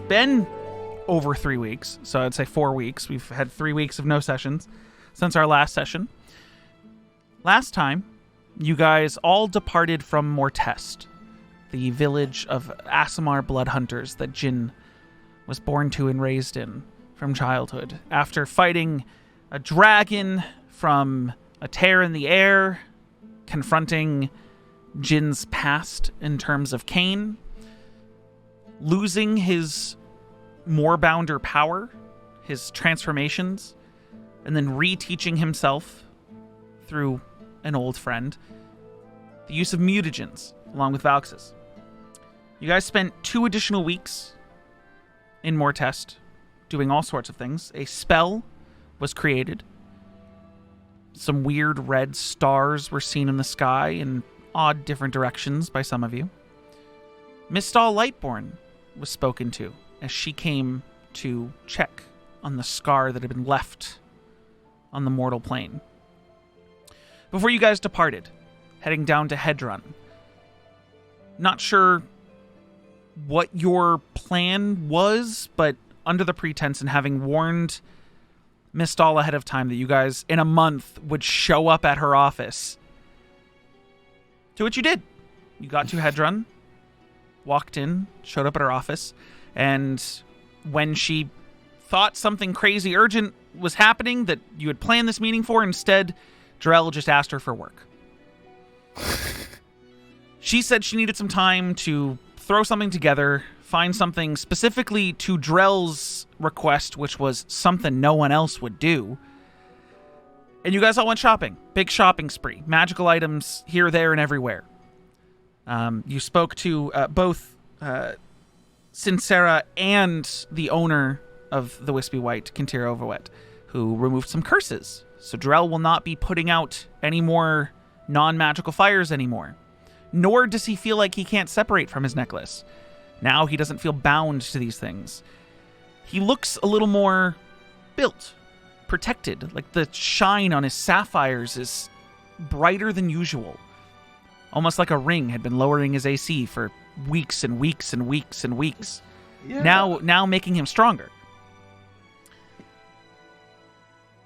been over 3 weeks, so I'd say 4 weeks. We've had 3 weeks of no sessions since our last session. Last time, you guys all departed from Mortest, the village of Aasimar blood hunters that Jin was born to and raised in from childhood. After fighting a dragon from a tear in the air, confronting Jin's past in terms of Cain, losing his Moorbounder power, his transformations, and then reteaching himself through an old friend the use of mutagens along with Valxus. You guys spent 2 additional weeks in Mortest doing all sorts of things. A spell was created. Some weird red stars were seen in the sky in odd different directions by some of you. Mistal Lightborn was spoken to as she came to check on the scar that had been left on the mortal plane. Before you guys departed, heading down to Hedron, not sure what your plan was, but under the pretense and having warned Mistal ahead of time that you guys in a month would show up at her office, to which you did. You got to Hedron, walked in, showed up at her office, and when she thought something crazy urgent was happening that you had planned this meeting for, instead, Dreyll just asked her for work. She said she needed some time to throw something together, find something specifically to Drell's request, which was something no one else would do. And you guys all went shopping. Big shopping spree. Magical items here, there, and everywhere. You spoke to both Sincera and the owner of the Wispy White, Kintir Overwet, who removed some curses. So Dreyll will not be putting out any more non-magical fires anymore. Nor does he feel like he can't separate from his necklace. Now he doesn't feel bound to these things. He looks a little more built, protected. Like the shine on his sapphires is brighter than usual. Almost like a ring had been lowering his AC for weeks and weeks and weeks and weeks. Yeah. Now making him stronger.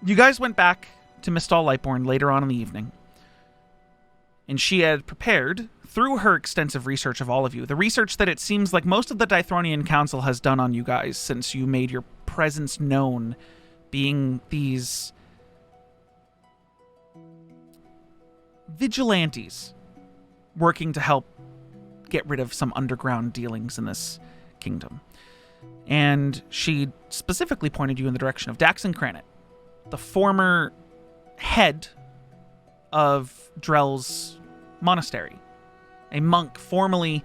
You guys went back to Mistal Lightborn later on in the evening. And she had prepared, through her extensive research of all of you, the research that it seems like most of the Dithronian Council has done on you guys since you made your presence known, being these vigilantes working to help get rid of some underground dealings in this kingdom. And she specifically pointed you in the direction of Daxon Cranit, the former head of Drell's monastery, a monk formerly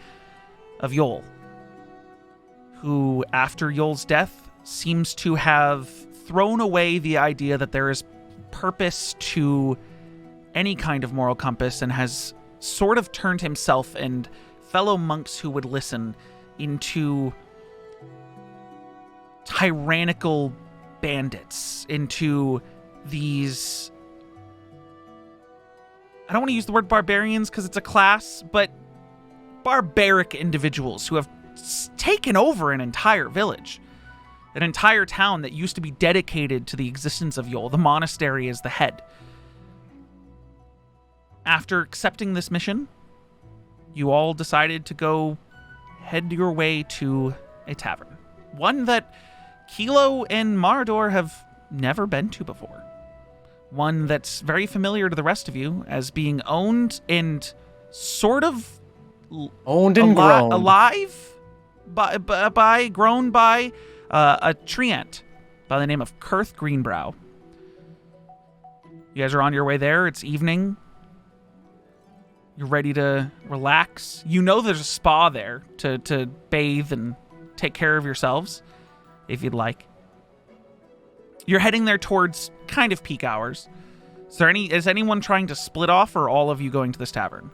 of Yol, who, after Yol's death, seems to have thrown away the idea that there is purpose to any kind of moral compass and has sort of turned himself and fellow monks who would listen into tyrannical bandits, into these, I don't want to use the word barbarians because it's a class, but barbaric individuals who have taken over an entire village, an entire town that used to be dedicated to the existence of Yol. The monastery is the head. After accepting this mission, you all decided to go head your way to a tavern. One that Kelo and Marador have never been to before. One that's very familiar to the rest of you as being owned and sort of owned and grown. Alive grown by a treant by the name of Kurth Greenbrow. You guys are on your way there. It's evening. You're ready to relax. You know there's a spa there to bathe and take care of yourselves if you'd like. You're heading there towards kind of peak hours. Is anyone trying to split off, or all of you going to this tavern?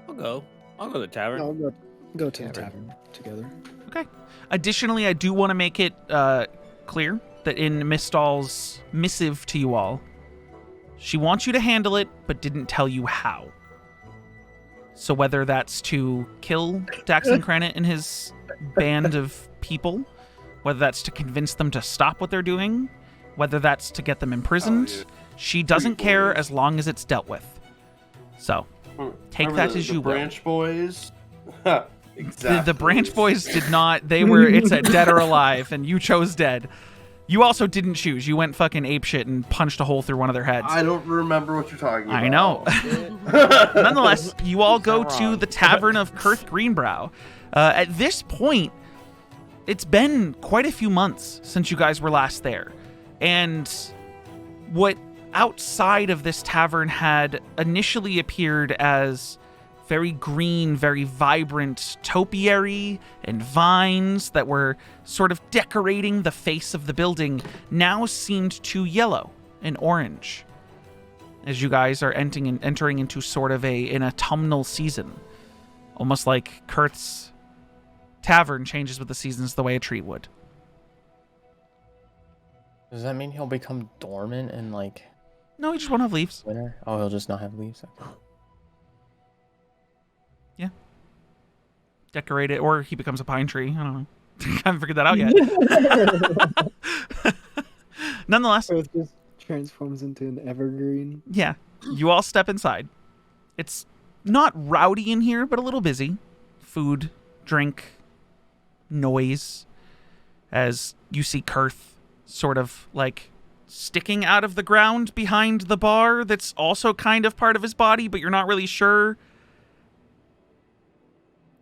I'll go to the tavern. I'll go to the tavern together. Okay. Additionally, I do want to make it clear that in Mistal's missive to you all, she wants you to handle it, but didn't tell you how. So whether that's to kill Daxon Cranit and his band of people, whether that's to convince them to stop what they're doing, whether that's to get them imprisoned, she doesn't care as long as it's dealt with. So, take that as you will. The Branch Boys. Exactly. The Branch Boys did not. They were. It's a dead or alive, and you chose dead. You also didn't choose. You went fucking apeshit and punched a hole through one of their heads. I don't remember what you're talking about. I know. Nonetheless, you all go to the Tavern of Kurth Greenbrow. At this point, it's been quite a few months since you guys were last there. And what outside of this tavern had initially appeared as very green, very vibrant topiary and vines that were sort of decorating the face of the building now seemed to yellow and orange as you guys are entering into sort of an autumnal season. Almost like Kurth's tavern changes with the seasons the way a tree would. Does that mean he'll become dormant in like No, he just won't have leaves. winter? Oh, he'll just not have leaves. Okay. Yeah. Decorate it, or he becomes a pine tree. I don't know. I haven't figured that out yet. Nonetheless, So it just transforms into an evergreen. yeah, you all step inside. It's not rowdy in here, but a little busy. Food, drink, noise. As you see Kurth sort of like sticking out of the ground behind the bar that's also kind of part of his body, but you're not really sure.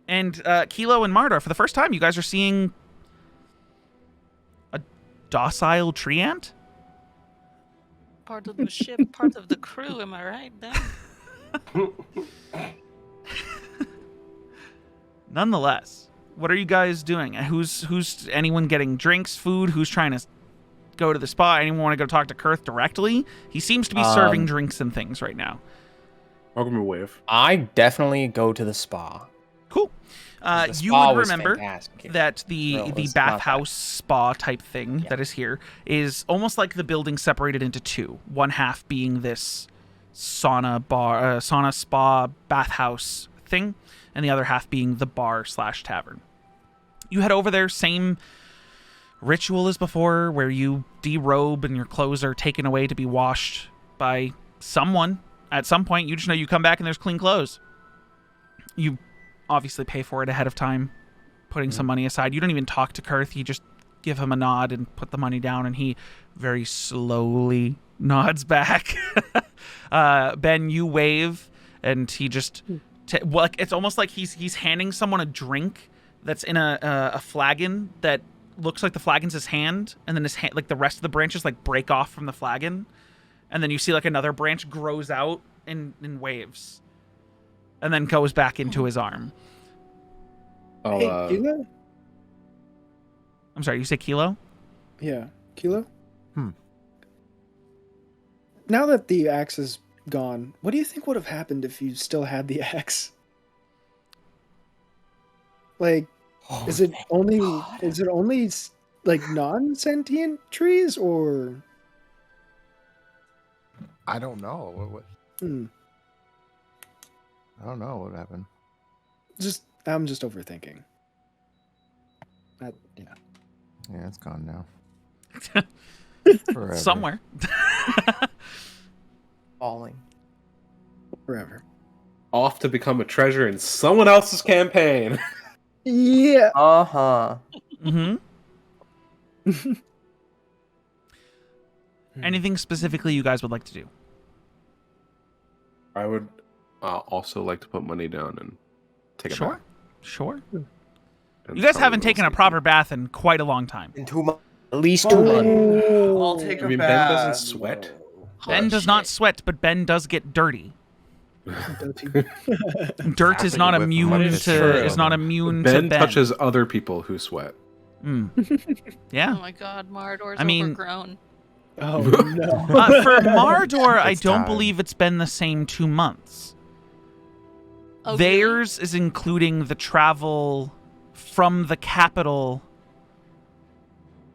And Kelo and Mardor, for the first time, you guys are seeing a docile tree ant? Part of the ship, part of the crew, am I right then? Nonetheless, what are you guys doing? Who's anyone getting drinks, food? Who's trying to go to the spa? Anyone want to go talk to Kurth directly? He seems to be serving drinks and things right now. I'll give him a wave. I definitely go to the spa. Cool. The You spa would was remember fantastic. that the No, it's not bathhouse spa type thing Yeah. that is here is almost like the building separated into two. One half being this sauna spa bathhouse thing, and the other half being the bar/tavern. You head over there, same ritual as before, where you derobe and your clothes are taken away to be washed by someone. At some point, you just know you come back and there's clean clothes. You obviously pay for it ahead of time, putting some money aside. You don't even talk to Kurth. You just give him a nod and put the money down, and he very slowly nods back. Ben, you wave, and he just... it's almost like he's handing someone a drink that's in a flagon that looks like the flagon's his hand, and then his hand, like the rest of the branches like break off from the flagon, and then you see like another branch grows out in waves, and then goes back into his arm. Oh, Hey, Kilo? I'm sorry, you say Kelo? Yeah, Kilo? Hmm. Now that the axe is gone, what do you think would have happened if you still had the axe? Like, Oh, is it thank only God. like non-sentient trees, or? I don't know. Hmm. I don't know what happened. I'm just overthinking. Yeah. Yeah, it's gone now. Forever. Somewhere. Falling. Forever. Off to become a treasure in someone else's campaign. Yeah. Uh-huh. Mm-hmm. Anything specifically you guys would like to do? I would also like to put money down and take a bath. Sure. And You guys probably haven't go taken a sleep. proper bath in quite a long time. In 2 months. At least 2 months. I'll take a I mean, Ben bath. doesn't sweat. Ben does not sweat, but Ben does get dirty. Dirt is Tapping not with immune money is to true. is not immune Ben to Ben. touches other people who sweat. Yeah. Oh my god, Mardor's I mean- overgrown. Oh no. For Mardor, I It's don't time. believe it's been the same 2 months. Oh, really? Theirs is including the travel from the capital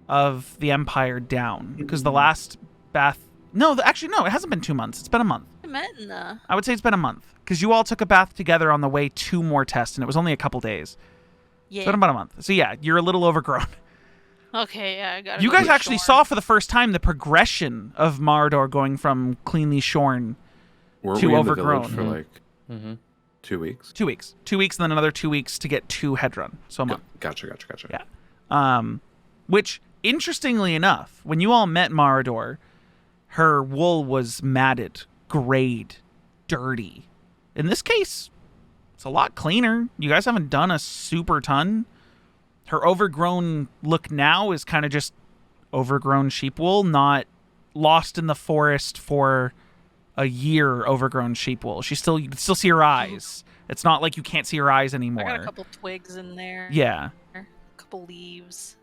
of the Empire down. Because the last bath... No, actually, no, it hasn't been 2 months. It's been a month. met in I would say it's been a month because you all took a bath together on the way to more tests, and it was only a couple days. yeah. It's been about a month. So yeah, you're a little overgrown. Okay, yeah, I got it. You guys actually saw for the first time the progression of Mardor going from cleanly shorn Weren't to we in the overgrown. village for like Mm-hmm. 2 weeks? 2 weeks. 2 weeks and then another 2 weeks to get to Hedron. So a month. Gotcha. Yeah. Which, interestingly enough, when you all met Marador, her wool was matted, grayed, dirty. In this case, it's a lot cleaner. You guys haven't done a super ton. Her overgrown look now is kind of just overgrown sheep wool, not lost in the forest for a year overgrown sheep wool. You can still see her eyes. It's not like you can't see her eyes I anymore. got a couple twigs in there. Yeah. A couple leaves.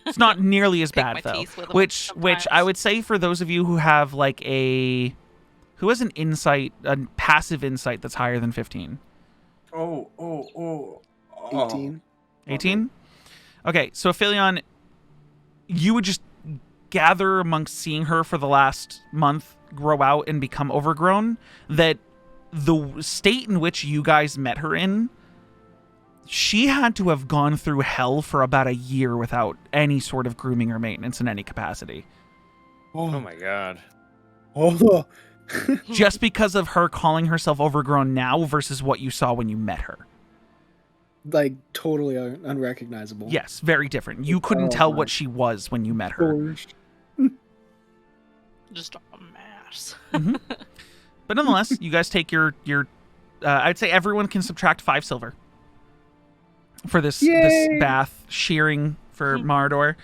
It's not nearly as Pick bad my though. teeth with 'em Which I sometimes. would say for those of you who have like who has an insight, a passive insight that's higher than 15. Oh. 18. 18? Okay, so Aphelion, you would just gather amongst seeing her for the last month grow out and become overgrown that the state in which you guys met her in, she had to have gone through hell for about a year without any sort of grooming or maintenance in any capacity. Oh my god. Oh, Just because of her calling herself overgrown now versus what you saw when you met her. like totally unrecognizable. Yes, very different. You couldn't tell what she was when you met her. Gosh. Just a mass. But nonetheless, you guys take your I'd say everyone can subtract 5 silver for this Yay! bath shearing for Marador.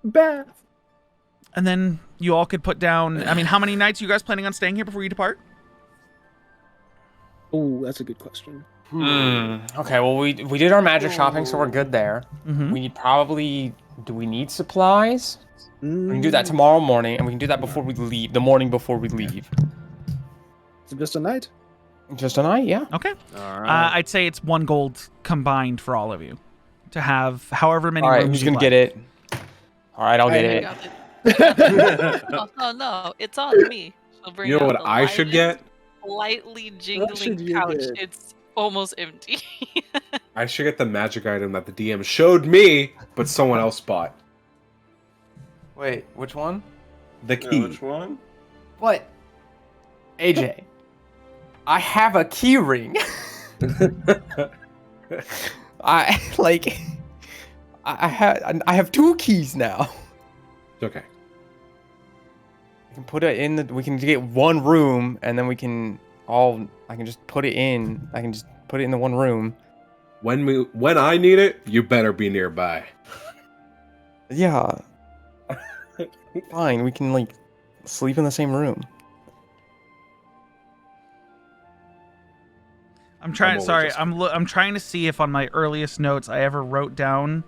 Bath. And then you all could put down, I mean, how many nights are you guys planning on staying here before you depart? Oh, that's a good question. Okay, well, we did our magic shopping, so we're good there. Mhm. We need probably... Do we need supplies? We can do Mm, that tomorrow morning, and we can do that before we leave. The morning before we leave. It's just a night. Just a night, yeah. Okay. All right. I'd say it's 1 gold combined for all of you to have however many All right, rooms who's you gonna like. get it? All right, I'll get I it. got it. Oh no, it's on me. She'll bring You know out what the I should get? Lightly should jingling you couch. get? It's almost empty. I should get the magic item that the DM showed me, but someone else bought. Wait, which one? The key. Which one? What? AJ, I have a key ring. I have 2 keys now. It's okay. We can put it in the. We can get 1 room, and then we can all. I can just put it in. I can just put it in the 1 room. When I need it, you better be nearby. Yeah. Fine. We can like sleep in the same room. I'm trying. always Sorry, just- I'm trying to see if on my earliest notes I ever wrote down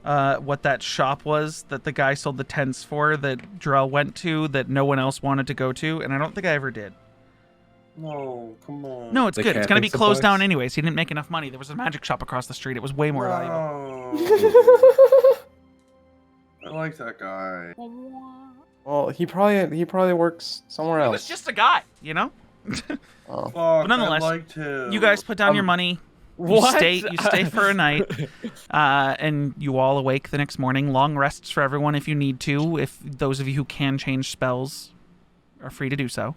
what that shop was that the guy sold the tents for that Dreyll went to that no one else wanted to go to, and I don't think I ever did. No, come on. No, it's The good. It's gonna be camping closed down supplies? anyways. He didn't make enough money. There was a magic shop across the street. It was way more valuable. No. I like that guy. Well, he probably works somewhere He else. was just a guy, you know. Oh. Fuck, nonetheless, I liked him. You guys put down your money. You stay for a night, and you all awake the next morning. Long rests for everyone if you need to. If those of you who can change spells are free to do so.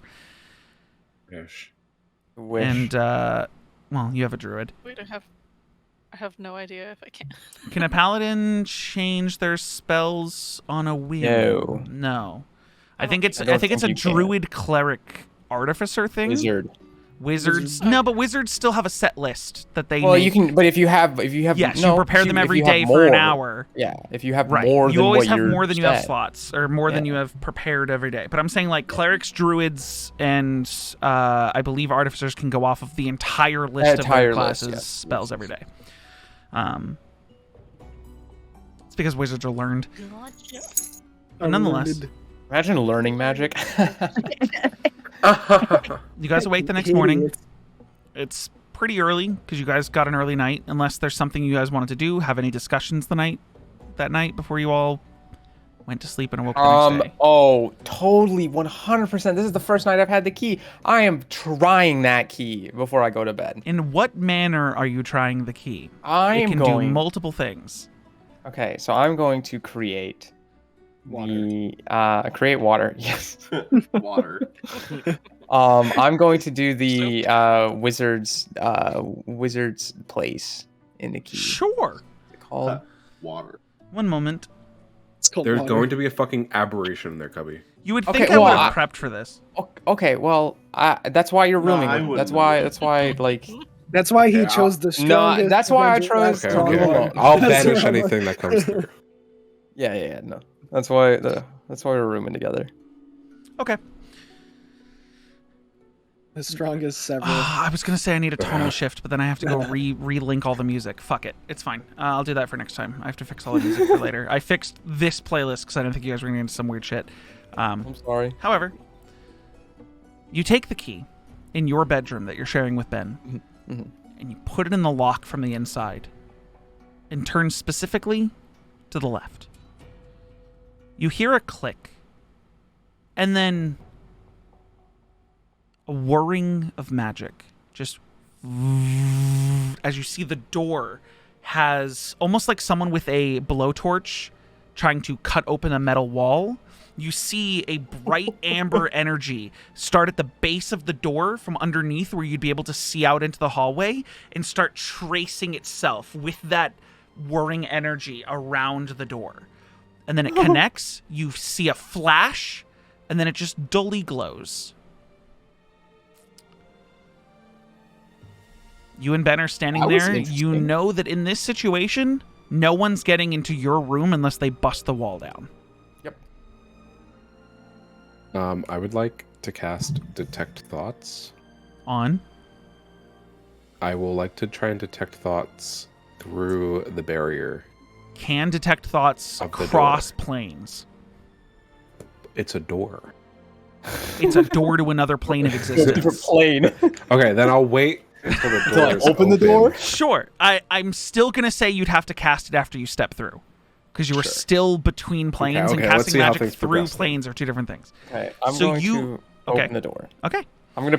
Ish. Wish. And well, you have a druid. Wait, I have no idea if I can. Can a paladin change their spells on a whim? No. No. I I think don't it's I don't I think it's a think you can. druid cleric artificer thing. Wizard. Wizards. No, but wizards still have a set list that they Well, make. you can, but if you have, Yes, no, you prepare if them if every you have day for an more- hour. Yeah, if you have Right. more You than always what have you're more than you have set. slots, or more than Yeah. you have prepared every day. But I'm saying like clerics, druids, and I believe artificers can go off of the entire list of Entire their list, classes yes. spells every day. It's because wizards are learned. But nonetheless, Imagine learning magic. you guys awake the next morning. It's pretty early because you guys got an early night. Unless there's something you guys wanted to do, have any discussions that night before you all went to sleep and awoke the next day. Oh, totally, 100%. This is the first night I've had the key. I am trying that key before I go to bed. In what manner are you trying the key? I It can do multiple things. Okay, so I'm going to create Water. create water. Yes. Water. I'm going to do the wizard's place in the key. Sure. What's it called? Water. One moment. It's called There's water. going to be a fucking aberration in there, Cubby. You would Okay, think I well, would have prepped for this. Okay, well, that's why you're No, rooming. I with me. wouldn't That's have. why, like. That's why he Yeah. chose the No, strongest. that's why I Avenger chose- Okay, last Okay, okay. time. I'll That's banish what I'm anything that comes through. Yeah, no. That's why we're rooming together. Okay. The strongest several. I was going to say I need a tonal shift, but then I have to go relink all the music. Fuck it. It's fine. I'll do that for next time. I have to fix all the music for later. I fixed this playlist because I didn't think you guys were going to get into some weird shit. I'm sorry. However, you take the key in your bedroom that you're sharing with Ben, Mhm. and you put it in the lock from the inside, and turn specifically to the left. You hear a click, and then a whirring of magic. Just as you see the door has almost like someone with a blowtorch trying to cut open a metal wall. You see a bright amber energy start at the base of the door from underneath where you'd be able to see out into the hallway and start tracing itself with that whirring energy around the door. And then it connects, you see a flash, and then it just dully glows. You and Ben are standing That was there. You interesting. know that in this situation, no one's getting into your room unless they bust the wall down. I would like to cast Detect Thoughts. On. I will like to try and detect thoughts through the barrier. Can detect thoughts Of the across planes. It's a door. It's a door to another plane of Different existence. plane. Okay, then I'll wait until the Until door I is open the door? Sure. I'm still going to say you'd have to cast it after you step through. Because you were still between planes, okay, and let's casting see how magic things through progress then. planes are two different things. Okay, I'm So going you- to okay. open the door. Okay. I'm gonna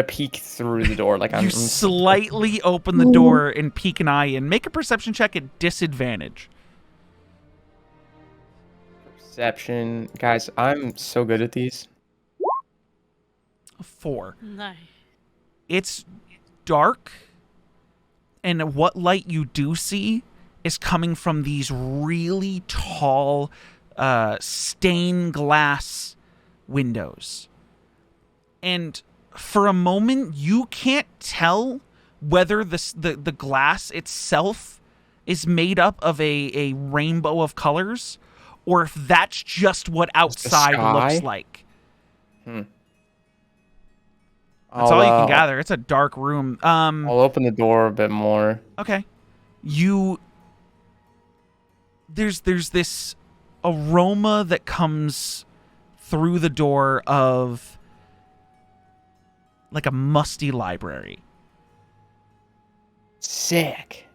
peek through the door like I'm. You slightly open the door and peek an eye in. Make a perception check at disadvantage. Perception, guys. I'm so good at these. 4. Nice. It's dark, and what light you do see is coming from these really tall stained glass windows. And for a moment, you can't tell whether the glass itself is made up of a rainbow of colors, or if that's just what outside looks sky? like. Hmm. That's all you can gather. It's a dark room. I'll open the door a bit more. Okay. There's this aroma that comes through the door of like a musty library. Sick.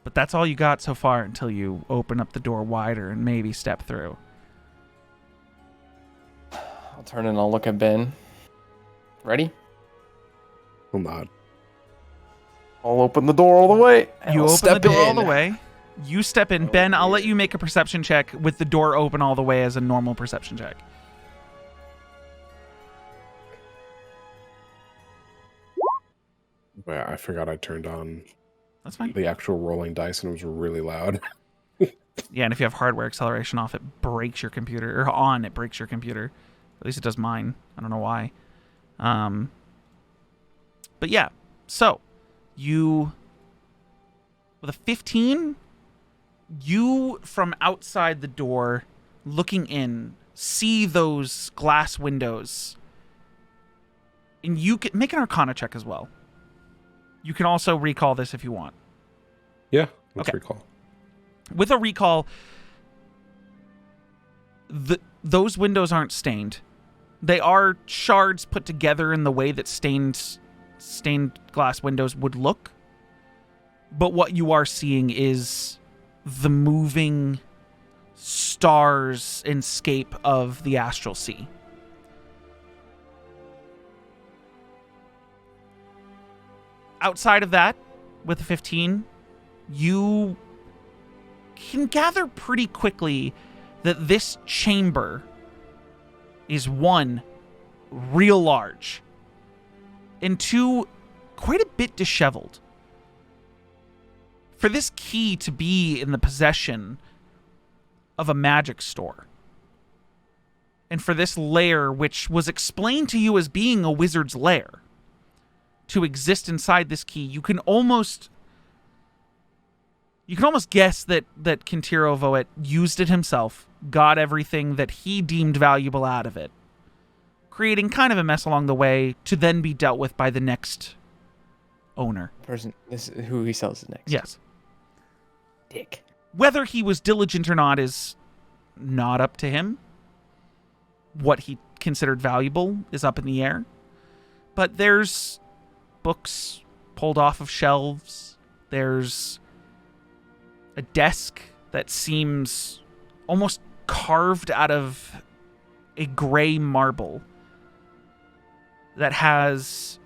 But that's all you got so far until you open up the door wider and maybe step through. I'll turn and I'll look at Ben. Ready? Will nod. I'll open the door all the way. and You I'll open the step door all in. the way. You step in. Ben, I'll let you make a perception check with the door open all the way as a normal perception check. Yeah, I forgot I turned on That's fine. the actual rolling dice and it was really loud. Yeah, and if you have hardware acceleration off, it breaks your computer. Or on, it breaks your computer. At least it does mine. I don't know why. But yeah, so you with a 15, you from outside the door looking in see those glass windows, and you can make an Arcana check as well. You can also recall this if you want. Yeah, let's Okay. recall. With a recall, those windows aren't stained. They are shards put together in the way that stained glass windows would look. But what you are seeing is the moving stars and scape of the astral sea. Outside of that, with the 15, you can gather pretty quickly that this chamber is one, real large, and two, quite a bit disheveled. For this key to be in the possession of a magic store, and for this lair, which was explained to you as being a wizard's lair, to exist inside this key, you can almost guess that Kintiro Voet used it himself, got everything that he deemed valuable out of it, creating kind of a mess along the way to then be dealt with by the next owner. Person, this is who he sells it next. Yes. Dick. Whether he was diligent or not is not up to him. What he considered valuable is up in the air. But there's books pulled off of shelves. There's a desk that seems almost carved out of a gray marble that has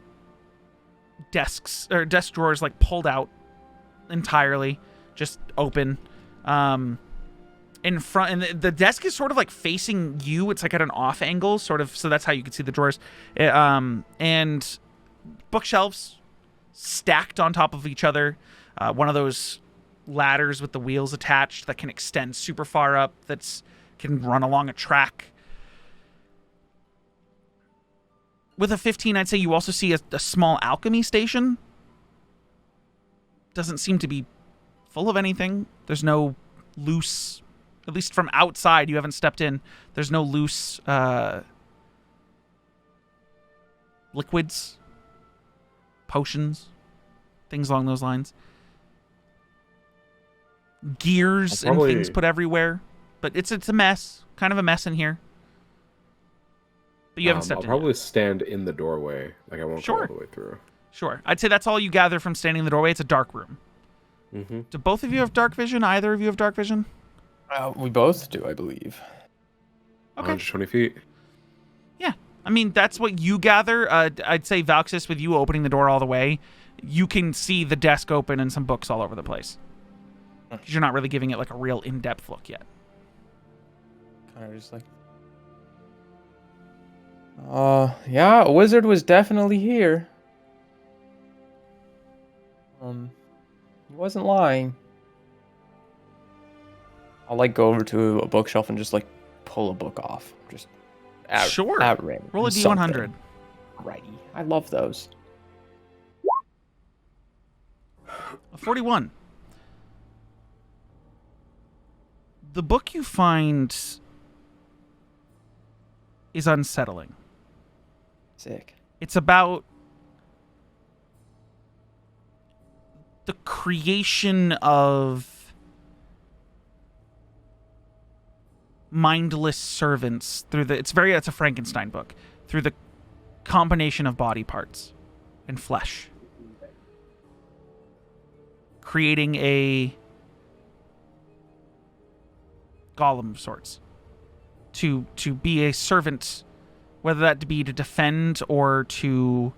desk drawers like pulled out entirely, just open. In front, and the desk is sort of like facing you. It's like at an off angle, sort of, so that's how you can see the drawers. And bookshelves stacked on top of each other. One of those ladders with the wheels attached that can extend super far up, can run along a track. With a 15, I'd say you also see a small alchemy station. Doesn't seem to be full of anything. There's no loose, at least from outside, you haven't stepped in, there's no loose liquids, potions, things along those lines. Gears and things put everywhere. But it's a mess. Kind of a mess in here. But you haven't stepped in. I'll probably stand in the doorway. Like, I won't go all the way through. Sure. I'd say that's all you gather from standing in the doorway. It's a dark room. Mm-hmm. Do both of you have dark vision? Either of you have dark vision? We both do, I believe. Okay. 120 feet. Yeah. I mean, that's what you gather. I'd say Valxus, with you opening the door all the way, you can see the desk open and some books all over the place. Because you're not really giving it like a real in-depth look yet. Kind of just like... yeah, a wizard was definitely here. He wasn't lying. I'll like go over to a bookshelf and just like pull a book off. Just sure. At random. Roll a D100. Righty. I love those. A 41. The book you find is unsettling. Sick. It's about the creation of mindless servants through it's a Frankenstein book, through the combination of body parts and flesh, creating a golem of sorts to be a servant, whether that be to defend or to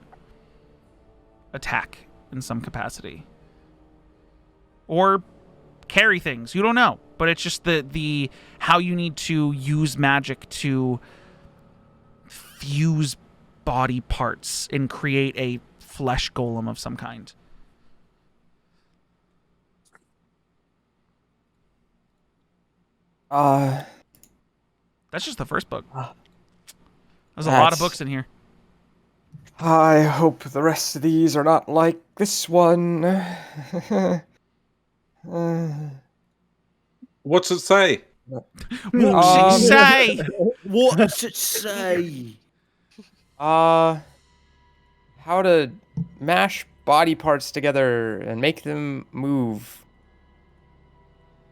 attack in some capacity, or carry things. You don't know, but it's just the how you need to use magic to fuse body parts and create a flesh golem of some kind. That's just the first book. There's a lot of books in here. I hope the rest of these are not like this one. What's it say? What's it say? What's it say? How to mash body parts together and make them move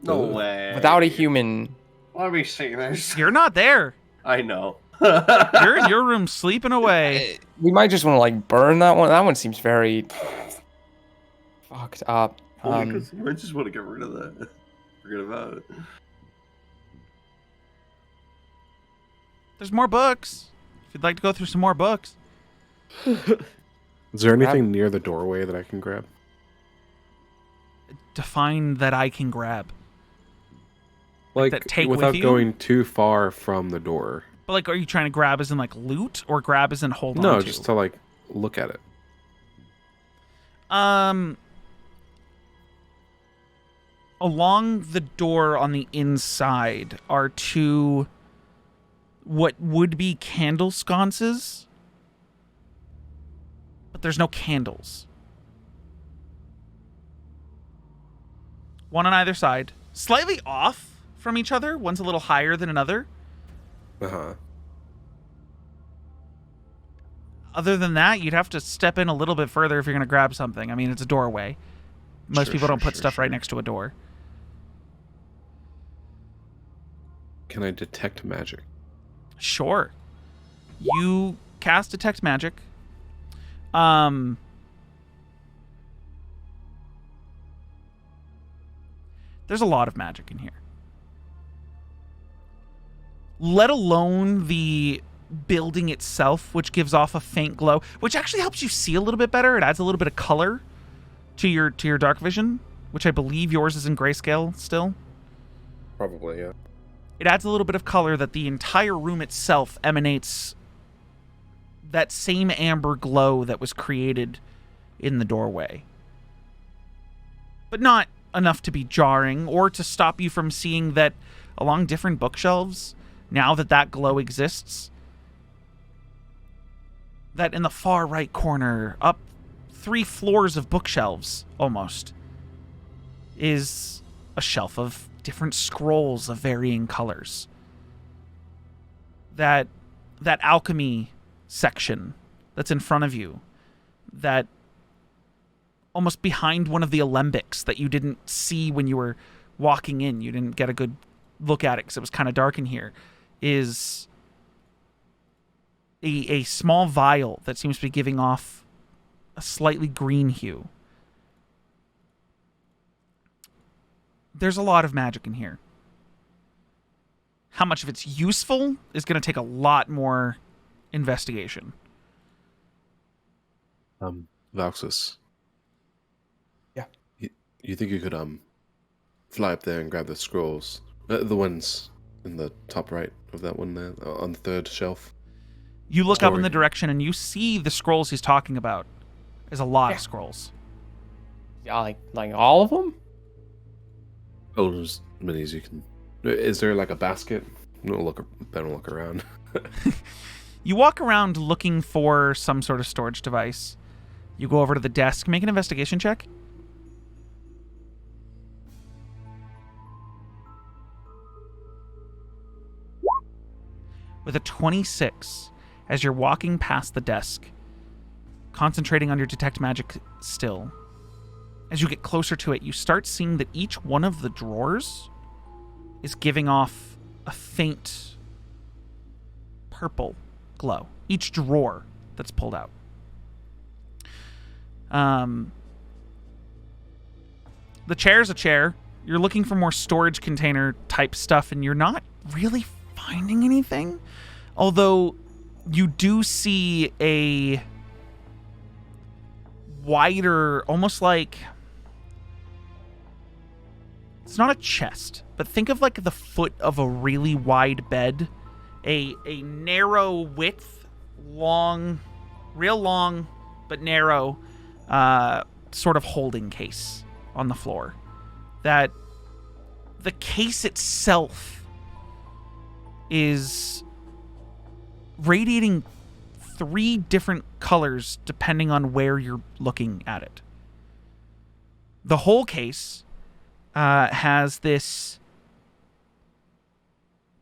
No way. without a human. Let me see this. You're not there. I know. You're in your room sleeping away. We might just want to like burn that one. That one seems very fucked up. I just want to get rid of that. Forget about it. There's more books. If you'd like to go through some more books. Is there anything near the doorway that I can grab? Define that I can grab. Like, that take without with you? going too far from the door. But, like, are you trying to grab as in, like, loot? Or grab as in hold on No, to? just to, like, look at it. Along the door on the inside are two what would be candle sconces, but there's no candles. One on either side, slightly off from each other. One's a little higher than another. Uh-huh. Other than that, you'd have to step in a little bit further if you're going to grab something. I mean, it's a doorway. Most people don't put stuff right next to a door. Can I detect magic? Sure. You cast Detect Magic. There's a lot of magic in here. Let alone the building itself, which gives off a faint glow, which actually helps you see a little bit better. It adds a little bit of color to your dark vision, which I believe yours is in grayscale still. Probably, yeah. It adds a little bit of color that the entire room itself emanates that same amber glow that was created in the doorway. But not enough to be jarring or to stop you from seeing that along different bookshelves, now that that glow exists, that in the far right corner, up 3 floors of bookshelves almost, is a shelf of different scrolls of varying colors. That alchemy section that's in front of you, that almost behind one of the alembics that you didn't see when you were walking in, you didn't get a good look at it because it was kind of dark in here, is a small vial that seems to be giving off a slightly green hue. There's a lot of magic in here. How much of it's useful is going to take a lot more investigation. Valxus. Yeah. You think you could fly up there and grab the scrolls? The ones in the top right of that one there, on the third shelf. You look up in the direction and you see the scrolls he's talking about. There's a lot of scrolls. Yeah, like all of them? Oh, as many as you can. Is there like a basket? Don't look around. You walk around looking for some sort of storage device. You go over to the desk. Make an investigation check. With a 26, as you're walking past the desk, concentrating on your detect magic still, as you get closer to it, you start seeing that each one of the drawers is giving off a faint purple glow. Each drawer that's pulled out. The chair's a chair. You're looking for more storage container type stuff, and you're not really finding anything. Although you do see a wider, almost like... It's not a chest, but think of like the foot of a really wide bed. A narrow width, long, real long, but narrow sort of holding case on the floor. That the case itself is radiating 3 different colors depending on where you're looking at it. The whole case has the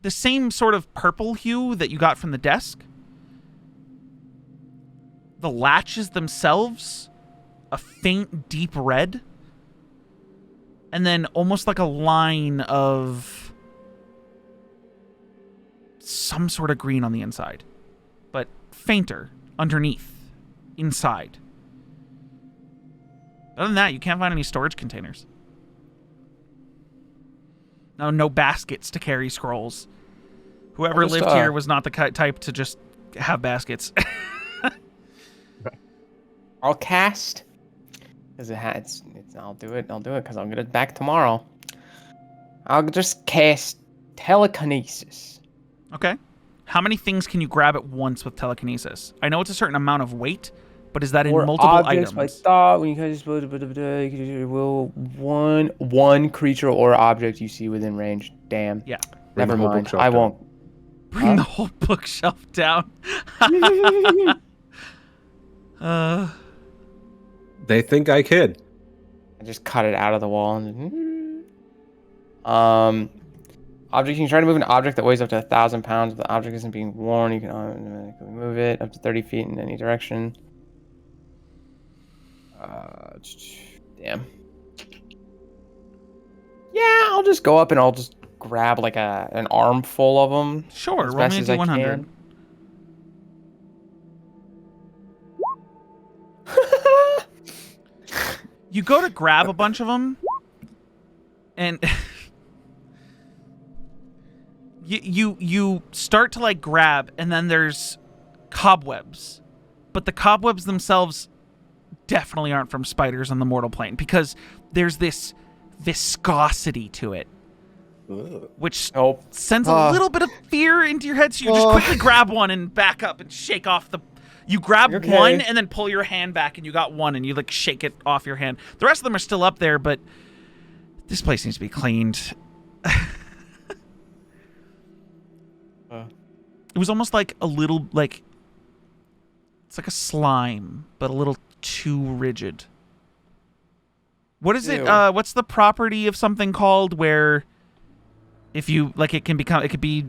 same sort of purple hue that you got from the desk. The latches themselves, a faint deep red. And then almost like a line of some sort of green on the inside. But fainter underneath, inside. Other than that, you can't find any storage containers. No baskets to carry scrolls. Whoever I'll just, lived here was not the type to just have baskets. I'll cast. Because I'll do it because I'll get it back tomorrow. I'll just cast telekinesis. Okay. How many things can you grab at once with telekinesis? I know it's a certain amount of weight, but is that in Or multiple objects by items? thought when you guys will one creature or object you see within range. Damn. Yeah. Bring Never the whole mind. bookshelf I down. won't. Bring the whole bookshelf down. They think I kid. I just cut it out of the wall. Object. You can try to move an object that weighs up to 1,000 pounds. If the object isn't being worn, you can automatically move it up to 30 feet in any direction. Damn. Yeah, I'll just go up and I'll just grab like an armful of them. Sure, as roll best me a as I D100. can. You go to grab a bunch of them, and you start to like grab, and then there's cobwebs, but the cobwebs themselves definitely aren't from spiders on the mortal plane because there's this viscosity to it, which sends a little bit of fear into your head. So you just quickly grab one and back up and shake off the. You grab one and then pull your hand back, and you got one, and you like shake it off your hand. The rest of them are still up there, but this place needs to be cleaned. It was almost like a little like it's like a slime, but a little too rigid. What is it? What's the property of something called where if you like it can be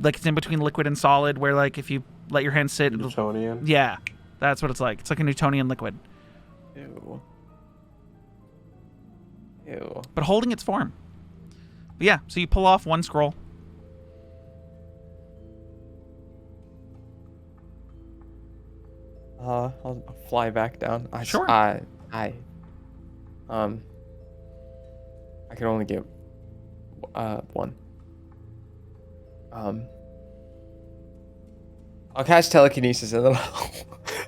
like it's in between liquid and solid, where like if you let your hand sit, Newtonian. Yeah, that's what it's like. It's like a Newtonian liquid. Ew. But holding its form. But yeah, so you pull off one scroll. I'll fly back down. Sure. I can only get one. I'll cast telekinesis and then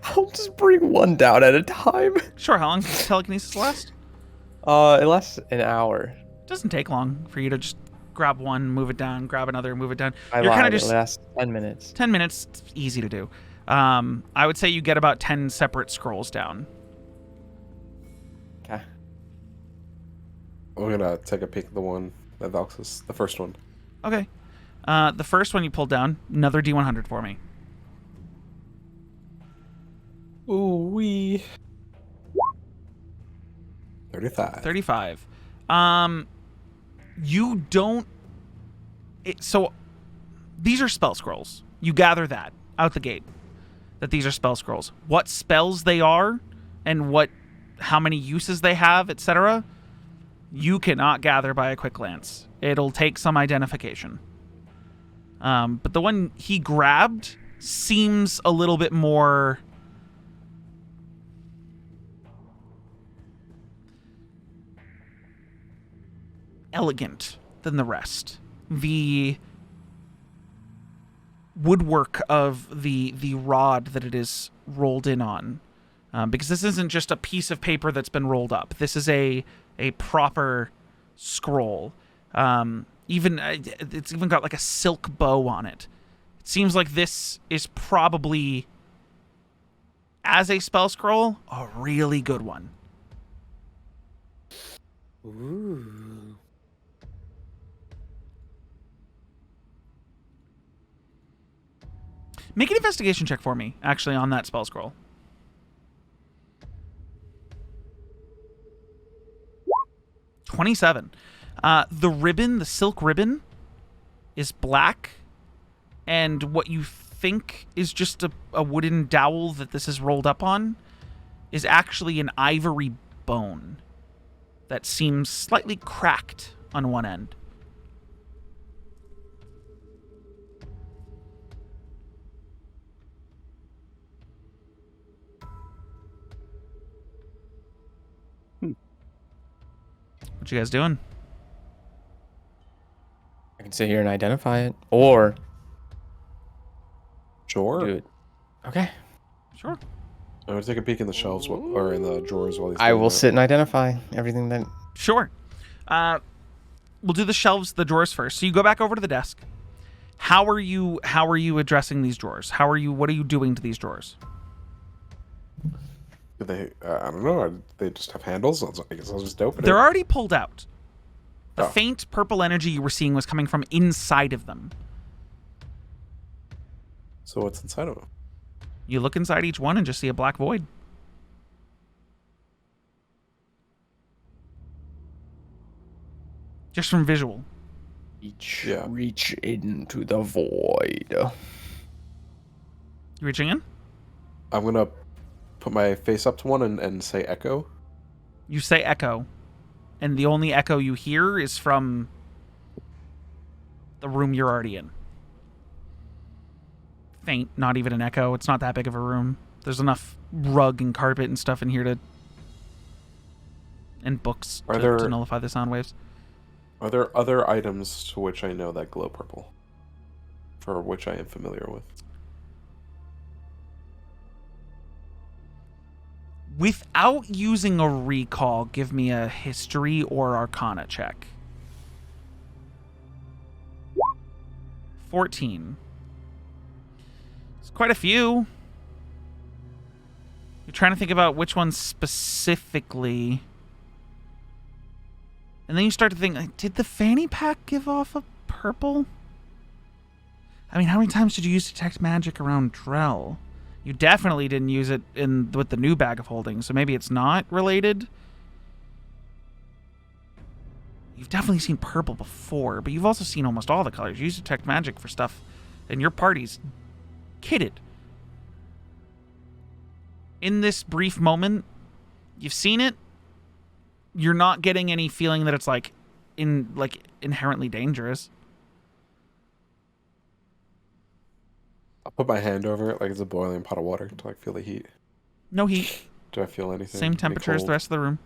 I'll just bring one down at a time. Sure, how long does telekinesis last? It lasts an hour. Doesn't take long for you to just grab one, move it down, grab another, move it down. You're kind of just... It lasts 10 minutes. 10 minutes, it's easy to do. I would say you get about 10 separate scrolls down. Okay. We're gonna take a peek at the one at Valxus, the first one. Okay. The first one you pulled down, another D100 for me. Ooh wee. 35. 35. You don't... So, these are spell scrolls. You gather that out the gate. That these are spell scrolls. What spells they are, and how many uses they have, etc., you cannot gather by a quick glance. It'll take some identification. But the one he grabbed seems a little bit more... elegant than the rest. The woodwork of the rod that it is rolled in on, because this isn't just a piece of paper that's been rolled up. This is a proper scroll. It's even got like a silk bow on it. It seems like this is probably, as a spell scroll, a really good one. Ooh. Make an investigation check for me, actually, on that spell scroll. 27. The ribbon, the silk ribbon, is black, and what you think is just a wooden dowel that this is rolled up on is actually an ivory bone that seems slightly cracked on one end. What you guys doing? can sit here and identify it, or Sure. do it. Okay. Sure. I'm gonna take a peek in the shelves or in the drawers while he's I doing will that. sit and identify everything that. Sure. We'll do the shelves, the drawers first. So you go back over to the desk. How are you addressing these drawers? What are you doing to these drawers? Do they? I don't know. They just have handles. I guess I'll just open it. They're already pulled out. The Oh. faint purple energy you were seeing was coming from inside of them. So what's inside of them? You look inside each one and just see a black void. Just from visual. Reach into the void. You reaching in? I'm gonna put my face up to one and say echo. You say echo, and the only echo you hear is from the room you're already in. Faint, not even an echo. It's not that big of a room. There's enough rug and carpet and stuff in here and books to nullify the sound waves. Are there other items to which I know that glow purple? For which I am familiar with? Without using a recall, give me a history or arcana check. 14. It's quite a few. You're trying to think about which ones specifically. And then you start to think, like, did the fanny pack give off a purple? I mean, how many times did you use detect magic around Dreyll? You definitely didn't use it with the new bag of holding, so maybe it's not related. You've definitely seen purple before, but you've also seen almost all the colors. You use detect magic for stuff, and your party's kitted. In this brief moment, you've seen it. You're not getting any feeling that it's inherently dangerous. I'll put my hand over it like it's a boiling pot of water to feel the heat. No heat. Do I feel anything? Same temperature as the rest of the room.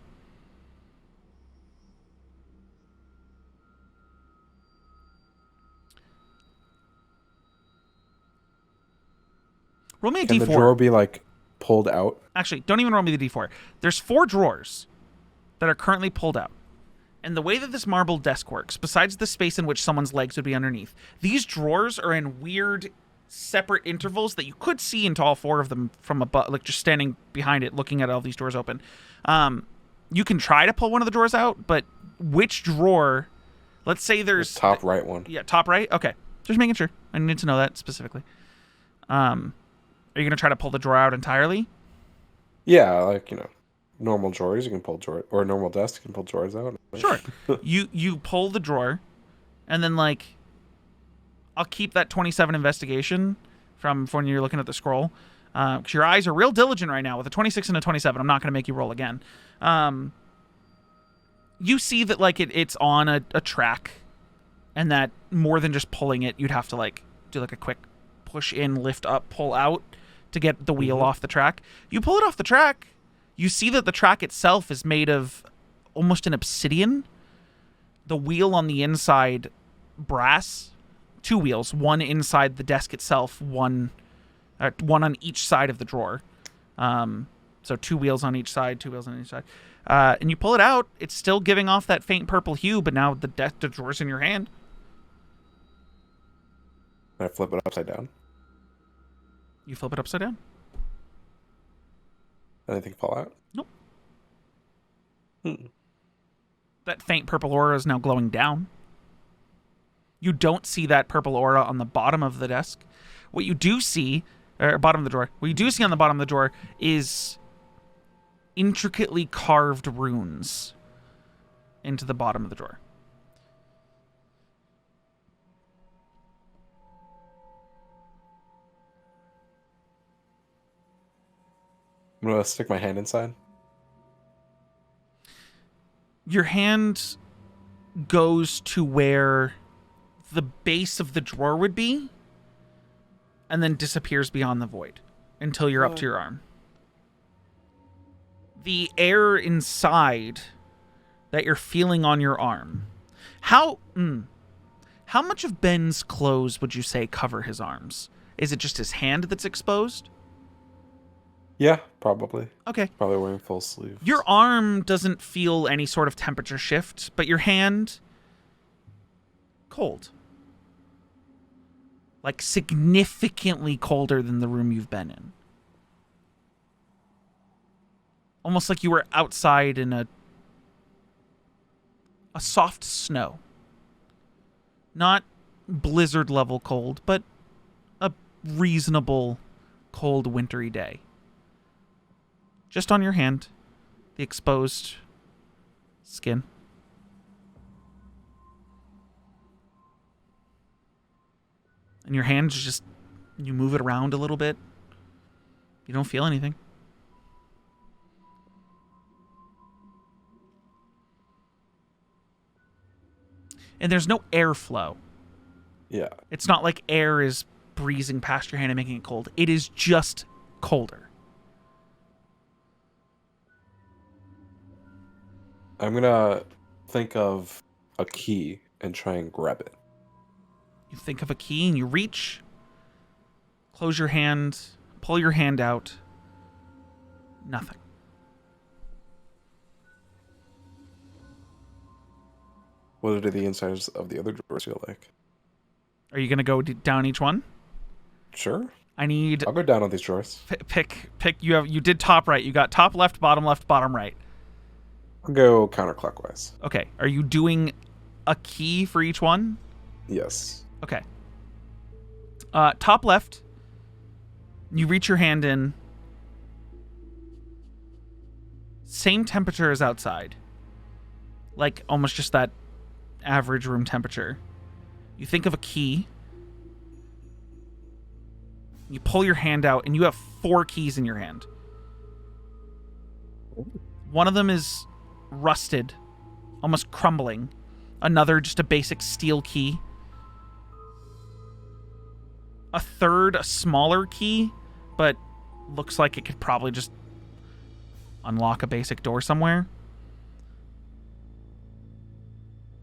Roll me a Can D4. the drawer be pulled out? Actually, don't even roll me the D4. There's 4 drawers that are currently pulled out. And the way that this marble desk works, besides the space in which someone's legs would be underneath, these drawers are in weird separate intervals that you could see into all 4 of them from above, just standing behind it, looking at all these doors open. You can try to pull one of the drawers out, but which drawer? Let's say there's the top right one. Yeah, top right. Okay, just making sure. I need to know that specifically. Are you gonna try to pull the drawer out entirely? Yeah, normal drawers you can pull drawer, or a normal desk you can pull drawers out. Sure. You pull the drawer, and then I'll keep that 27 investigation from when you're looking at the scroll, because your eyes are real diligent right now. With a 26 and a 27, I'm not going to make you roll again. You see that it's on a track, and that more than just pulling it, you'd have to do a quick push in, lift up, pull out to get the wheel off the track. You pull it off the track, you see that the track itself is made of almost an obsidian. The wheel on the inside, brass. 2 wheels, one inside the desk itself, one on each side of the drawer. So 2 wheels on each side, 2 wheels on each side. And you pull it out, it's still giving off that faint purple hue, but now the drawer's in your hand. Can I flip it upside down? You flip it upside down. Anything fall out? Nope. That faint purple aura is now glowing down. You don't see that purple aura on the bottom of the desk. What you do see, or bottom of the drawer, what you do see on the bottom of the drawer is intricately carved runes into the bottom of the drawer. I'm gonna stick my hand inside. Your hand goes to where the base of the drawer would be, and then disappears beyond the void until you're up to your arm. The air inside that you're feeling on your arm. How How much of Ben's clothes would you say cover his arms? Is it just his hand that's exposed? Yeah, probably. Okay. Probably wearing full sleeves. Your arm doesn't feel any sort of temperature shift, but your hand, cold. Like significantly colder than the room you've been in. Almost like you were outside in a soft snow. Not blizzard level cold, but a reasonable cold wintry day. Just on your hand, the exposed skin. And your hand just, you move it around a little bit. You don't feel anything. And there's no airflow. Yeah. It's not like air is breezing past your hand and making it cold. It is just colder. I'm gonna think of a key and try and grab it. You think of a key and you reach, close your hand, pull your hand out. Nothing. What do the insides of the other drawers feel like? Are you going to go down each one? Sure. I need... I'll go down on these drawers. Pick. You did top right. You got top left, bottom right. I'll go counterclockwise. Okay. Are you doing a key for each one? Yes. Okay. Top left. You reach your hand in. Same temperature as outside. Like almost just that average room temperature. You think of a key. You pull your hand out and you have 4 keys in your hand. One of them is rusted, almost crumbling. Another, just a basic steel key. A third, a smaller key, but looks like it could probably just unlock a basic door somewhere.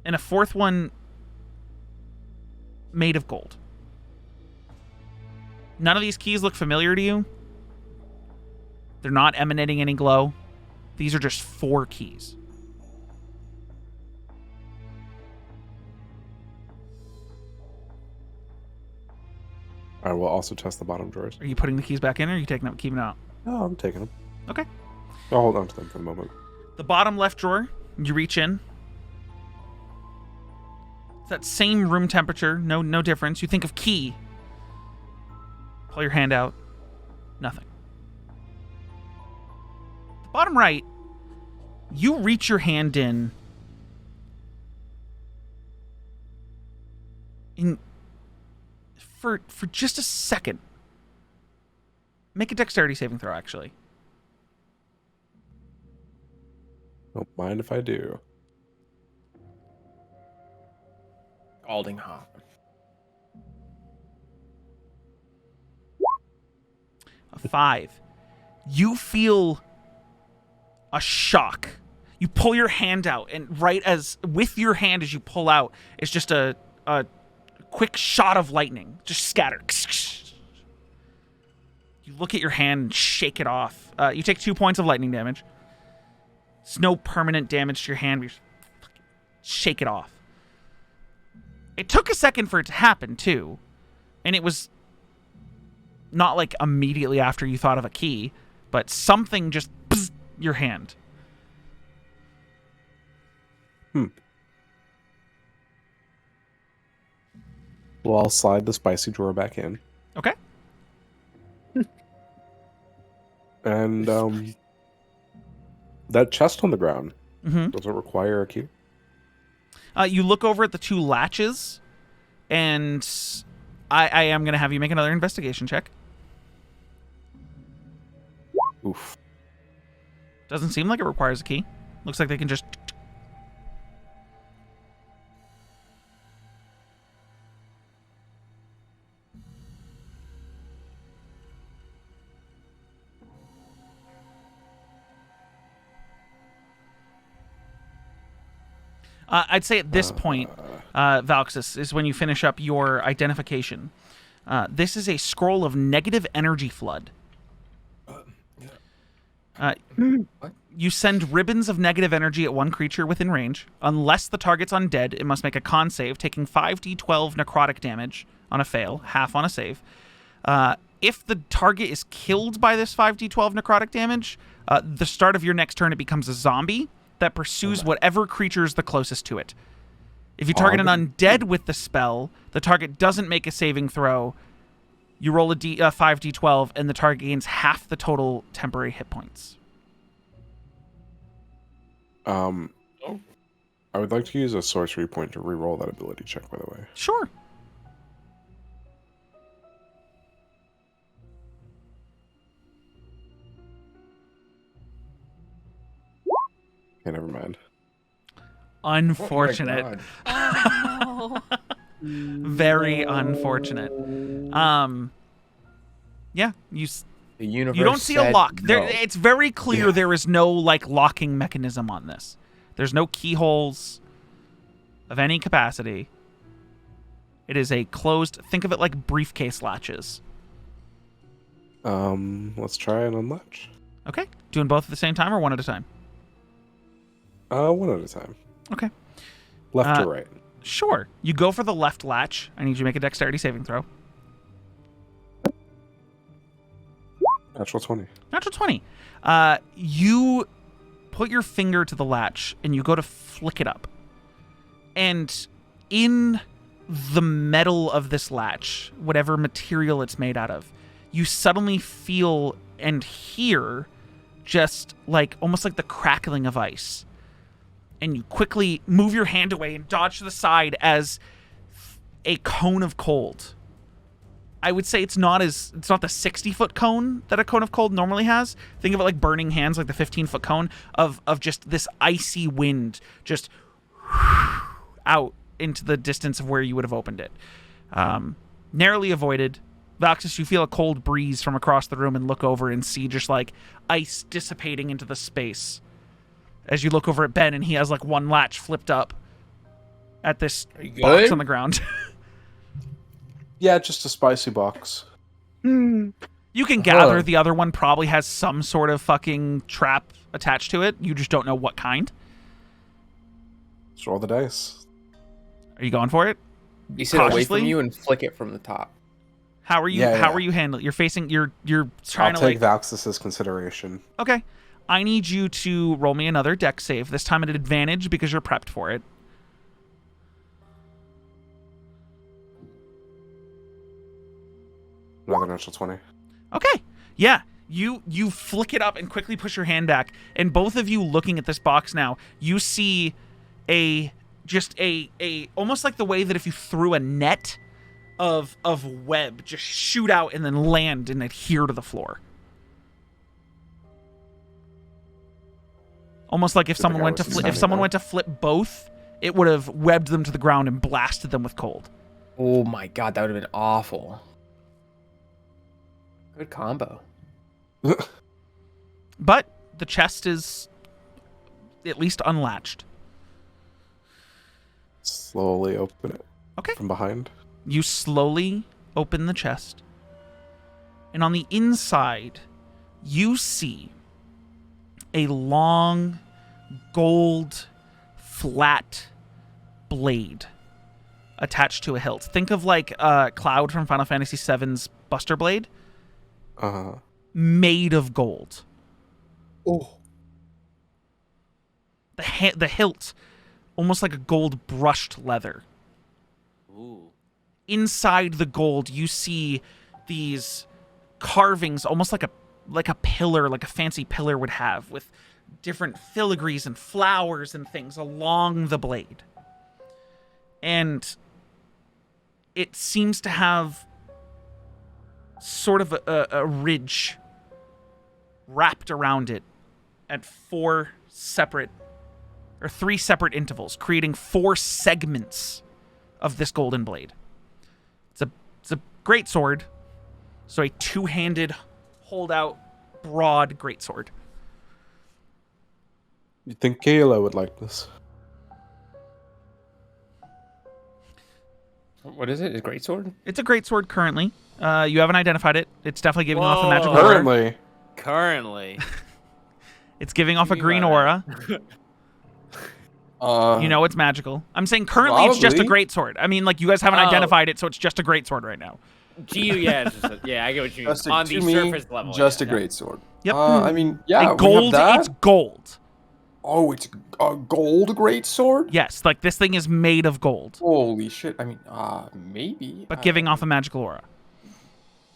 And a fourth one made of gold. None of these keys look familiar to you. They're not emanating any glow. These are just 4 keys. I will also test the bottom drawers. Are you putting the keys back in or are you taking them, keeping them out? No, I'm taking them. Okay. I'll hold on to them for the moment. The bottom left drawer, you reach in. It's that same room temperature, no difference. You think of key. Pull your hand out. Nothing. The bottom right, you reach your hand in. For just a second. Make a dexterity saving throw, actually. Don't mind if I do. Scalding hot. A 5. You feel a shock. You pull your hand out, and right as with your hand as you pull out, it's just a quick shot of lightning. Just scatter. You look at your hand and shake it off. You take 2 points of lightning damage. It's no permanent damage to your hand. You just shake it off. It took a second for it to happen, too. And it was not like immediately after you thought of a key, but something just your hand. Well, I'll slide the spicy drawer back in. Okay. And that chest on the ground, Mm-hmm. does it require a key? You look over at the 2 latches, and I am going to have you make another investigation check. Oof. Doesn't seem like it requires a key. Looks like they can just... I'd say at this point, Valxus, is when you finish up your identification. This is a scroll of negative energy flood. You send ribbons of negative energy at one creature within range. Unless the target's undead, it must make a con save, taking 5d12 necrotic damage on a fail, half on a save. If the target is killed by this 5d12 necrotic damage, the start of your next turn, it becomes a zombie that pursues whatever creature is the closest to it. If you target an undead with the spell, the target doesn't make a saving throw. You roll a 5d12, and the target gains half the total temporary hit points. I would like to use a sorcery point to re-roll that ability check, by the way. Sure. Okay, never mind. Unfortunate. Oh, no. Very unfortunate. Yeah, The universe. you don't see a said lock. There, no. it's very clear there is no like locking mechanism on this. There's no keyholes of any capacity. It is a closed. Think of it like briefcase latches. Let's try and unlatch. Okay, doing both at the same time or one at a time? One at a time. Okay, Left or right? sure. You go for the left latch. I need you to make a dexterity saving throw. Natural 20. Natural 20. You put your finger to the latch and you go to flick it up. And in the metal of this latch, whatever material it's made out of, you suddenly feel and hear just like almost like the crackling of ice. And you quickly move your hand away and dodge to the side as a cone of cold. I would say it's not the 60-foot cone that a cone of cold normally has. Think of it like burning hands, like the 15-foot cone of just this icy wind just out into the distance of where you would have opened it. Narrowly avoided. Valxus, you feel a cold breeze from across the room and look over and see just like ice dissipating into the space. As you look over at Ben and he has like one latch flipped up at this box on the ground. Yeah, just a spicy box. You can gather the other one probably has some sort of fucking trap attached to it. You just don't know what kind. Let's roll the dice. Are you going for it? You sit away cautiously? from you and flick it from the top. How are you? Yeah, How yeah. are you handling? You're facing. You're trying I'll to take like. Valxus's consideration. Okay, I need you to roll me another dex save. This time at advantage because you're prepped for it. Another natural 20. Okay. Yeah. You flick it up and quickly push your hand back, and both of you looking at this box now, you see a almost like the way that if you threw a net of web just shoot out and then land and adhere to the floor. Almost like if someone went to flip both, it would have webbed them to the ground and blasted them with cold. Oh my god, that would have been awful. Good combo. But the chest is at least unlatched. Slowly open it. Okay. From behind. You slowly open the chest, and on the inside, you see a long, gold, flat blade attached to a hilt. Think of like Cloud from Final Fantasy VII's Buster Blade, made of gold. Oh. The hilt, almost like a gold brushed leather. Ooh. Inside the gold, you see these carvings, almost like a pillar, like a fancy pillar would have, with different filigrees and flowers and things along the blade. And it seems to have sort of a ridge wrapped around it at three separate intervals, creating 4 segments of this golden blade. It's a great sword. So a 2-handed, hold-out, broad greatsword. You think Kelo would like this? What is it? A great sword? It's a great sword currently. You haven't identified it. It's definitely giving off a magical aura. Currently. Currently. It's giving off a Think green about aura. You know it's magical. I'm saying currently it's just a probably. great sword. I mean, like, you guys haven't identified it, so it's just a great sword right now. To you, yeah, it's just yeah, I get what you mean. Just On to the me, surface level. just yeah. a great sword. Yep. I mean, yeah, And gold, we have that. it's gold. Oh, it's a gold great sword. Yes, like, this thing is made of gold, Holy shit! I mean, maybe. but giving off a magical aura.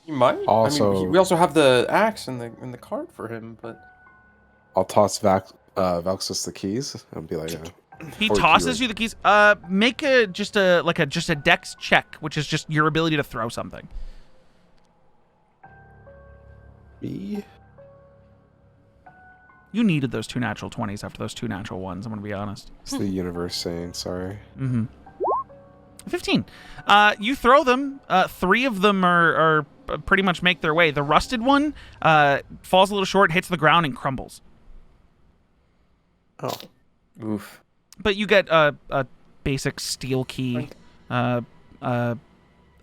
He might. Also- I mean, we also have the axe in the cart for him, but I'll toss Valxus the keys and be like, He Or tosses key you the keys. Make a dex check, which is just your ability to throw something. me? You needed those 2 natural 20s after those 2 natural 1s, I'm gonna be honest. It's the universe saying sorry. 15. You throw them. 3 of them are pretty much make their way. The rusted one falls a little short, hits the ground, and crumbles. Oh. Oof. But you get a basic steel key, a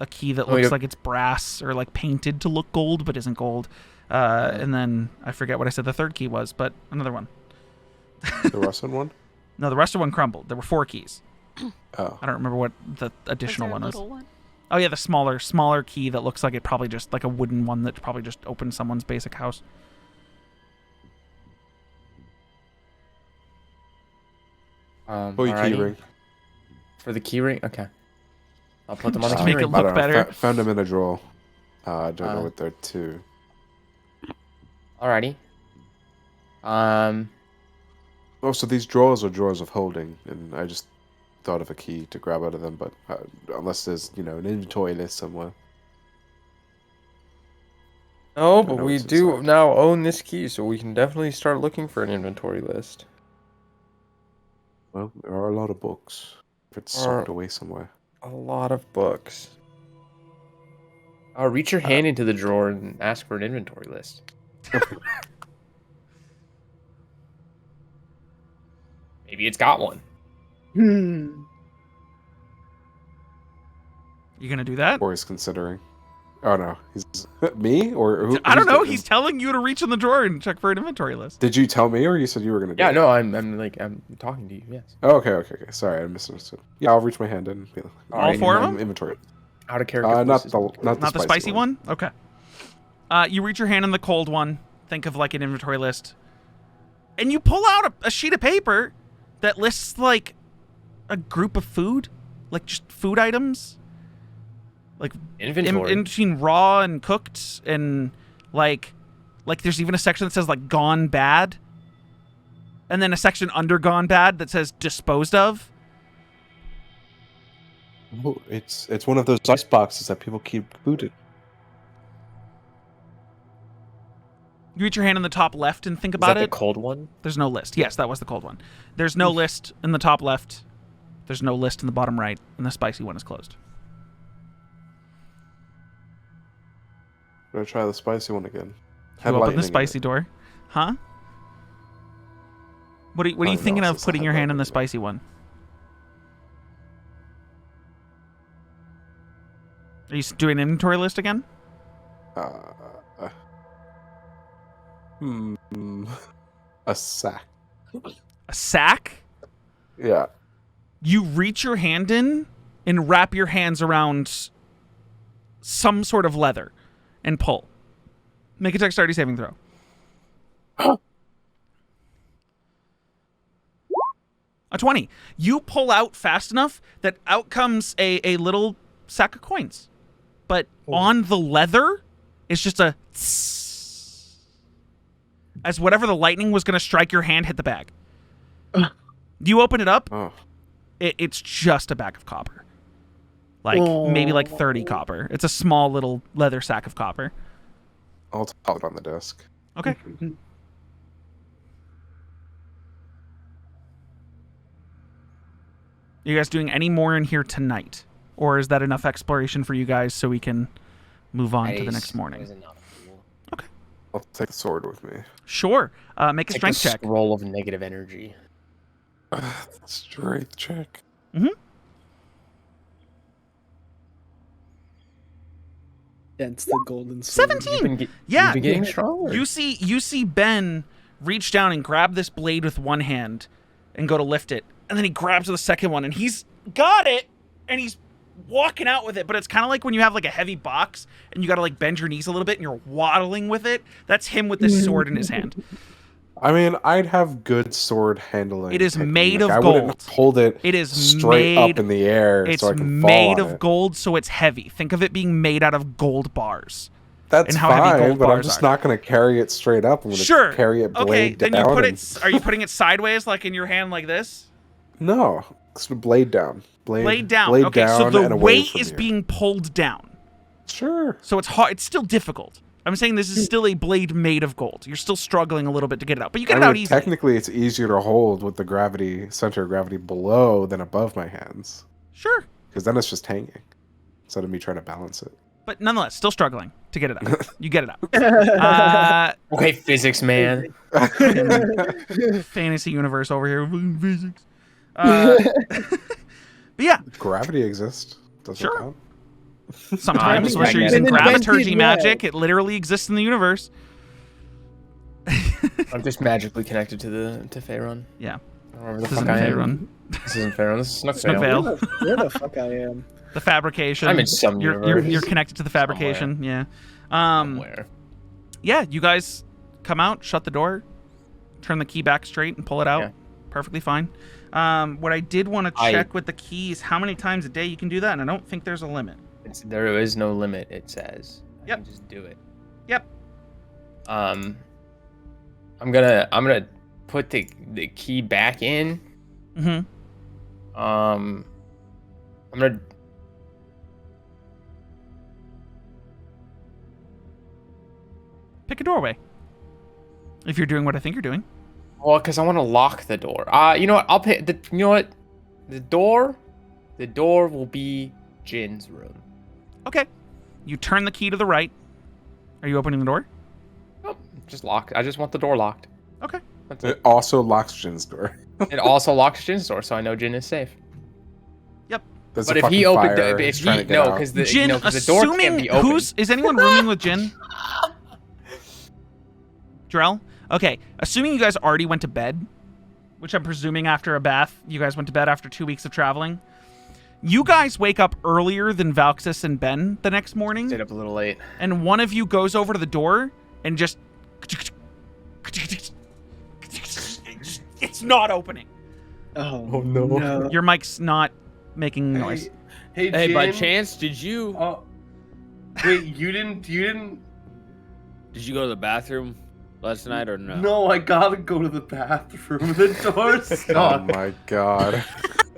key that looks like it's brass or like painted to look gold but isn't gold. And then I forget what I said the third key was, but another one. The rusted one? No, the rusted one crumbled. There were 4 keys. Oh. I don't remember what the additional Is there one a was. little one? Oh yeah, the smaller key that looks like it probably just like a wooden one that probably just opened someone's basic house. Oh, key Alrighty. ring. For the key ring? Okay. I'll put them on the Just key make it ring. look I don't know. better. Found them in a drawer. I don't know what they're to. Alrighty. Oh, so these drawers are drawers of holding, and I just thought of a key to grab out of them, but unless there's, an inventory list somewhere. Oh, I but know we what's do inside. now own this key, so we can definitely start looking for an inventory list. Well, there are a lot of books. If it's socked away somewhere. A lot of books. Reach your hand into the drawer and ask for an inventory list. Maybe it's got one. Hmm. You gonna do that? Or he's considering. Oh no, he's me or who? I don't know. doing- He's telling you to reach in the drawer and check for an inventory list. Did you tell me, or you said you were gonna do Yeah, it? no, I'm talking to you. Yes. Oh, okay. Sorry, I misunderstood. Yeah, I'll reach my hand in. And be like, All 4 of them? Inventory. Out of character. Not voices. the Not spicy one? Okay. You reach your hand in the cold one. Think of like an inventory list. And you pull out a sheet of paper that lists like a group of food. Like just food items. Like Inventory. in between raw and cooked and like there's even a section that says like gone bad. And then a section under gone bad that says disposed of. Oh, it's one of those ice boxes that people keep food in. You reach your hand in the top left and think Is about that it. the cold one? There's no list. Yes, that was the cold one. There's no list in the top left. There's no list in the bottom right, and the spicy one is closed. I'm gonna try the spicy one again. You open lightning the in spicy it. door. Huh? What are you Oh, no, thinking it's of just putting had your hand in lightning the in it. spicy one? Are you doing an inventory list again? A sack. A sack? Yeah. You reach your hand in and wrap your hands around some sort of leather and pull. Make a dexterity saving throw. A 20. You pull out fast enough that out comes a little sack of coins. But on the leather is just a tss, as whatever the lightning was going to strike your hand hit the bag. You open it up, Oh. it's just a bag of copper. Like, maybe like 30 copper. It's a small little leather sack of copper. I'll top it on the desk. Okay. You guys doing any more in here tonight? Or is that enough exploration for you guys so we can move on to the next morning? I'll take the sword with me. Sure. Make a Take strength a check. scroll of negative energy. Strength check. Against the golden sword. 17. Yeah. You've been getting stronger. You see Ben reach down and grab this blade with one hand and go to lift it, and then he grabs the second one and he's got it and he's walking out with it, but it's kind of like when you have like a heavy box and you got to like bend your knees a little bit and you're waddling with it. That's him with this sword in his hand. I mean, I'd have good sword handling. It is technique. made of I gold. wouldn't hold it. It is straight made, up in the air. It's so I can made fall on of it. gold, so it's heavy. Think of it being made out of gold bars. That's and how heavy fine, gold but I'm bars just are. not going to carry it straight up. I'm going to Sure. carry it blade Okay, then you down. put and- it. Are you putting it sideways, like in your hand, like this? No, it's blade down. Blade down. Blade Okay, down so the and away weight from is you. being pulled down. Sure. So it's hard. It's still difficult. I'm saying this is still a blade made of gold. You're still struggling a little bit to get it out, but you get it out easily. Technically, it's easier to hold with the center of gravity below than above my hands. Sure. Because then it's just hanging instead of me trying to balance it. But nonetheless, still struggling to get it out. You get it out. Okay, physics man. Fantasy universe over here. Physics. But yeah. Gravity exists. Does Sure. it count? Sometimes, I unless you're get using it. graviturgy Invented magic, it literally exists in the universe. I'm just magically connected to Faerun. Yeah. Wherever the This fuck isn't I am. Faerun. This isn't Faerun. This is Snookvale. Snookvale. Where the fuck I am? The fabrication. I'm in some you're universe. connected to the fabrication. Yeah. Somewhere. Yeah, you guys come out, shut the door, turn the key back straight, and pull it out. Yeah. Perfectly fine. What I did want to check with the keys, how many times a day you can do that, and I don't think there's a limit. There is no limit, it says. Yep. I can just do it. Yep. I'm gonna put the key back in. Mm-hmm. I'm gonna Pick a doorway. If you're doing what I think you're doing. Well, because I want to lock the door. You know what? I'll pick the. You know what? The door will be Jin's room. Okay. You turn the key to the right. Are you opening the door? Nope, just lock. I just want the door locked. Okay. That's It it. also locks Jin's door. It also locks Jin's door, so I know Jin is safe. Yep. There's But a if he fucking opened, fire, if he's he trying to get no, out. because the Jin, the door can't assuming be open. is anyone rooming with Jin? Drell? Okay. Assuming you guys already went to bed, which I'm presuming after a bath, you guys went to bed after 2 weeks of traveling. You guys wake up earlier than Valxus and Ben the next morning, Stayed up a little late. and one of you goes over to the door and just it's not opening. Oh, no. Your mic's not making noise. Hey, Hey, Jin. by chance, did you Wait, you didn't. did you go to the bathroom last night or no? No, I gotta go to the bathroom. The door's Oh stuck. my god.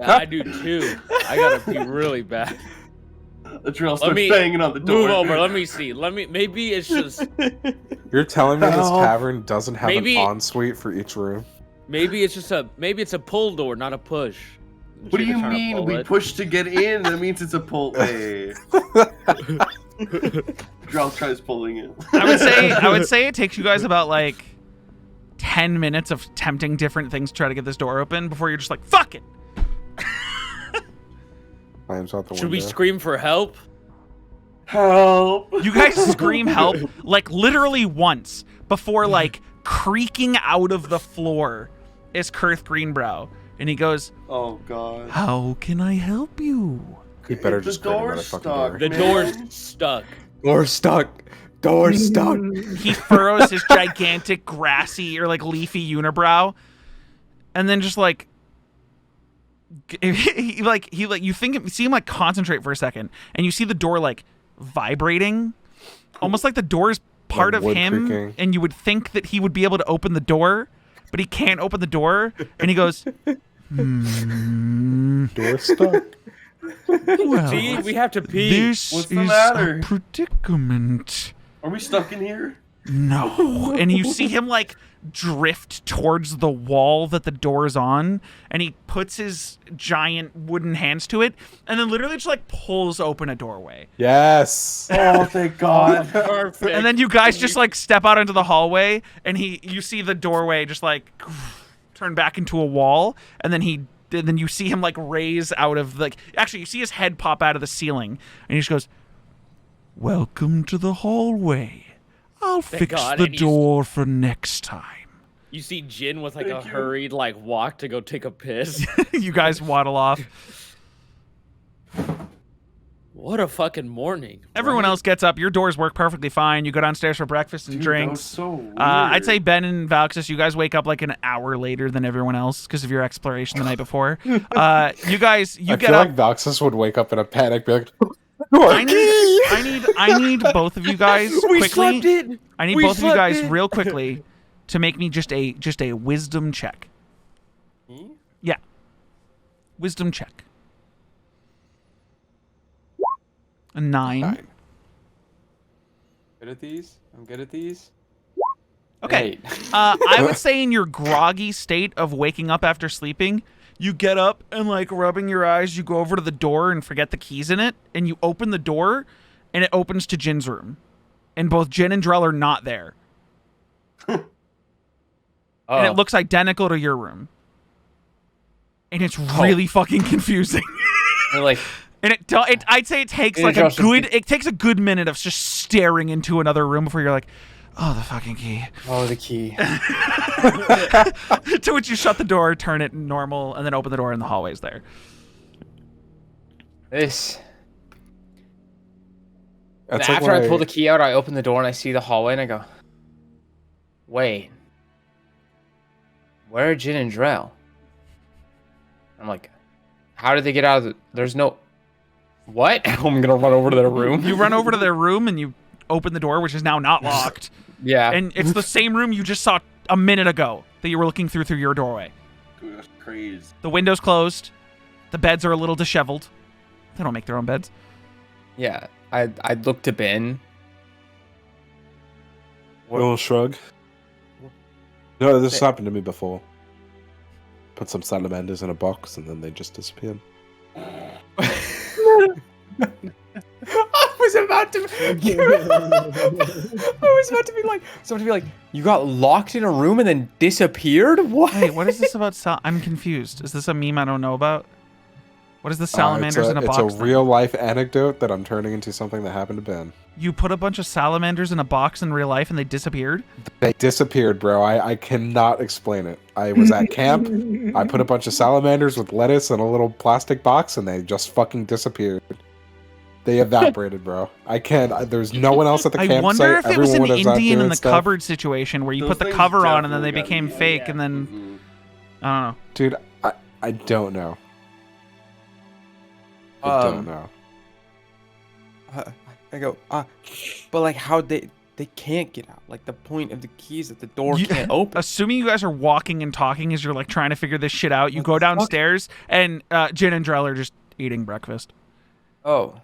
I do too. I gotta pee really bad. The drill Let starts me banging on the door. Move over. Let me see. Maybe it's just. You're telling me this No. tavern doesn't have Maybe- an ensuite for each room? Maybe it's just a. Maybe it's a pull door, not a push. What do You're you trying to mean? pull We it. push to get in. That means it's a pull. Hey. Drill tries pulling it. I would say it takes you guys about like 10 minutes of attempting different things to try to get this door open before you're just like, fuck it. Climbs out the Should we window. scream for help? Help! You guys scream help like literally once before like creaking out of the floor is Kurth Greenbrow. And he goes, Oh god. how can I help you? You better The just grab another door's fucking stuck. door. The Man. door's stuck. Door stuck. Door stuck. He furrows his gigantic grassy or like leafy unibrow, and then just like you see him like concentrate for a second, and you see the door like vibrating, almost like the door's part Like of wood him, creaking. and you would think that he would be able to open the door, but he can't open the door, and he goes, Door stuck. well, See, we have to pee. this What's the is matter? a predicament. Are we stuck in here? No. And you see him like drift towards the wall that the door is on, and he puts his giant wooden hands to it, and then literally just like pulls open a doorway. Yes. Oh, thank God. Perfect. And then you guys just like step out into the hallway, and you see the doorway just like turn back into a wall, and then you see him like raise out of like, actually you see his head pop out of the ceiling, and he just goes, Welcome to the hallway. I'll Thank fix God, the and you door for next time. You see Jin with like Thank a you. hurried like walk to go take a piss. You guys waddle off. What a fucking morning. Everyone right? else gets up. Your doors work perfectly fine. You go downstairs for breakfast and Dude, drinks. That was so weird. I'd say Ben and Valxus, you guys wake up like an hour later than everyone else because of your exploration the night before. You I get feel up. like Valxus would wake up in a panic, be like, I need both of you guys We quickly. slept in. I need We both of you slept guys in. real quickly to make me just a wisdom check. Me? Yeah. Wisdom check. A 9. Good at these? I'm good at these? Okay. Eight. I would say in your groggy state of waking up after sleeping, you get up and like rubbing your eyes, you go over to the door and forget the keys in it, and you open the door and it opens to Jin's room. And both Jin and Dreyll are not there. And it looks identical to your room. And it's really fucking confusing. You're like, And I'd say it takes Yeah, like Josh, a good minute of just staring into another room before you're like, oh, the fucking key. oh, the key. To which you shut the door, turn it normal, and then open the door, and the hallway's there. This. That's And like after when I pull the key out, I open the door and I see the hallway and I go, wait. Where are Jin and Dreyll? I'm like, how did they get out of the... There's no... What? I'm gonna run over to their room. You run over to their room, and you open the door, which is now not locked. Yeah. And it's the same room you just saw a minute ago that you were looking through your doorway. Dude, that's crazy. The window's closed. The beds are a little disheveled. They don't make their own beds. Yeah. I look to Ben. a little shrug. No, this has happened to me before. Put some salamanders in a box and then they just disappeared. I was about to. I was about to be like, somebody be like, you got locked in a room and then disappeared. What? Hey, what is this about? I'm confused. Is this a meme I don't know about? What is the salamanders in a box? It's a real life anecdote that I'm turning into something that happened to Ben. You put a bunch of salamanders in a box in real life and they disappeared? They disappeared, bro. I cannot explain it. I was at camp. I put a bunch of salamanders with lettuce in a little plastic box and they just fucking disappeared. They evaporated, bro. I can't. There's no one else at the campsite. I wonder if it was an Everyone was out Indian in doing the stuff. cupboard situation where you put the things cover on and then they definitely became got fake used. and then Mhm. I don't know. Dude, I don't know. I don't know. I go, but like how they can't get out. Like the point of the keys that the door You- can't open. Assuming you guys are walking and talking as you're like trying to figure this shit out, you What go the fuck? downstairs and Jin and Dreyll are just eating breakfast Oh.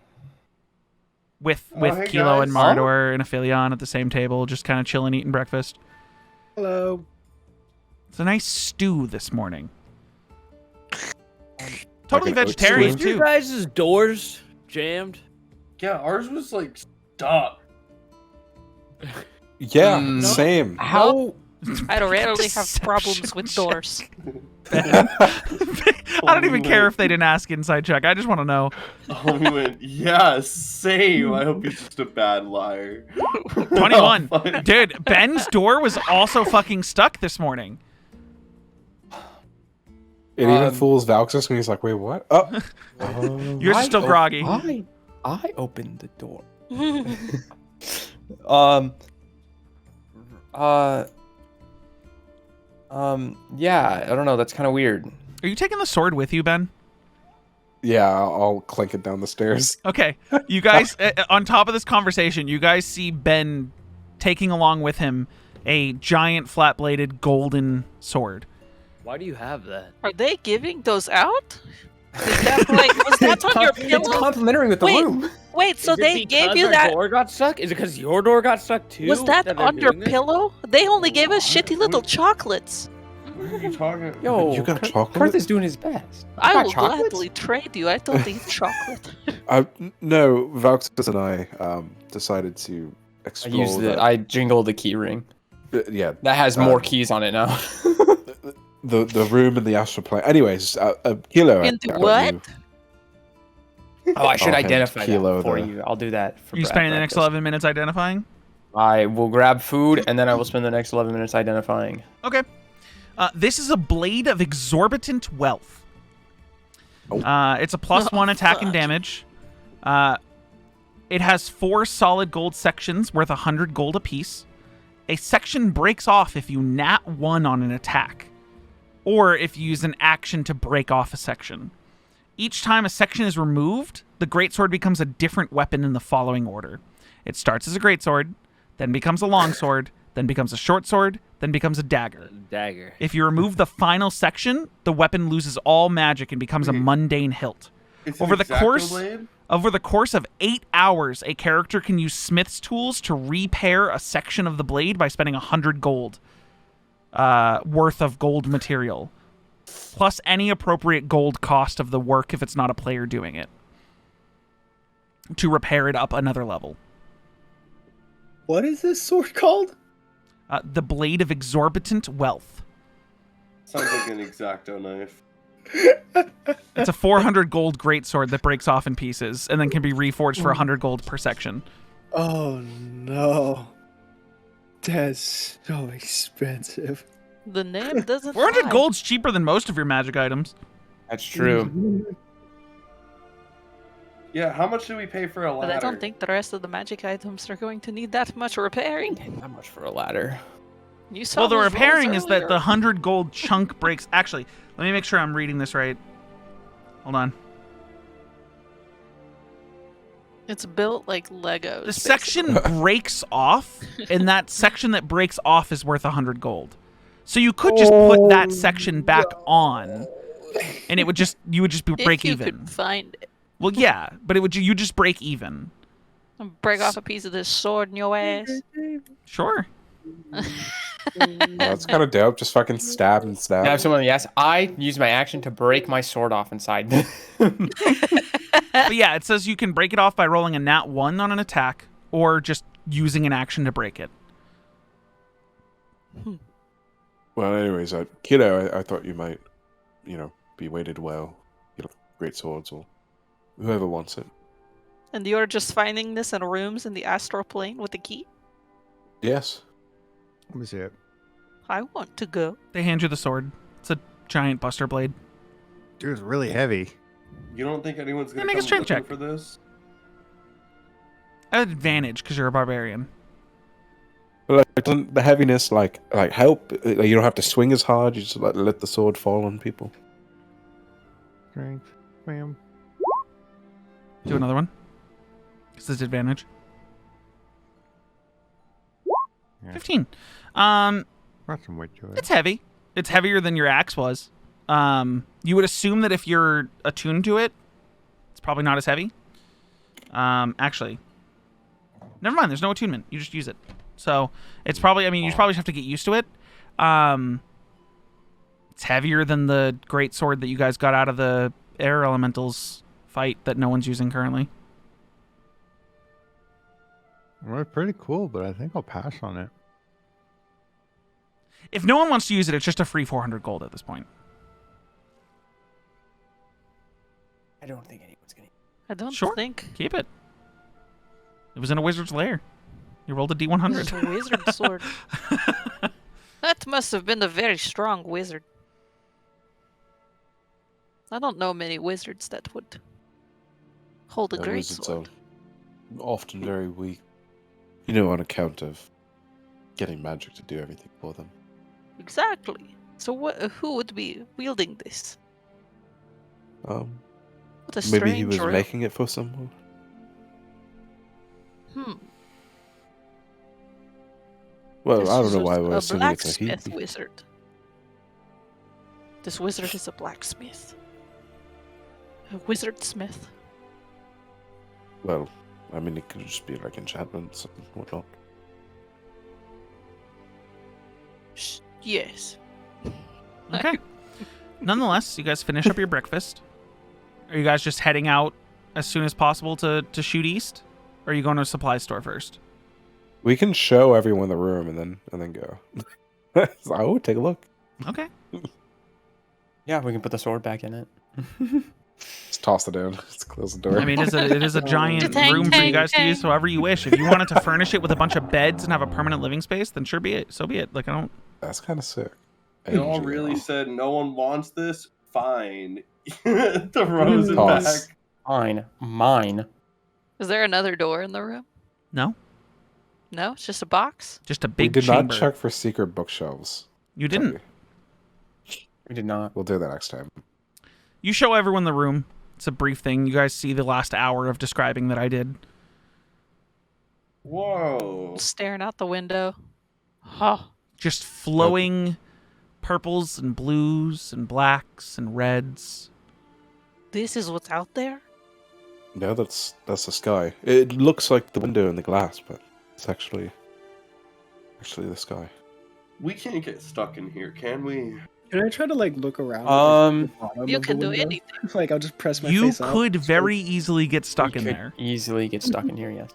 with Oh, hey, Kelo and guys. Mardor and Aphelion at the same table, just kind of chilling, eating breakfast. Hello. It's a nice stew this morning. Totally Like an oat vegetarian stew? Was your too. guys' doors jammed? Yeah, ours was like stuck. Yeah, Mm. same. How? I rarely have Deception problems with doors. I don't even care if they didn't ask inside check. I just want to know. Oh, we went, yeah, same. I hope he's just a bad liar. 21. Oh, fuck. Dude, Ben's door was also fucking stuck this morning. It even fools Valxus when he's like, wait, what? Oh. Yours is still groggy. I opened the door. Yeah, I don't know. That's kind of weird. Are you taking the sword with you, Ben? Yeah, I'll clink it down the stairs. Okay. You guys, on top of this conversation, you guys see Ben taking along with him a giant flat-bladed golden sword. Why do you have that? Are they giving those out? Is that like was that on your It's pillow? complimentary with the Wait, room. Wait, so Is it they gave because you our that? door got stuck? Is it because your door got stuck too? Was that they're on your doing this? pillow? They only gave us shitty little chocolates. What are you talking about? Yo, You got Kurt- chocolate? Kurt is doing his best. I got will chocolates? gladly trade you. I don't eat chocolate. No, Valxus and I decided to I explore. used it. I jingled the key ring. Yeah, That has more keys on it now. the room in the astral plane. Anyways, Kelo. In the what? Oh, I should I'll hand identify Kelo that for the- you. I'll do that. For You spending the next breakfast. 11 minutes identifying? I will grab food, and then I will spend the next 11 minutes identifying. Okay. This is a blade of exorbitant wealth. It's a +1 attack and damage. It has 4 solid gold sections worth 100 gold apiece. A section breaks off if you nat 1 on an attack, or if you use an action to break off a section. Each time a section is removed, the greatsword becomes a different weapon in the following order. It starts as a greatsword, then becomes a longsword, then becomes a short sword, then becomes a dagger. Dagger. If you remove the final section, the weapon loses all magic and becomes a mundane hilt. It's Over an the X-Acto course blade? over the course of 8 hours, a character can use smith's tools to repair a section of the blade by spending 100 gold worth of gold material, plus any appropriate gold cost of the work if it's not a player doing it, to repair it up another level. What is this sword called? The Blade of Exorbitant Wealth. Sounds like an X-Acto knife. It's a 400 gold greatsword that breaks off in pieces and then can be reforged for 100 gold per section. Oh no. That's so expensive. The name doesn't 400 lie. gold's cheaper than most of your magic items. That's true. Yeah, how much do we pay for a ladder? But I don't think the rest of the magic items are going to need that much repairing. Not much for a ladder. You saw Well, the those rolls repairing is that the earlier. 100 gold chunk breaks... Actually, let me make sure I'm reading this right. Hold on. It's built like Legos. The section breaks off, and that section that breaks off is worth 100 gold. So you could just put that section back on, and it would just you would just be break if you even. could find it. Well, yeah, but it would you just break even. Break off a piece of this sword in your ass. Sure. That's kind of dope. Just fucking stab and stab. Can I have someone yes? I use my action to break my sword off inside. But yeah, it says you can break it off by rolling a nat 1 on an attack, or just using an action to break it. Well, anyways, Kelo, I thought you might, be weighted well. Great swords or whoever wants it. And you're just finding this in rooms in the astral plane with the key? Yes. Let me see it. I want to go. They hand you the sword. It's a giant buster blade. Dude, it's really heavy. You don't think anyone's Yeah, gonna make a come strength looking check. for this? I have advantage because you're a barbarian. But doesn't the heaviness like help? You don't have to swing as hard. You just let the sword fall on people. Strength. Bam. Do another one. Because it's advantage. Yeah. 15. Brought some weight to it. It's heavy. It's heavier than your axe was. You would assume that if you're attuned to it, it's probably not as heavy. Actually, never mind. There's no attunement. You just use it. So it's probably. I mean, you probably have to get used to it. It's heavier than the great sword that you guys got out of the air elementals fight that no one's using currently. Well, it's pretty cool, but I think I'll pass on it. If no one wants to use it, it's just a free 400 gold at this point. I don't think anyone's gonna. I don't Sure. think. Keep it. It was in a wizard's lair. You rolled a It's D100. a wizard sword. That must have been a very strong wizard. I don't know many wizards that would hold a The great wizards sword. are often very weak. On account of getting magic to do everything for them. Exactly. So who would be wielding this? What a strange Maybe he was riddle. making it for someone. Well, This I don't know was why we're a assuming it's a he. blacksmith wizard. This wizard is a blacksmith. A wizard smith. Well, I mean, it could just be like enchantments and whatnot. Yes. Okay. Nonetheless, you guys finish up your breakfast. Are you guys just heading out as soon as possible to shoot east? Or are you going to a supply store first? We can show everyone the room and then go. Oh, take a look. Okay. Yeah, we can put the sword back in it. It's toss it in. Just close the door. I mean, it is a giant Tang, room for you tang, guys to tang. use however you wish. If you wanted to furnish it with a bunch of beds and have a permanent living space, then sure be it. So be it. Like I don't. That's kind of sick. Y'all really said no one wants this? Fine. Throws it Toss. back. Fine. Mine. Is there another door in the room? No, No, it's just a box. just a We big did chamber. not check for secret bookshelves. You didn't. We did not. We'll do that next time. You show everyone the room. It's a brief thing. You guys see the last hour of describing that I did. Whoa. Staring out the window. Huh. Just flowing purples and blues and blacks and reds. This is what's out there? No, that's the sky. It looks like the window in the glass, but it's actually the sky. We can't get stuck in here, can we? Can I try to like look around? You can do anything. Like I'll just press my You face up. could very easily get stuck We in could there. Easily get stuck in here, yes.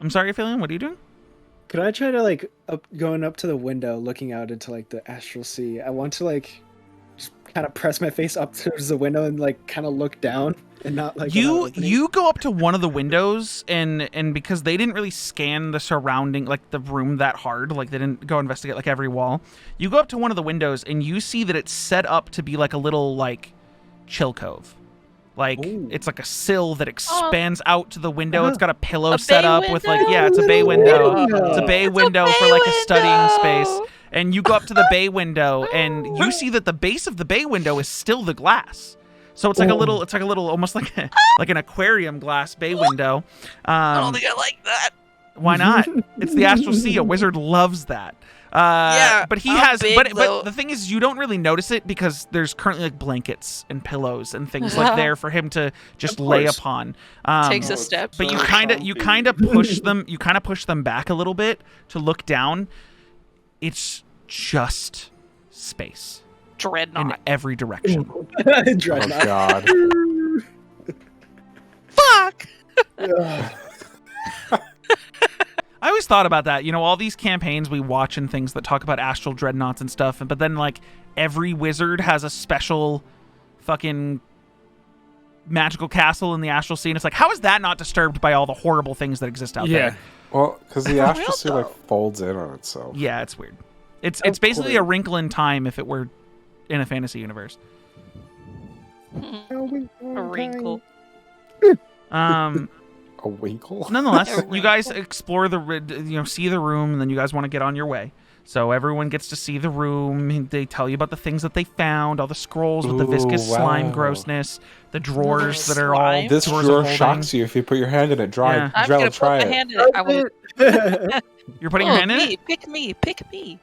I'm sorry, Aphelion, what are you doing? Could I try to like going up to the window, looking out into like the astral sea? I want to like just kind of press my face up towards the window and like kind of look down and not like You go up to one of the windows and because they didn't really scan the surrounding, like the room that hard, like they didn't go investigate like every wall. You go up to one of the windows and you see that it's set up to be like a little like chill cove. Like it's like a sill that expands out to the window. It's got a pillow set up with like it's a bay window. It's a bay window for like a studying space. And you go up to the bay window and you see that the base of the bay window is still the glass. So it's like a little almost like like an aquarium glass bay window. I don't think I like that. Why not? It's the astral sea. A wizard loves that. But he how has. big, But though? the thing is, you don't really notice it because there's currently like blankets and pillows and things like there for him to just lay course. upon. Takes a step. But you So kind of comfy. push them. You kind of push them back a little bit to look down. It's just space in Dreadnought. every direction. Oh Dreadnought. God. Fuck! Ugh. I always thought about that. You know, all these campaigns we watch and things that talk about astral dreadnoughts and stuff, but then like every wizard has a special fucking magical castle in the astral sea. And it's like, how is that not disturbed by all the horrible things that exist out there? Well, because the astral real, sea like folds in on itself. Yeah, it's weird. It's basically a wrinkle in time if it were in a fantasy universe. A wrinkle. A winkle. Nonetheless, A you guys explore see the room, and then you guys want to get on your way. So everyone gets to see the room. They tell you about the things that they found, all the scrolls with the viscous Ooh, slime wow. grossness, the drawers that are all Slime? This drawers drawer of holding. shocks you if you put your hand in it. Yeah. I'm Drell, gonna try put my it. hand in it. I will. You're putting your hand in me. it? Pick me. Pick me.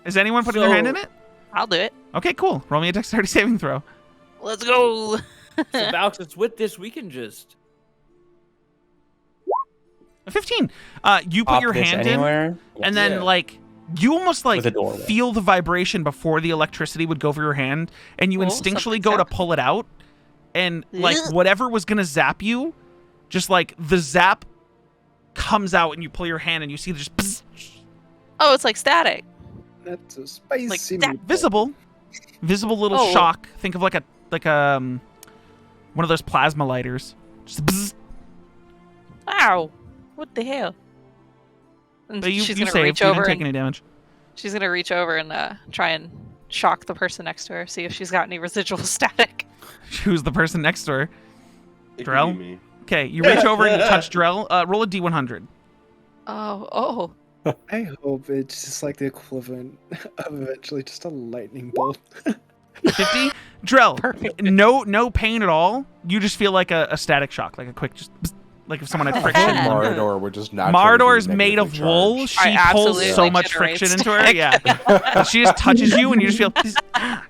Is anyone putting their hand in it? I'll do it. Okay, cool. Roll me a dexterity saving throw. Let's go. So Valxus, with this, we can just. A 15. You put Pop your this hand anywhere. in, and then Yeah. like you almost like With a doorway. feel the vibration before the electricity would go for your hand, and you Oh, instinctually something's go to happening. pull it out, and like Ugh. whatever was gonna zap you, just like the zap comes out, and you pull your hand, and you see just bzz, Oh, it's like static. That's a spicy Like meatball. visible little Oh. shock. Think of like a one of those plasma lighters. Just bzz. Ow. What the hell? And But you she's you gonna saved. reach You over didn't take and any damage. she's gonna reach over and try and shock the person next to her, see if she's got any residual static. Who's the person next to her? It could Drell? be me. Okay, you reach over and you touch Drell. Roll a d100. Oh. I hope it's just like the equivalent of eventually just a lightning bolt. 50. Drell, Perfect. no pain at all. You just feel like a static shock, like a quick just bzz, like if someone had friction. Yeah. Marador would just naturally Marador is be made of negatively wool. charged. She I pulls absolutely so much generate friction into her. static. Yeah. But she just touches you and you just feel bzz, ah.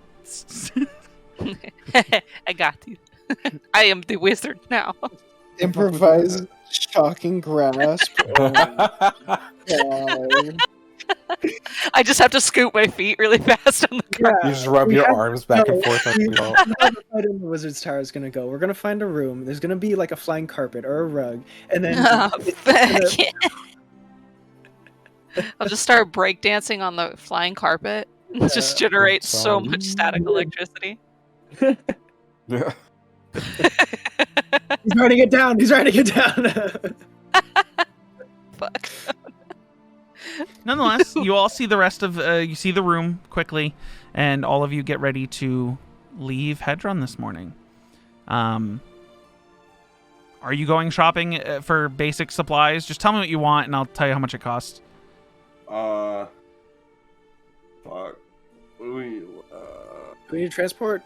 I got you. I am the wizard now. Improvise shocking grasp. Oh, God. I just have to scoot my feet really fast on the ground. Yeah, You just rub we your have- arms back and no, forth. we On the wall. have how the fight in the Wizard's Tower is gonna go. We're gonna find a room. There's gonna be like a flying carpet or a rug, and then Oh, it's I gonna- can't. I'll just start breakdancing on the flying carpet. It just generates so much static electricity. Yeah. He's writing it down. He's writing it down. Fuck. Nonetheless, you all see the rest of you see the room quickly, and all of you get ready to leave Hedron this morning. Are you going shopping for basic supplies? Just tell me what you want, and I'll tell you how much it costs. Fuck. We need transport.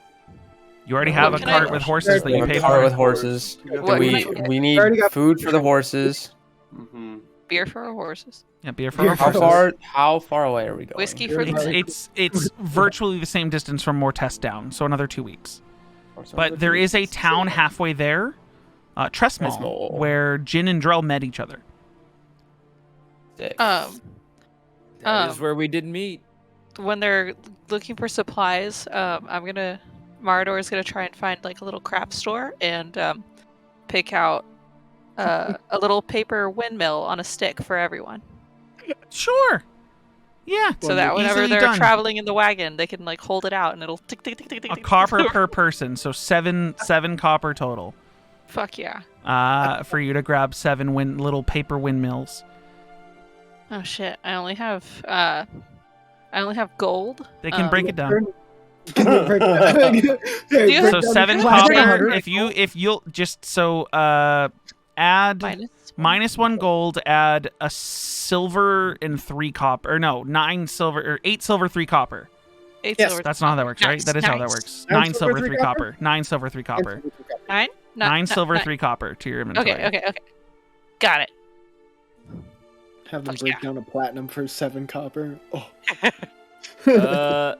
You already have a Can I- cart with horses that you A pay car for. with horses. What- We need already got food for the horses. Mm-hmm. Beer for our horses. Yeah, beer for Beer our for horses. How far away are we going? Whiskey for the It's virtually the same distance from Mortest down, so another 2 weeks. But there is a town halfway there, Tressmall, Tressmall. where Jin and Dreyll met each other. Sick. That is Um, where we did meet. when they're looking for supplies, Marador is gonna try and find like a little craft store and pick out a little paper windmill on a stick for everyone. Sure. Yeah. So that whenever easily they're done. traveling in the wagon, they can like hold it out and it'll tick tick tick tick tick. A tick. copper per person, so seven copper total. Fuck yeah! For you to grab 7 little paper windmills. Oh shit! I only have gold. They can break it down. Hey, So 7 Class copper. 100. If you'll just add minus 1 gold, add a silver and 3 copper. Or no, 9 silver or 8 silver, 3 copper. 8 Yes. silver. That's not how that works, right? That is how that works. 9 silver, 3 copper. 9 silver, 3 copper. 9. 9 silver, 3 copper to your inventory. Okay. Got it. Have them Fuck break yeah. down a platinum for 7 copper. Oh. I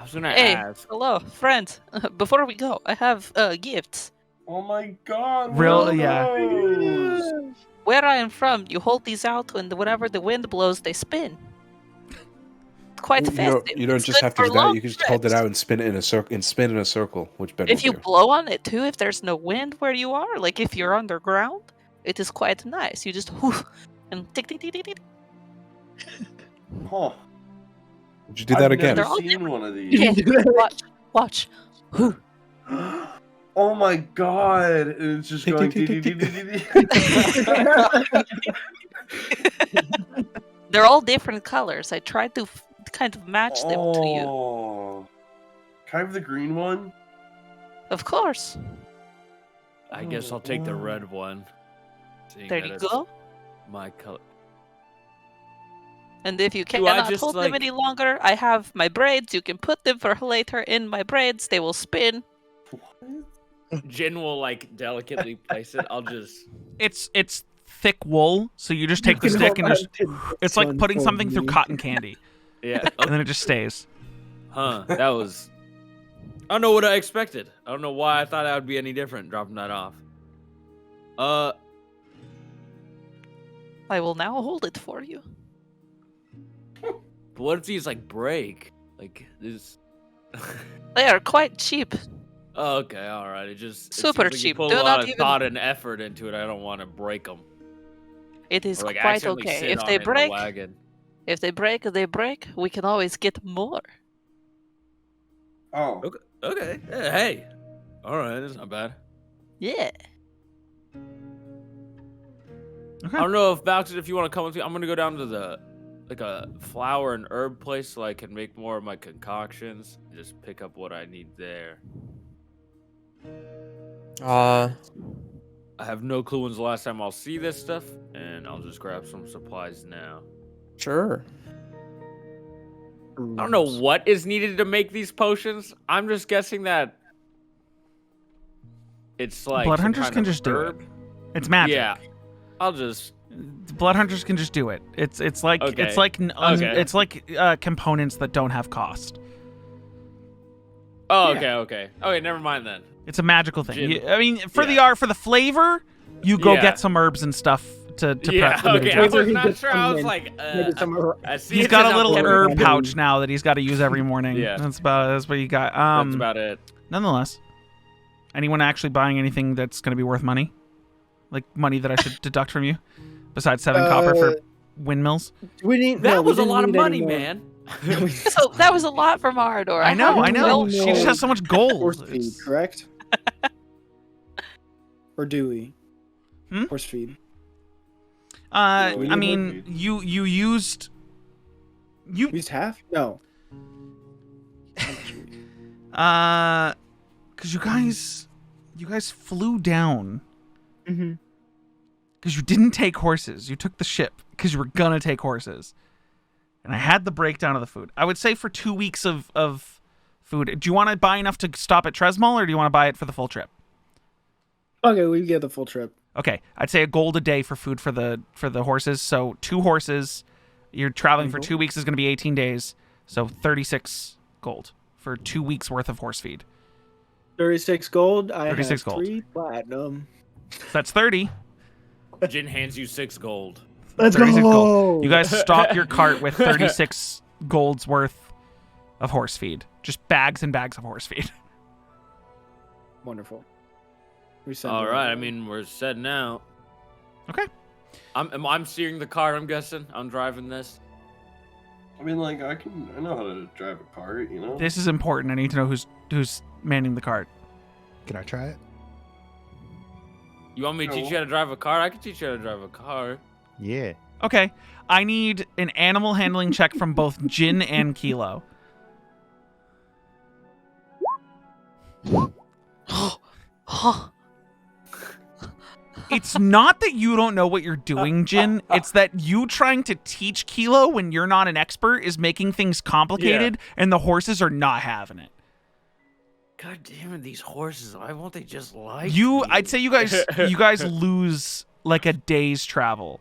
was gonna Hey, ask. hello, friend. Before we go, I have gifts. Oh my god. Real- what are yeah. those? Where I am from, you hold these out, and whenever the wind blows, they spin. Quite festive. You don't It's just good have to for do that. long You can just hold it trips. out and spin it in a circle. And spin in a circle, which Ben If you will do. blow on it too, if there's no wind where you are, like if you're underground, it is quite nice. You just whoosh and tick tick tick tick tick. Huh. Would you do that I've again? They're never all seen one of these. Yeah, watch. Whew. Oh my god. And it's just Tick, going. tick, tick, tick, They're all different colors. I tried to kind of match them to you. Oh. Can I have the green one? Of course. I guess I'll take the red one. seeing There that you it's go. My color. And if you Do I cannot just, hold them like- any longer, I have my braids. You can put them for later in my braids. They will spin. Jin will like delicately place it. I'll just. It's thick wool, so you just take the stick and just. It's like putting something through cotton candy, Yeah. and then it just stays. Huh. That was. I don't know what I expected. I don't know why I thought that would be any different. Dropping that off. I will now hold it for you. But what if these like break? Like this. They are quite cheap. Oh, okay, all right. It just Super seems like you cheap. Put Do a lot not of even- thought and effort into it. I don't want to break them. It is Or, like, quite accidentally okay. sit If on they it in the break, wagon. they break. We can always get more. Oh. Okay. Yeah, hey. All right. That's not bad. Yeah. Okay. I don't know if Valxus, if you want to come with me, I'm gonna go down to the a flower and herb place so I can make more of my concoctions. Just pick up what I need there. I have no clue when's the last time I'll see this stuff, and I'll just grab some supplies now. Sure. I don't know what is needed to make these potions. I'm just guessing that it's like Blood some hunters kind can of just do it. herb. It's magic. Yeah, I'll just. Blood hunters can just do it. It's like Okay. it's like Okay. it's like components that don't have cost. Oh, Yeah. okay. Never mind then. It's a magical thing. Gin. I mean, for the Yeah. art, for the flavor, you go Yeah. get some herbs and stuff to Yeah, prep. okay. I Maybe was he not gets sure. I some was in. like, Maybe some of I see He's it's got an a little apple. herb pouch now that he's got to use every morning. Yeah. That's what you got. That's about it. Nonetheless, anyone actually buying anything that's going to be worth money, like money that I should deduct from you, besides 7 copper for windmills? We need, That no, we was a didn't lot of need money, any more. man. So that was a lot for Marador. I know. have She just has so much gold. Horse feed, correct? Or do we? Hmm? Horse feed. I we need mean, more feed. you used We used half? No. because you guys flew down Mm-hmm. because you didn't take horses. You took the ship because you were gonna take horses. And I had the breakdown of the food. I would say for 2 weeks of food. Do you want to buy enough to stop at Tresmol, or do you want to buy it for the full trip? Okay, we get the full trip. Okay, I'd say a gold a day for food for the horses. So 2 horses. You're traveling for 2 weeks is going to be 18 days. So 36 gold for 2 weeks worth of horse feed. 36 gold. I 36 have gold. 3 platinum. So that's 30. Jin hands you 6 gold. Let's 36 go. gold. You guys stock your cart with 36 gold's worth of horse feed. Just bags and bags of horse feed. Wonderful. We send All it right, over. I mean, we're setting out. Okay. I'm steering the car, I'm guessing. I'm driving this. I mean, like, I know how to drive a cart, you know? This is important. I need to know who's manning the cart. Can I try it? You want me to Yeah, teach you how to drive a car? I can teach you how to drive a car. Yeah. Okay. I need an animal handling check from both Jin and Kelo. It's not that you don't know what you're doing, Jin. It's that you trying to teach Kelo when you're not an expert is making things complicated, and the horses are not having it. God damn it, these horses. Why won't they just like You, me? I'd say you guys lose like a day's travel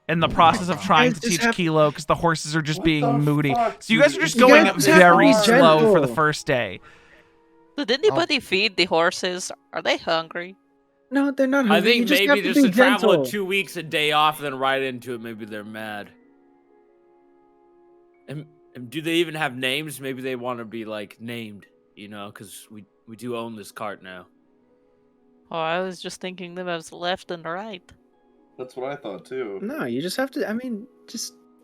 in the process of trying to Guys, just teach have- Kelo because the horses are just What being the moody. fuck, So you guys are dude? just You going guys have to very be slow for the gentle. first day. Did anybody feed the horses? Are they hungry? No, they're not I hungry. You think have maybe just be to travel gentle. in 2 weeks, a day off, then right into it, maybe they're mad. And do they even have names? Maybe they want to be like named, you know, because we do own this cart now. Oh, I was just thinking them as left and right. That's what I thought, too. No, you just have to. I mean,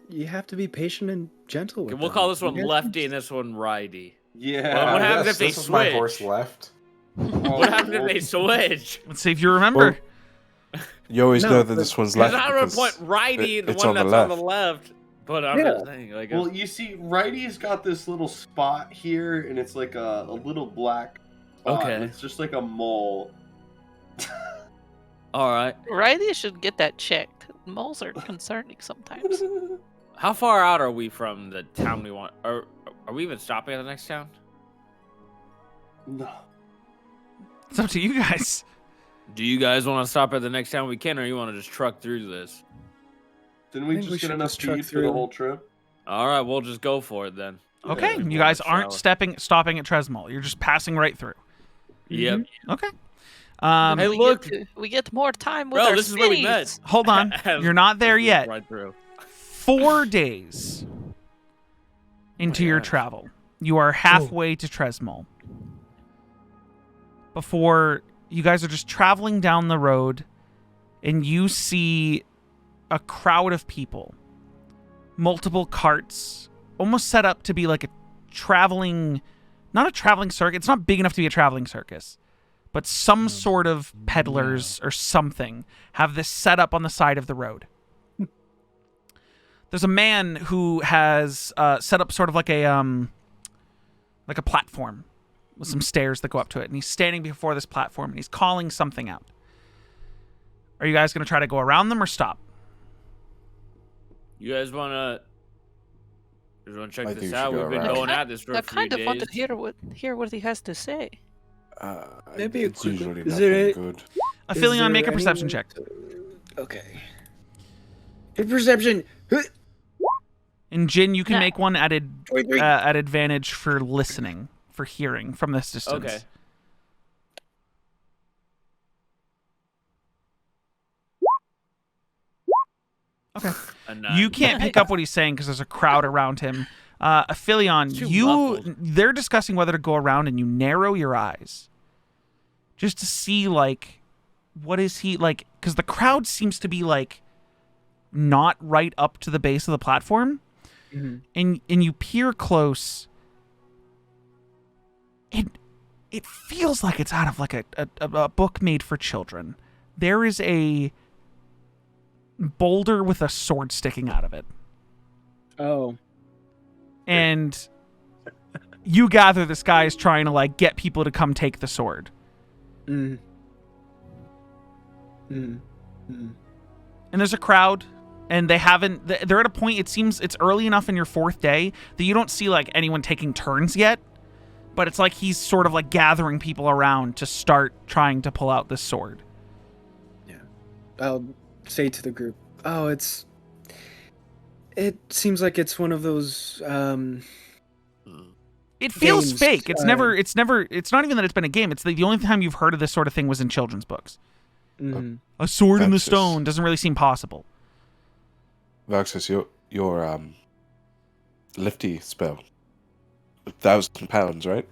you have to be patient and gentle. Okay, With we'll them. call this one You guys lefty and this one righty. Yeah. Well, what happens if they this is my horse switch? left. What happens if they switch? Let's see if you remember. Well, you always No, know that but- this one's Because left. I would because point righty, the it's one on the that's on the left. But I'm Yeah. just saying, like, Well, you see, Righty's got this little spot here, and it's like a little black spot. Okay. And it's just like a mole. all right. Riley should get that checked. Moles are concerning sometimes. How far out are we from the town we want? Are we even stopping at the next town? No. It's up to you guys. Do you guys want to stop at the next town we can, or you want to just truck through this? Didn't we think we just get should enough just truck feed for the through. whole trip? All right, we'll just go for it then. Okay, Yeah, you guys shower. aren't stopping at Tresmol. You're just passing right through. Yep. Okay. Hey, we look. we get more time with Bro, our this is where we met. steeds. Hold on. You're not there yet. Right through. 4 days into your gosh. travel, you are halfway to Tresmol. Before you guys are just traveling down the road, and you see a crowd of people, multiple carts, almost set up to be like a traveling, not a traveling circus. It's not big enough to be a traveling circus, but some sort of peddlers or something have this set up on the side of the road. There's a man who has set up sort of like a platform with some stairs that go up to it, and he's standing before this platform and he's calling something out. Are you guys going to try to go around them or stop? You guys want to check I this think we out? should We've go been around. going at this for I a few kind of days. want to hear what he has to say. Maybe a it's quick- usually is nothing there a- good. Aphelion, make a perception check. Okay. Hit perception. And Jin, you can Yeah. make one at advantage for listening, for hearing from this distance. Okay. Okay. A 9. You can't pick up what he's saying because there's a crowd around him. Aphelion, It's too muffled. they're discussing whether to go around, and you narrow your eyes just to see, like, what is he like? Because the crowd seems to be like not right up to the base of the platform, and you peer close. It feels like it's out of like a book made for children. There is a boulder with a sword sticking out of it. Oh. And you gather this guy is trying to like get people to come take the sword. Mm. Mm. Mm. And there's a crowd, and they're at a point, it seems it's early enough in your 4th day that you don't see like anyone taking turns yet, but it's like he's sort of like gathering people around to start trying to pull out this sword. Yeah. I'll say to the group, oh, it seems like it's one of those, It feels games, fake. It's not even that it's been a game. It's the only time you've heard of this sort of thing was in children's books. Mm. A sword in the Valxus. stone doesn't really seem possible. Valxus, your lifty spell, 1,000 pounds, right?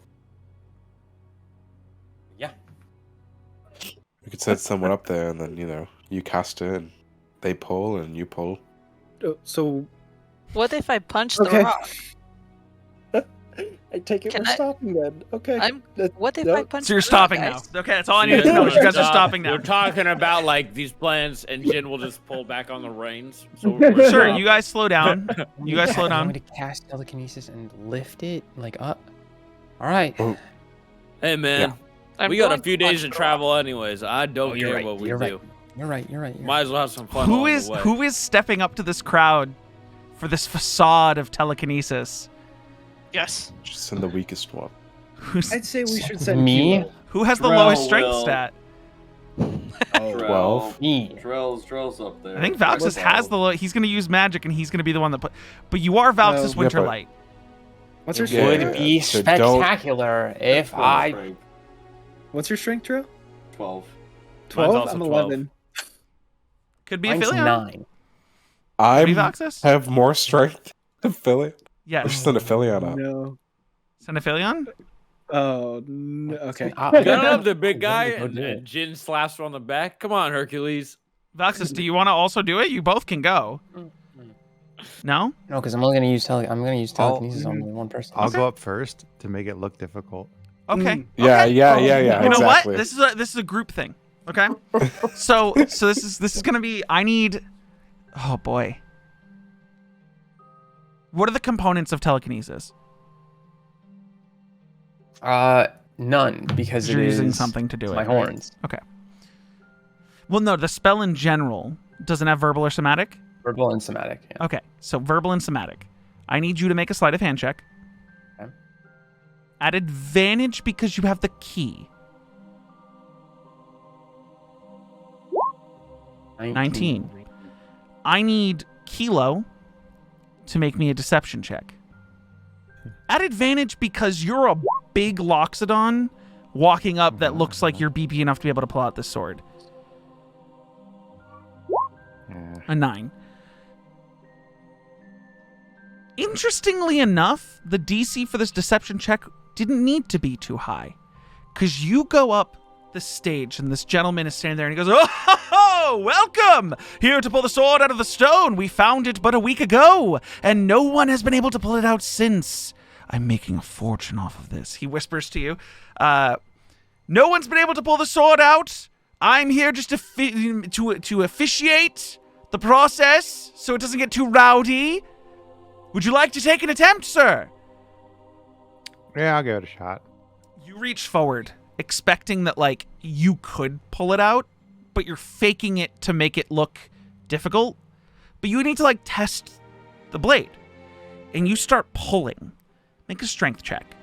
Yeah. We could set someone up there, and then you cast it, and they pull, and you pull. Oh, so What if I punch Okay. the rock? I take it Can we're I- stopping then. Okay. What if no. I punch So you're the rock, stopping now. guys? Okay, that's all I need to know. You guys are stopping now. We're talking about like these plans, and Jin will just pull back on the reins. So we're Sure, stopped. you guys slow down. You guys slow You down. want me to cast telekinesis and lift it like up? All right. Hey man, I'm we got a going few to punch days to the travel anyways. I don't Oh, you're care right, what we you're do. right. You're right. You're right. Might as well have some fun. Who along is the way. who is stepping up to this crowd for this facade of telekinesis? Yes. Just send the weakest one. I'd say we should send Me? Kelo. Who has the Drell lowest strength will. stat? Oh, 12. Me. Drell's up there. I think Valxus has the low. He's going to use magic, and he's going to be the one that put. But you are Valxus Yeah, but- Winterlight. What's your It Yeah, strength? would be so don't- spectacular if I. What's your strength, Drew? 12. 12? also I'm 12. 11. Could be Mine's Aphelion. 9. I Could be Valxus. have more strength than Philly. Yes. Just send Aphelion up. No. Send Aphelion. Oh, no. Okay. Get up the big guy, Go do it. and Jin slaps her on the back. Come on, Hercules. Valxus, do you want to also do it? You both can go. No? No, because I'm only gonna use I'm gonna use I'll- telekinesis on one person. I'll go up first to make it look difficult. Okay. Yeah, Okay. yeah. You know Exactly. what? This is a group thing. Okay. so this is gonna be. I need. Oh boy. What are the components of telekinesis? None because You're it using is something to do it. my right? horns. Okay. Well, no, the spell in general doesn't have verbal or somatic. Verbal and somatic. Yeah. Okay, so verbal and somatic. I need you to make a sleight of hand check. Okay. At advantage because you have the key. 19. I need Kelo to make me a deception check. At advantage because you're a big Loxodon walking up that looks like you're BP enough to be able to pull out this sword. Yeah. A 9. Interestingly enough, the DC for this deception check didn't need to be too high. Because you go up the stage and this gentleman is standing there and he goes, "Oh, welcome! Here to pull the sword out of the stone. We found it but a week ago, and no one has been able to pull it out since. I'm making a fortune off of this." He whispers to you, "No one's been able to pull the sword out. I'm here just to officiate the process so it doesn't get too rowdy. Would you like to take an attempt, sir?" Yeah, I'll give it a shot. You reach forward, expecting that, like, you could pull it out, but you're faking it to make it look difficult. But you need to, like, test the blade. And you start pulling. Make a strength check.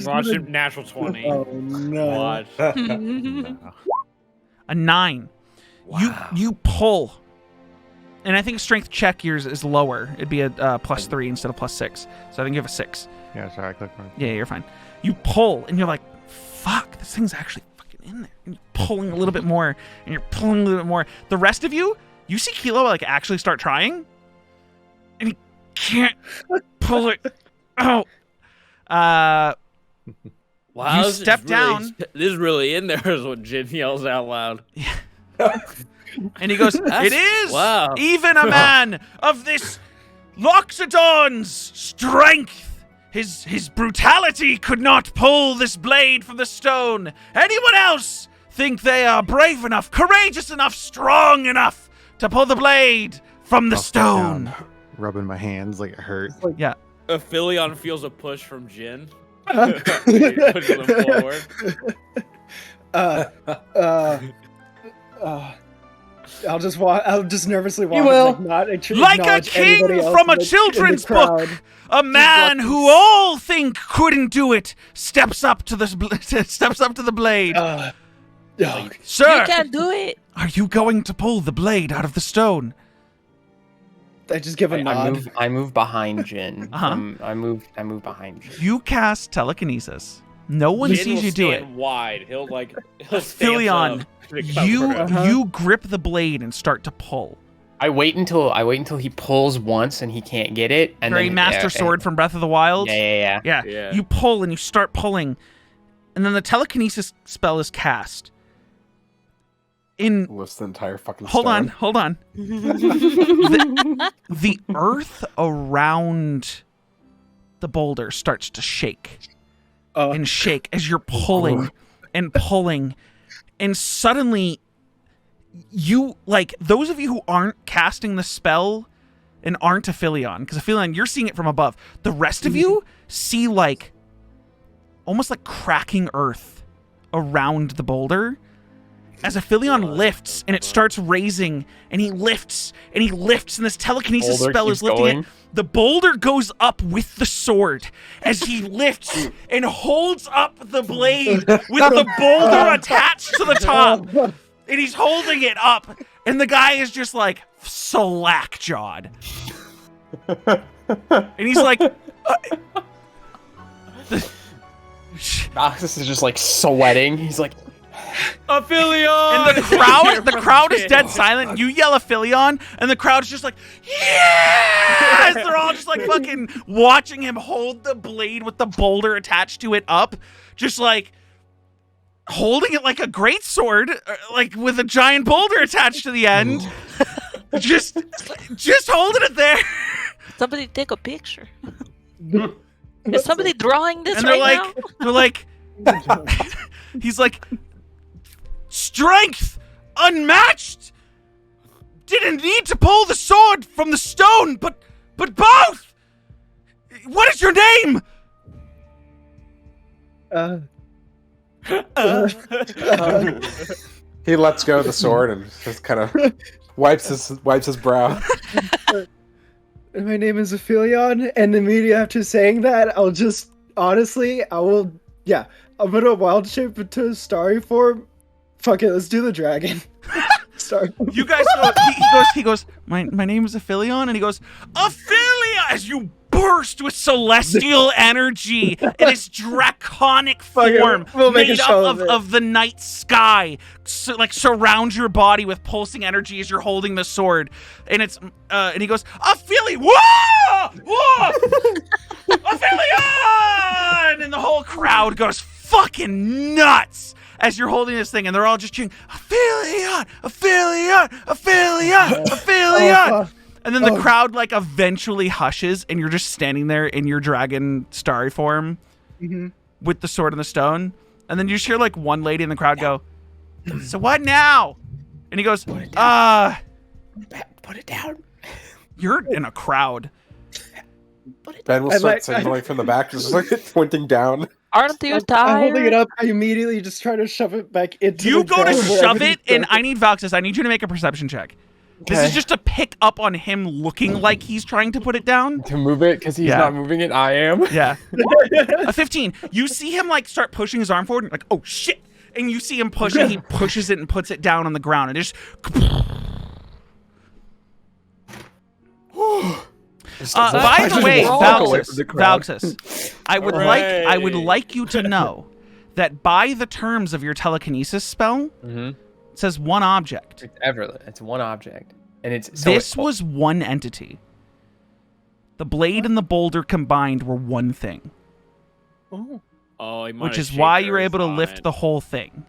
Watch it, natural 20. Oh, no. Watch. No. A 9. Wow. You pull. And I think strength check yours is lower. It'd be a +3 instead of +6. So I think you have a 6. Yeah, sorry, I clicked on it. Yeah, you're fine. You pull, and you're like, fuck, this thing's actually fucking in there. And you're pulling a little bit more, and you're pulling a little bit more. The rest of you see Kelo, like, actually start trying, and he can't pull it out. Wow, You this is step really- down. This is really in there, is what Jin yells out loud. And he goes, That's- "It is wow. even a man of this Loxodon's strength. His brutality could not pull this blade from the stone. Anyone else think they are brave enough, courageous enough, strong enough to pull the blade from the I'll sit stone? down, rubbing my hands like it hurt. Yeah. Aphelion feels a push from Jin. Pushes him forward. I'll just nervously walk. You will. Not Like a acknowledge king anybody else from a in the children's crowd. book, a man who all think couldn't do it steps up to the blade. Oh, Sir, You can't do it. are you going to pull the blade out of the stone? I just give a nod. I move behind Jin. Uh-huh. I move behind Jin. You cast telekinesis. No one Jin sees will you do it. stand wide. He'll stance Filion, up to cover it. you grip the blade and start to pull. I wait until he pulls once and he can't get it. And Very then, Master Sword from Breath of the Wild. Yeah. Yeah. You pull and you start pulling, and then the telekinesis spell is cast. Lifts the entire fucking Hold stone. on. The earth around the boulder starts to shake and shake as you're pulling and pulling, and suddenly you, like, those of you who aren't casting the spell and aren't Aphelion, because Aphelion, you're seeing it from above. The rest of you see, like, almost like cracking earth around the boulder as Aphelion lifts and it starts raising, and he lifts and he lifts, and this telekinesis Boulder spell keeps is lifting going. it. The boulder goes up with the sword as he lifts and holds up the blade with the boulder attached to the top. And he's holding it up, and the guy is just like slack-jawed. And he's like, Valxus is just like sweating. He's like, Aphelion! and the crowd is dead silent. You yell Aphelion, and the crowd's just like, yes! They're all just like fucking watching him hold the blade with the boulder attached to it up, just like holding it like a great sword, like with a giant boulder attached to the end. just holding it there. Somebody take a picture. Is somebody drawing this And they're right like, now? they're like, he's like, strength unmatched. Didn't need to pull the sword from the stone, but both. What is your name? He lets go of the sword and just kind of wipes his brow. My name is Aphelion, and immediately after saying that, I'm gonna wild shape into a starry form. Fuck it, let's do the dragon. Sorry. You guys go, he goes, my name is Aphelion, and he goes, Aphelion, as you burst with celestial energy in its draconic form, we'll make made a show up of it. of the night sky, surround your body with pulsing energy as you're holding the sword, and it's, and he goes, Aphelion, whoa, Aphelion, and the whole crowd goes fucking nuts as you're holding this thing, and they're all just cheering, Aphelion, Aphelion, Aphelion, Aphelion. And then the crowd, like, eventually hushes, and you're just standing there in your dragon starry form with the sword and the stone. And then you just hear, like, one lady in the crowd go, so what now? And he goes, Put it down. you're in a crowd. Ben will start signaling from the back, just like pointing down. Aren't you I'm tired? holding it up. I immediately just try to shove it back into You the go to ground where shove it, everything's and broken. I need Valxus. I need you to make a perception check. This is Okay. just to pick up on him looking like he's trying to put it down. To move it because he's Yeah. not moving it. I am. Yeah. A 15. You see him, like, start pushing his arm forward, and you're like, oh, shit. And you see him push it. He pushes it and puts it down on the ground, and just... by the way, Valxus, I would like you to know that by the terms of your telekinesis spell, it says one object. It's one object, and it's This was one entity. The blade and the boulder combined were one thing, Oh, he might which have is why shaped you're her able to fine. lift the whole thing.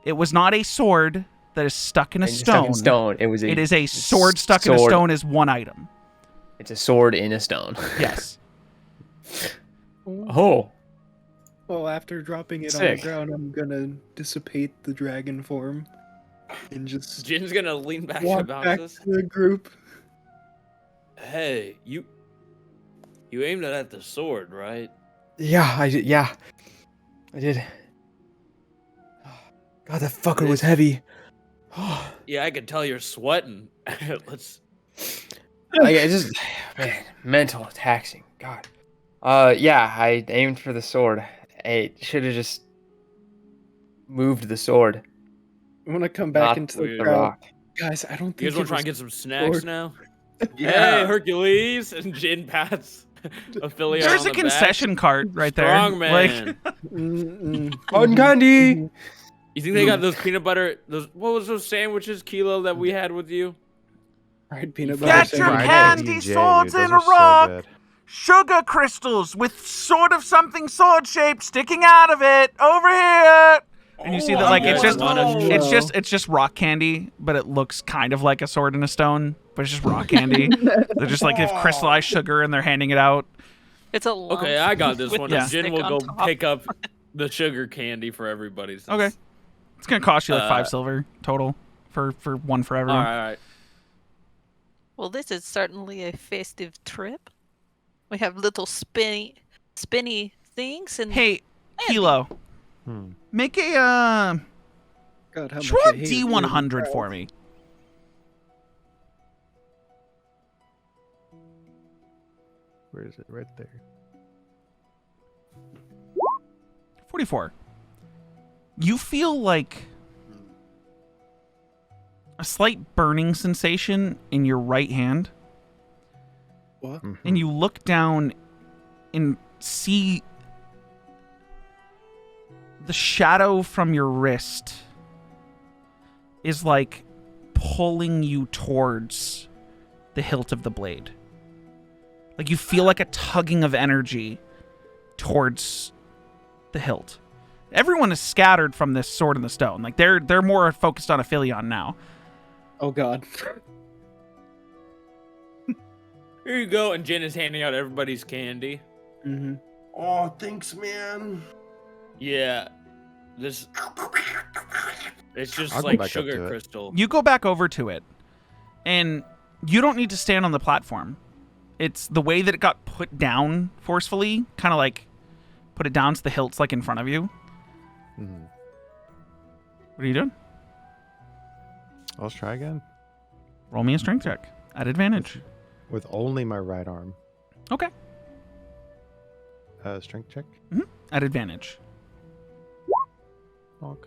It was not a sword that is stuck in a Stuck stone. in stone. It is a sword stuck in a stone as one item. It's a sword in a stone. Yes. Oh. Well, after dropping it on Sick. the ground, I'm gonna dissipate the dragon form and just Jin's gonna lean back to walk back Valxus. to the group. Hey, you aimed it at the sword, right? Yeah, I did. Yeah, I did. God, that fucker was This- heavy. Yeah, I can tell you're sweating. Let's. I just, man, mental taxing. God. Yeah, I aimed for the sword. I should have just moved the sword, I want to come back not into the the crowd. rock. Guys, I don't You think guys want it to try was and get some snacks sword. now? Yeah. Hey, Hercules! And Jin pats Aetheria There's on a the concession cart right there. Strong Like, man. Cotton candy. You think they got those peanut butter? What was those sandwiches, Kelo, that we had with you? fried peanut Get butter your sandwich. candy PJ, swords dude, in those a are so rock. good. Sugar crystals with sort of something sword shaped sticking out of it over here. And you see that, like, it's just it's just rock candy, but it looks kind of like a sword and a stone, but it's just rock candy. They're just like they've crystallized sugar and they're handing it out. It's a lump Okay, I got this with one. the And Jin stick will on go top. pick up the sugar candy for everybody. since- Okay. It's gonna cost you like 5 Uh, silver total for one for All everyone. right, all right. Well, this is certainly a festive trip. We have little spinny things and Hey, Kilo, Hmm. make a God, how much just roll I a hate it. D100 for me. Where is it? Right there. 44. You feel like a slight burning sensation in your right hand, What? and you look down and see the shadow from your wrist is like pulling you towards the hilt of the blade. Like you feel like a tugging of energy towards the hilt. Everyone is scattered from this sword in the stone. Like they're more focused on Aphelion now. Oh God. Here you go. And Jin is handing out everybody's candy. Mm-hmm. Oh, thanks, man. Yeah. This. It's just I'll go like back up sugar to it. crystal. You go back over to it, and you don't need to stand on the platform. It's the way that it got put down forcefully, kind of like put it down so the hilt's like in front of you. Mhm. What are you doing? Let's try again. Roll me a strength check at advantage. With only my right arm. Okay. Strength check. At advantage. Bonk.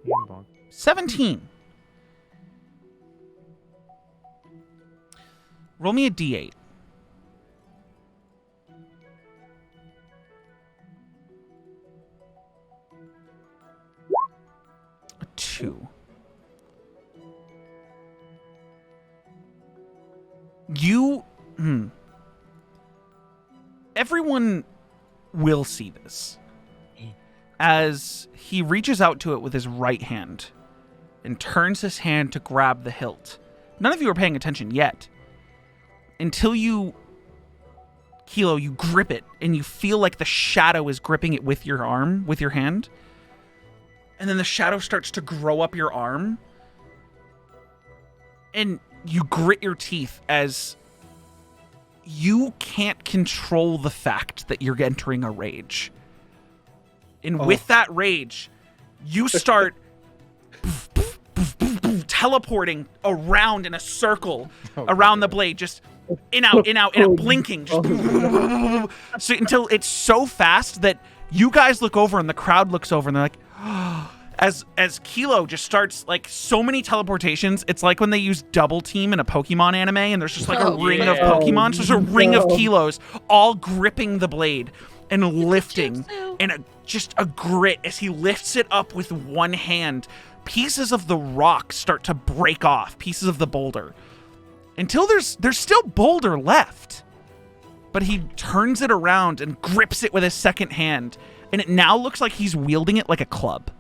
And bonk. 17. Roll me a d8. A 2. You... Everyone will see this. As he reaches out to it with his right hand and turns his hand to grab the hilt. None of you are paying attention yet. Until you, Kelo, you grip it and you feel like the shadow is gripping it with your arm, with your hand. And then the shadow starts to grow up your arm. And you grit your teeth as you can't control the fact that you're entering a rage. And with that rage, you start teleporting around in a circle around the blade, just in, out, blinking. Just so, until it's so fast that you guys look over and the crowd looks over and they're like, as Kelo just starts, like, so many teleportations. It's like when they use double team in a Pokemon anime and there's just like a ring of Pokemon. So there's a ring of Kelos all gripping the blade and lifting, and just a grit as he lifts it up with one hand. Pieces of the rock start to break off, pieces of the boulder, until there's still boulder left. But he turns it around and grips it with his second hand, and it now looks like he's wielding it like a club.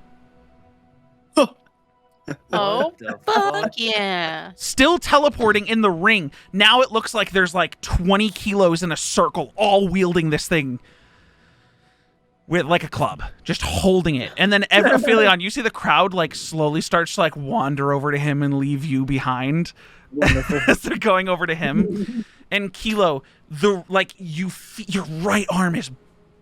Oh, the fuck yeah. Still teleporting in the ring. Now it looks like there's like 20 kilos in a circle, all wielding this thing with like a club, just holding it. And then Ephelion, you see the crowd like slowly starts to like wander over to him and leave you behind as they're going over to him. And Kelo, your right arm is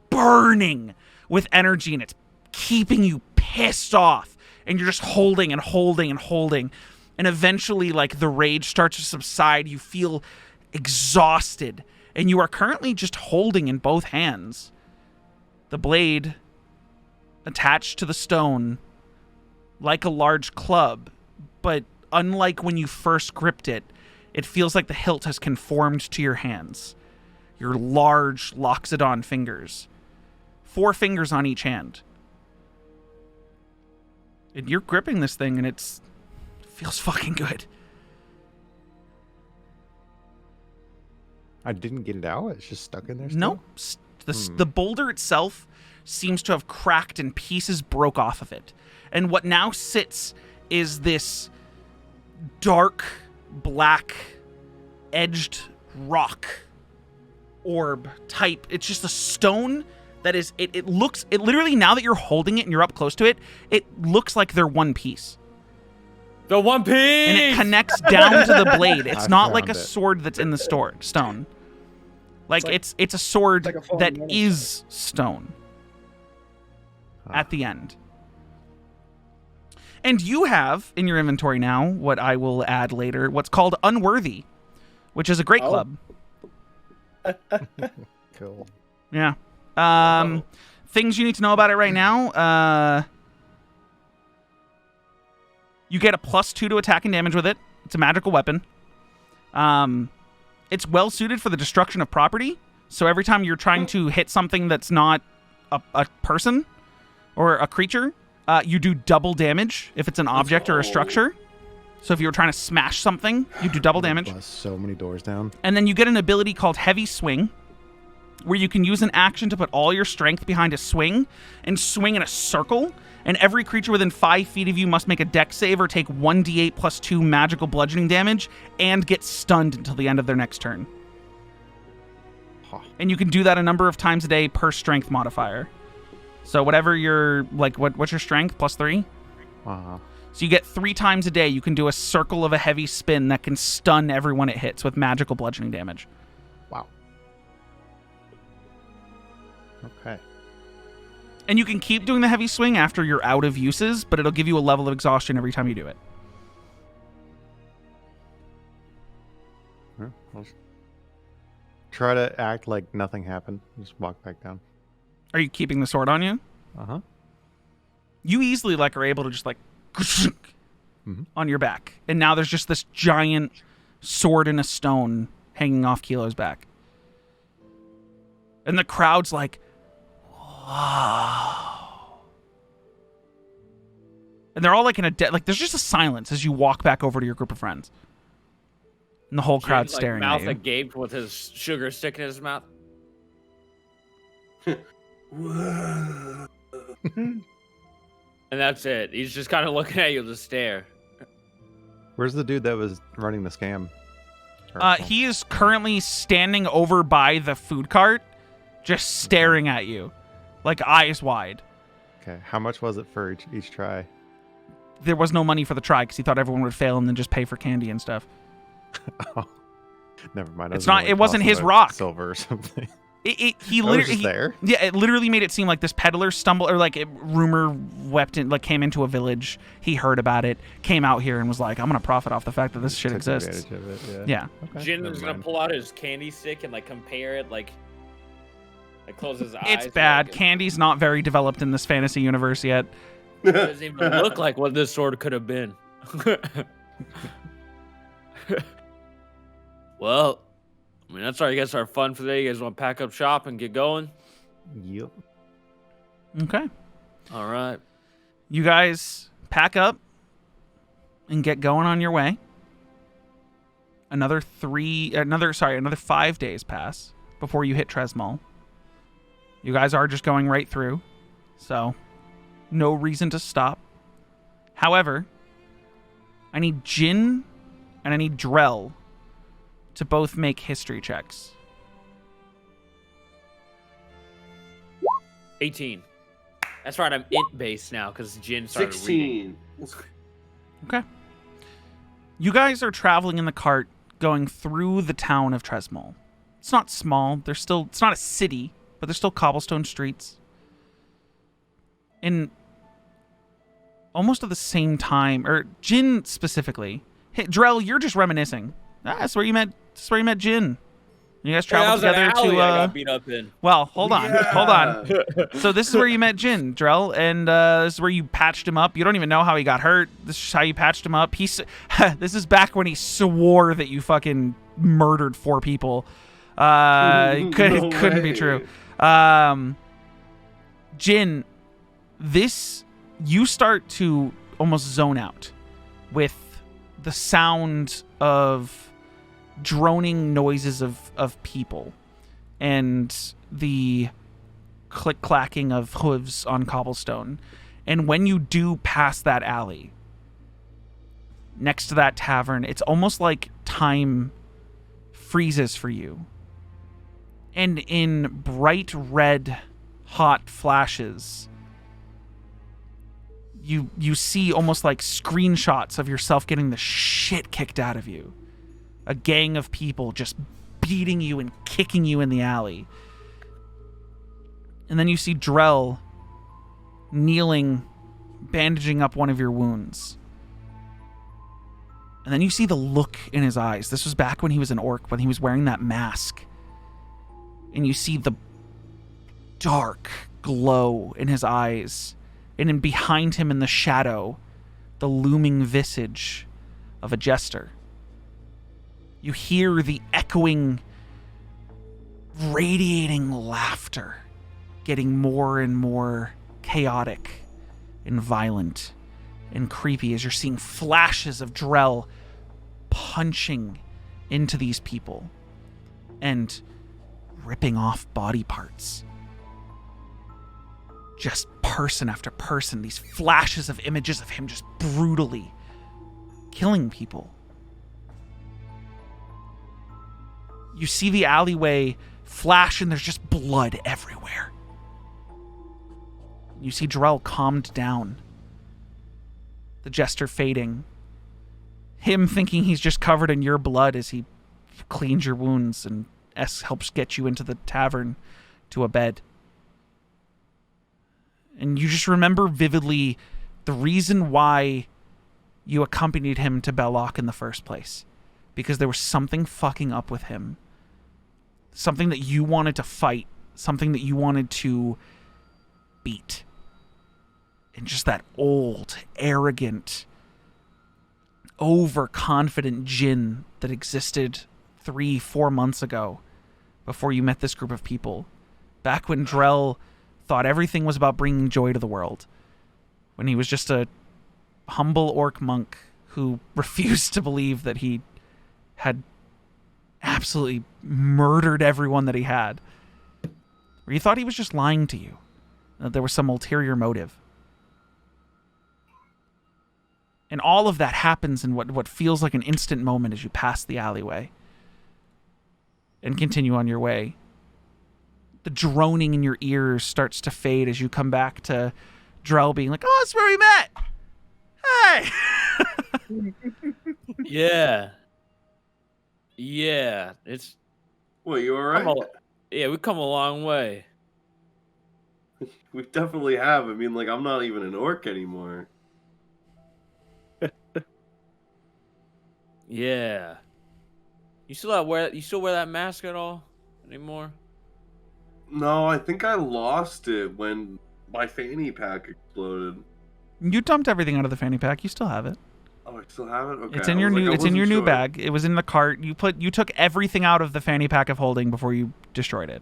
burning with energy and it's keeping you pissed off. And you're just holding and holding and holding. And eventually, like, the rage starts to subside. You feel exhausted. And you are currently just holding in both hands the blade attached to the stone like a large club. But unlike when you first gripped it, it feels like the hilt has conformed to your hands. Your large Loxodon fingers. 4 fingers on each hand. And you're gripping this thing and it feels fucking good. I didn't get it out. It's just stuck in there still? Nope. The boulder itself seems to have cracked and pieces broke off of it. And what now sits is this dark, black, edged rock orb type. It's just a stone that is, it looks, it literally, now that you're holding it and you're up close to it, it looks like they're one piece. The One Piece! And it connects down to the blade. It's I not like a found it. sword that's in the stone. Like it's a sword like a fallen that man. is stone at the end. And you have in your inventory now, what I will add later, what's called Unworthy, which is a great club. Cool. Yeah. Things you need to know about it right now. You get a +2 to attack and damage with it. It's a magical weapon. It's well suited for the destruction of property. So every time you're trying to hit something that's not a person or a creature, you do double damage if it's an object or a structure. So if you were trying to smash something, you do double damage. Bust so many doors down. And then you get an ability called Heavy Swing, where you can use an action to put all your strength behind a swing and swing in a circle. And every creature within 5 feet of you must make a dex save or take 1d8 +2 magical bludgeoning damage and get stunned until the end of their next turn. Huh. And you can do that a number of times a day per strength modifier. So whatever your, like, what's your strength? +3? Uh-huh. So you get 3 times a day, you can do a circle of a heavy spin that can stun everyone it hits with magical bludgeoning damage. Wow. Okay. And you can keep doing the heavy swing after you're out of uses, but it'll give you a level of exhaustion every time you do it. Yeah, I'll just try to act like nothing happened. Just walk back down. Are you keeping the sword on you? Uh-huh. You easily are able to just Mm-hmm. on your back. And now there's just this giant sword in a stone hanging off Kelo's back. And the crowd's like, wow. And they're all like in a there's just a silence as you walk back over to your group of friends. And the whole crowd's Jin's, staring mouth at you. agape with his sugar stick in his mouth. And that's it. He's just kind of looking at you to stare. Where's the dude that was running the scam? He is currently standing over by the food cart, just staring at you, like eyes wide. Okay. How much was it for each try? There was no money for the try because he thought everyone would fail and then just pay for candy and stuff. Oh, never mind. It's not. It wasn't his rock. Silver or something. He It was literally just there. Yeah, it literally made it seem like this peddler stumbled or like rumor wept in, like came into a village. He heard about it, came out here and was like, "I'm gonna profit off the fact that this shit Took exists." advantage of it, Yeah. Okay, Jin never is gonna mind. pull out his candy stick and like compare it, like close his eyes. It's and, bad. like, Candy's not very developed in this fantasy universe yet. It doesn't even look like what this sword could have been. Well, I mean, that's our, I guess, our fun for today. You guys want to pack up shop and get going? Yep. Okay. All right. You guys pack up and get going on your way. Another 5 days pass before you hit Tresmol. You guys are just going right through, so no reason to stop. However, I need Jin and I need Dreyll to both make history checks. 18. That's right, I'm int based now because Jin started reading. 16. Okay. You guys are traveling in the cart going through the town of Tresmol. It's not small. It's not a city, but there's still cobblestone streets. In almost at the same time, or Jin specifically. Hey, Dreyll, you're just reminiscing. That's where you met Jin. You guys traveled together to. I got beat up in. Well, hold on. Yeah. So this is where you met Jin, Dreyll, and this is where you patched him up. You don't even know how he got hurt. This is how you patched him up. This is back when he swore that you fucking murdered 4 people. It couldn't be true. Jin, you start to almost zone out with the sound of droning noises of people and the click-clacking of hooves on cobblestone. And when you do pass that alley next to that tavern, it's almost like time freezes for you. And in bright red hot flashes, you see almost like screenshots of yourself getting the shit kicked out of you. A gang of people just beating you and kicking you in the alley. And then you see Dreyll kneeling, bandaging up one of your wounds. And then you see the look in his eyes. This was back when he was an orc, when he was wearing that mask. And you see the dark glow in his eyes. And then behind him in the shadow, the looming visage of a jester. You hear the echoing, radiating laughter getting more and more chaotic and violent and creepy as you're seeing flashes of Dreyll punching into these people and ripping off body parts. Just person after person, these flashes of images of him just brutally killing people. You see the alleyway flash and there's just blood everywhere. You see Dreyll calmed down. The jester fading. Him thinking he's just covered in your blood as he cleans your wounds and helps get you into the tavern to a bed. And you just remember vividly the reason why you accompanied him to Belloc in the first place. Because there was something fucking up with him. Something that you wanted to fight. Something that you wanted to beat. And just that old, arrogant, overconfident Jin that existed 3-4 months ago before you met this group of people. Back when Dreyll thought everything was about bringing joy to the world. When he was just a humble orc monk who refused to believe that he had absolutely murdered everyone that he had. Or you thought he was just lying to you. That there was some ulterior motive. And all of that happens in what feels like an instant moment as you pass the alleyway. And continue on your way. The droning in your ears starts to fade as you come back to Dreyll being like, oh, that's where we met! Hey! Yeah. Yeah. It's... What, you alright? Yeah, we've come a long way. We definitely have. I mean, like, I'm not even an orc anymore. Yeah. You still wear that mask at all anymore? No, I think I lost it when my fanny pack exploded. You dumped everything out of the fanny pack. You still have it. Oh, I still have it? Okay. It's in your new bag. It was in the cart. You took everything out of the fanny pack of holding before you destroyed it.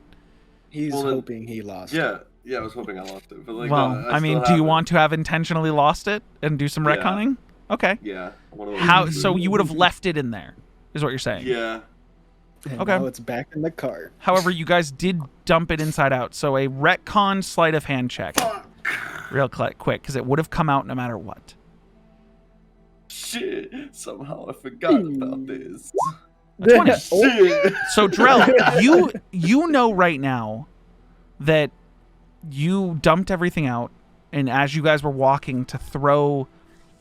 He's hoping he lost it. Yeah, I was hoping I lost it. But like, well, no, I mean, do you want to have intentionally lost it and do some retconning? Okay. Yeah. So you would have left it in there, is what you're saying? Yeah. And okay. Now it's back in the cart. However, you guys did dump it inside out. So a retcon sleight of hand check. Real quick, because it would have come out no matter what. Shit. Somehow I forgot about this. A 20. Shit. So Dreyll, you know right now that you dumped everything out, and as you guys were walking to throw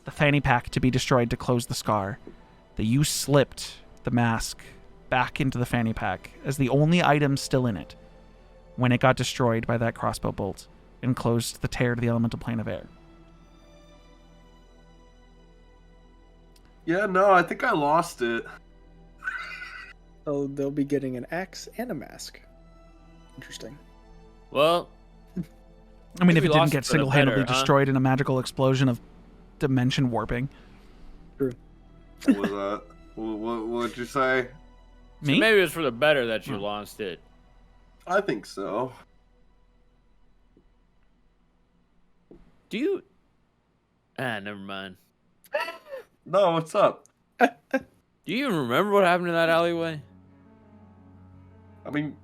the fanny pack to be destroyed to close the scar, that you slipped the mask back into the fanny pack as the only item still in it when it got destroyed by that crossbow bolt and closed the tear to the elemental plane of air. Yeah, no, I think I lost it. Oh, they'll be getting an axe and a mask. Interesting. Well, I mean, Maybe if it didn't lost get it for the single-handedly better, huh? destroyed in a magical explosion of dimension warping. What was that? What'd you say? Me? maybe it's for the better that you lost it. I think so. Do you? Never mind. No, what's up? Do you even remember what happened in that alleyway? I mean,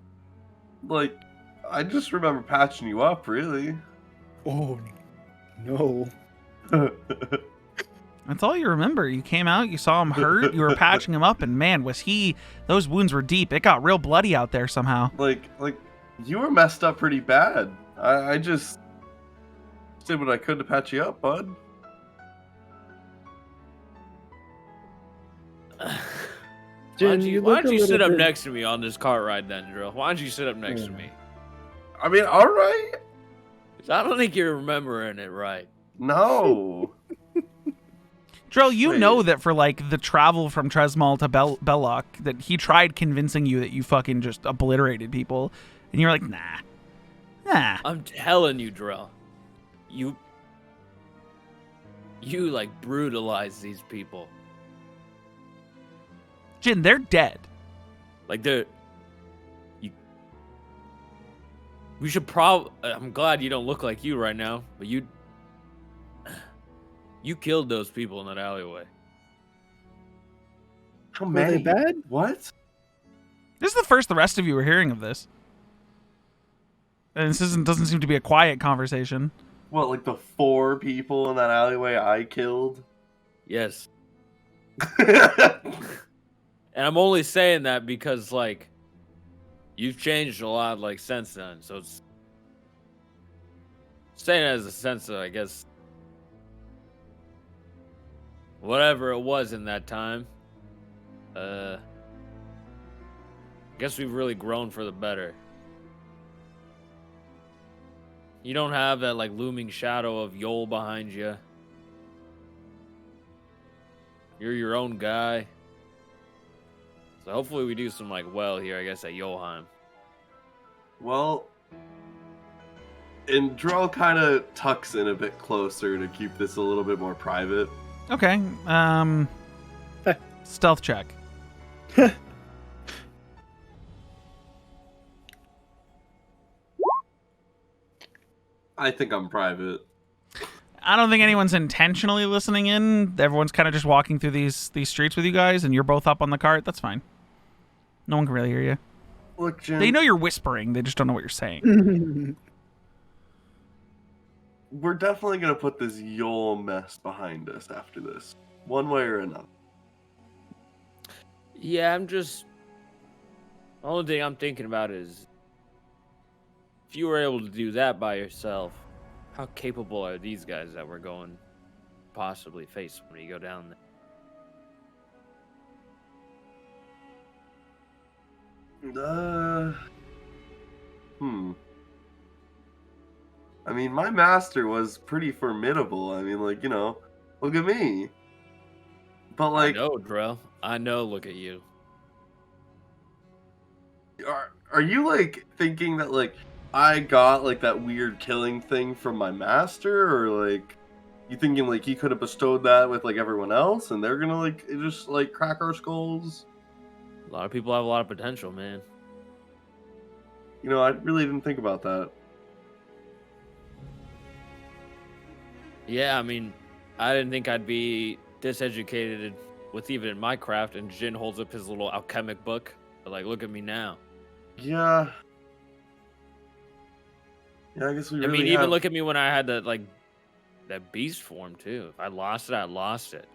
like, I just remember patching you up, really. Oh, no. That's all you remember. You came out, you saw him hurt, you were patching him up, and man, those wounds were deep. It got real bloody out there somehow. like, you were messed up pretty bad. I just did what I could to patch you up, bud. Jin, why don't you sit up bit... next to me on this cart ride then, Dreyll? Why don't you sit up next to me? I mean, all right. 'Cause I don't think you're remembering it right. No. Dreyll, you Wait. know that for like the travel from Tresmal to Belloc, that he tried convincing you that you fucking just obliterated people, and you're like, nah. I'm telling you, Dreyll. You like brutalize these people. Jin, they're dead. Like we should probably. I'm glad you don't look like you right now, but you killed those people in that alleyway. How Were many? they bad? What? This is the first the rest of you are hearing of this. And this doesn't seem to be a quiet conversation. What, like the 4 people in that alleyway I killed? Yes. And I'm only saying that because, like, you've changed a lot, like, since then. So it's saying it as a sense that, I guess, whatever it was in that time, I guess we've really grown for the better. You don't have that, like, looming shadow of Yol behind you. You're your own guy. So hopefully we do some, like, well here, I guess, at Yolheim. Well, and Drell kind of tucks in a bit closer to keep this a little bit more private. Okay. Stealth check. I think I'm private. I don't think anyone's intentionally listening in. Everyone's kind of just walking through these streets with you guys, and you're both up on the cart. That's fine. No one can really hear you. Look, Jim. They know you're whispering. They just don't know what you're saying. We're definitely going to put this Yol mess behind us after this. One way or another. Yeah, the only thing I'm thinking about is, if you were able to do that by yourself, how capable are these guys that we're going to possibly face when you go down there? I mean, my master was pretty formidable. I mean, like, look at me. But, like... I know, Drell. I know, look at you. Are you, like, thinking that, like, I got, like, that weird killing thing from my master? Or, like, you thinking, like, he could have bestowed that with, like, everyone else? And they're gonna, like, just, like, crack our skulls? A lot of people have a lot of potential, man. I really didn't think about that. Yeah, I mean, I didn't think I'd be this educated with even in my craft, and Jin holds up his little alchemic book. But, like, look at me now. Yeah. Yeah, I guess we really I mean, even have... look at me when I had that beast form, too. If I lost it, I lost it.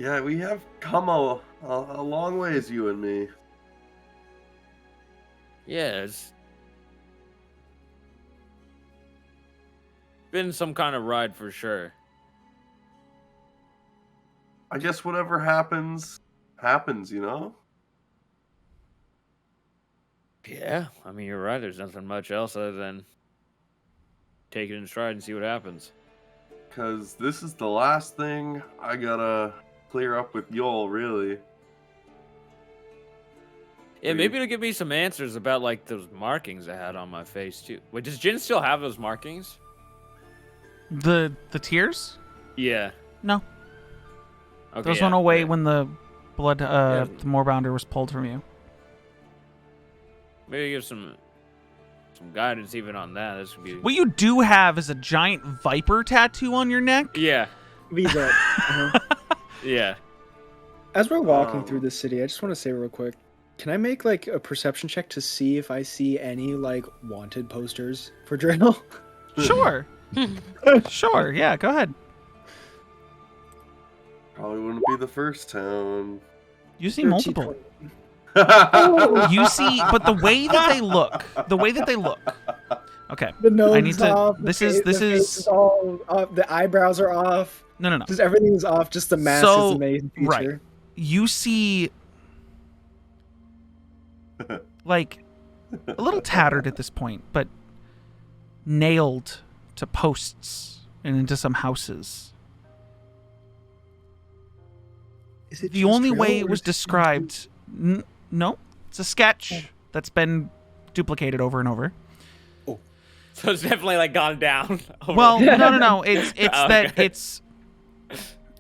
Yeah, we have come a long ways, you and me. Yeah, it's been some kind of ride for sure. I guess whatever happens, happens, you know? Yeah, I mean, you're right. There's nothing much else other than take it in stride and see what happens. Because this is the last thing I gotta clear up with y'all, really. Yeah, maybe it'll give me some answers about, like, those markings I had on my face, too. Wait, does Jin still have those markings? The tears? Yeah. No. Okay, Those yeah, went away yeah. when the blood, the Moorbounder was pulled from you. Maybe give some guidance even on that. This would be... What you do have is a giant viper tattoo on your neck. Yeah. Visa. Yeah. As we're walking through the city, I just want to say real quick, can I make like a perception check to see if I see any like wanted posters for Dreyll? Sure. Sure, yeah, go ahead. Probably wouldn't be the first town. You see 13. multiple. You see, but the way that they look. Okay. The nose I need to. off. This the is all off. The eyebrows are off. No. Just everything's off. Just the mask is the main feature. Right. You see, like, a little tattered at this point, but nailed to posts and into some houses. Is it The just only Dreyll, way it or was is it- described. No, it's a sketch that's been duplicated over and over. So it's definitely, like, gone down. Well, no. It's Oh, that okay. it's.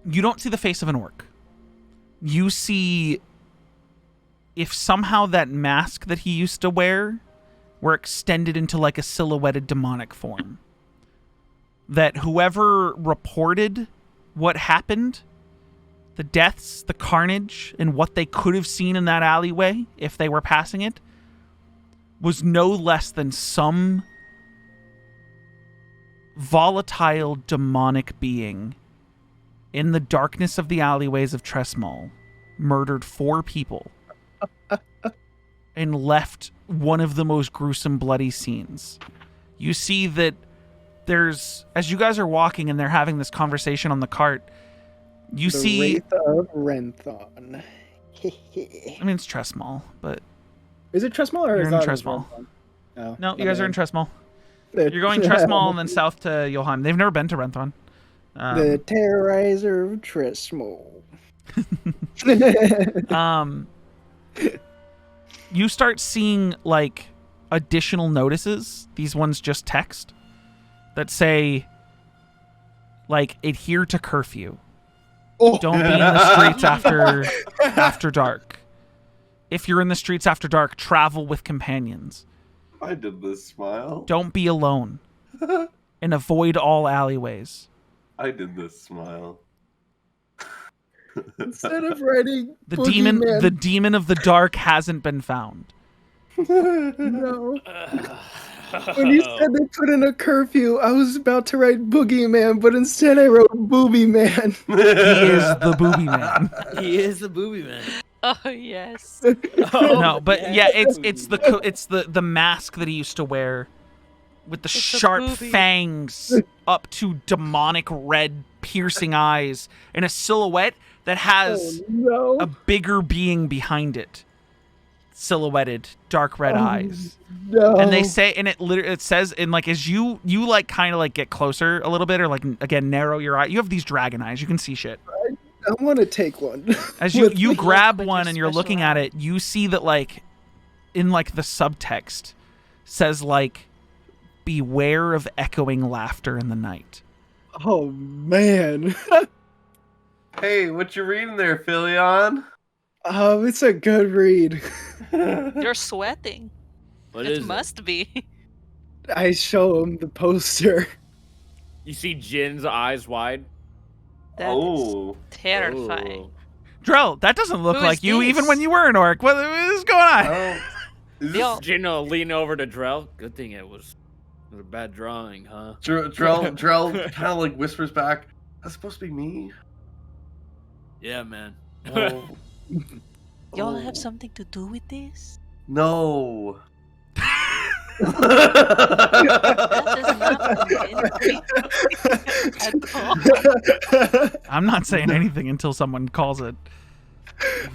You don't see the face of an orc. You see, if somehow that mask that he used to wear were extended into like a silhouetted demonic form, that whoever reported what happened, the deaths, the carnage, and what they could have seen in that alleyway if they were passing it, was no less than some volatile demonic being in the darkness of the alleyways of Tresmol murdered 4 people and left one of the most gruesome bloody scenes. You see that there's, as you guys are walking and they're having this conversation on the cart, you the see Wraith of Renthon. I mean it's Tresmol, but Is it Tresmol or You're is in that Tresmol. Oh, no, you guys are in Tresmol. The- You're going Tresmol and then south to Johann. They've never been to Renthon. The Terrorizer of Tresmol. You start seeing like additional notices. These ones just text that say like adhere to curfew. Don't be in the streets after dark. If you're in the streets after dark, travel with companions. I did this smile. Don't be alone. And avoid all alleyways. I did this smile. Instead of writing The Boogeyman- demon of the dark hasn't been found. No. When you said they put in a curfew, I was about to write Boogeyman, but instead I wrote Booby Man. He is the booby man. He is the booby man. Oh yes. No, but yeah, it's the mask that he used to wear with the It's a sharp booby. fangs up to demonic red piercing eyes and a silhouette that has Oh, no. a bigger being behind it. Silhouetted dark red eyes. No. And they say, and it says, and like as you like kind of like get closer a little bit, or like again narrow your eye. You have these dragon eyes. You can see shit. I want to take one. As you With me. grab With one your and you're special looking at it, you see that like in like the subtext says like beware of echoing laughter in the night. Oh man. Hey, what you reading there, Philion? It's a good read. You're sweating. What It is must be. I show him the poster. You see Jin's eyes wide. That is Oh. terrifying. Drell, that doesn't look Who like is you even this? when you were an orc. What is going on? Oh. Is this Yo. Jin will lean over to Drell. Good thing it was a bad drawing, huh? Drell kind of like whispers back, that's supposed to be me? Yeah, man. Oh, Y'all oh, have something to do with this? No. That does not convince me at all. I'm not saying anything until someone calls it.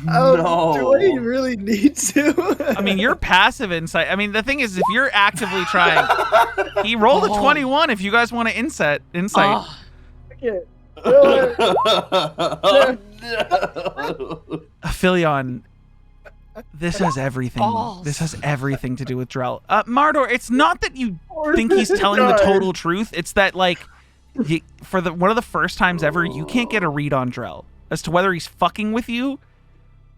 No. Do I really need to? I mean, your passive insight. I mean, the thing is, if you're actively trying, he rolled a 21. If you guys want to insight. Oh, Okay. Oh, no. Aphelion, this has everything. Balls. This has everything to do with Drell. Mardor, it's not that you think he's telling the total truth. It's that, like, for one of the first times ever, you can't get a read on Drell as to whether he's fucking with you,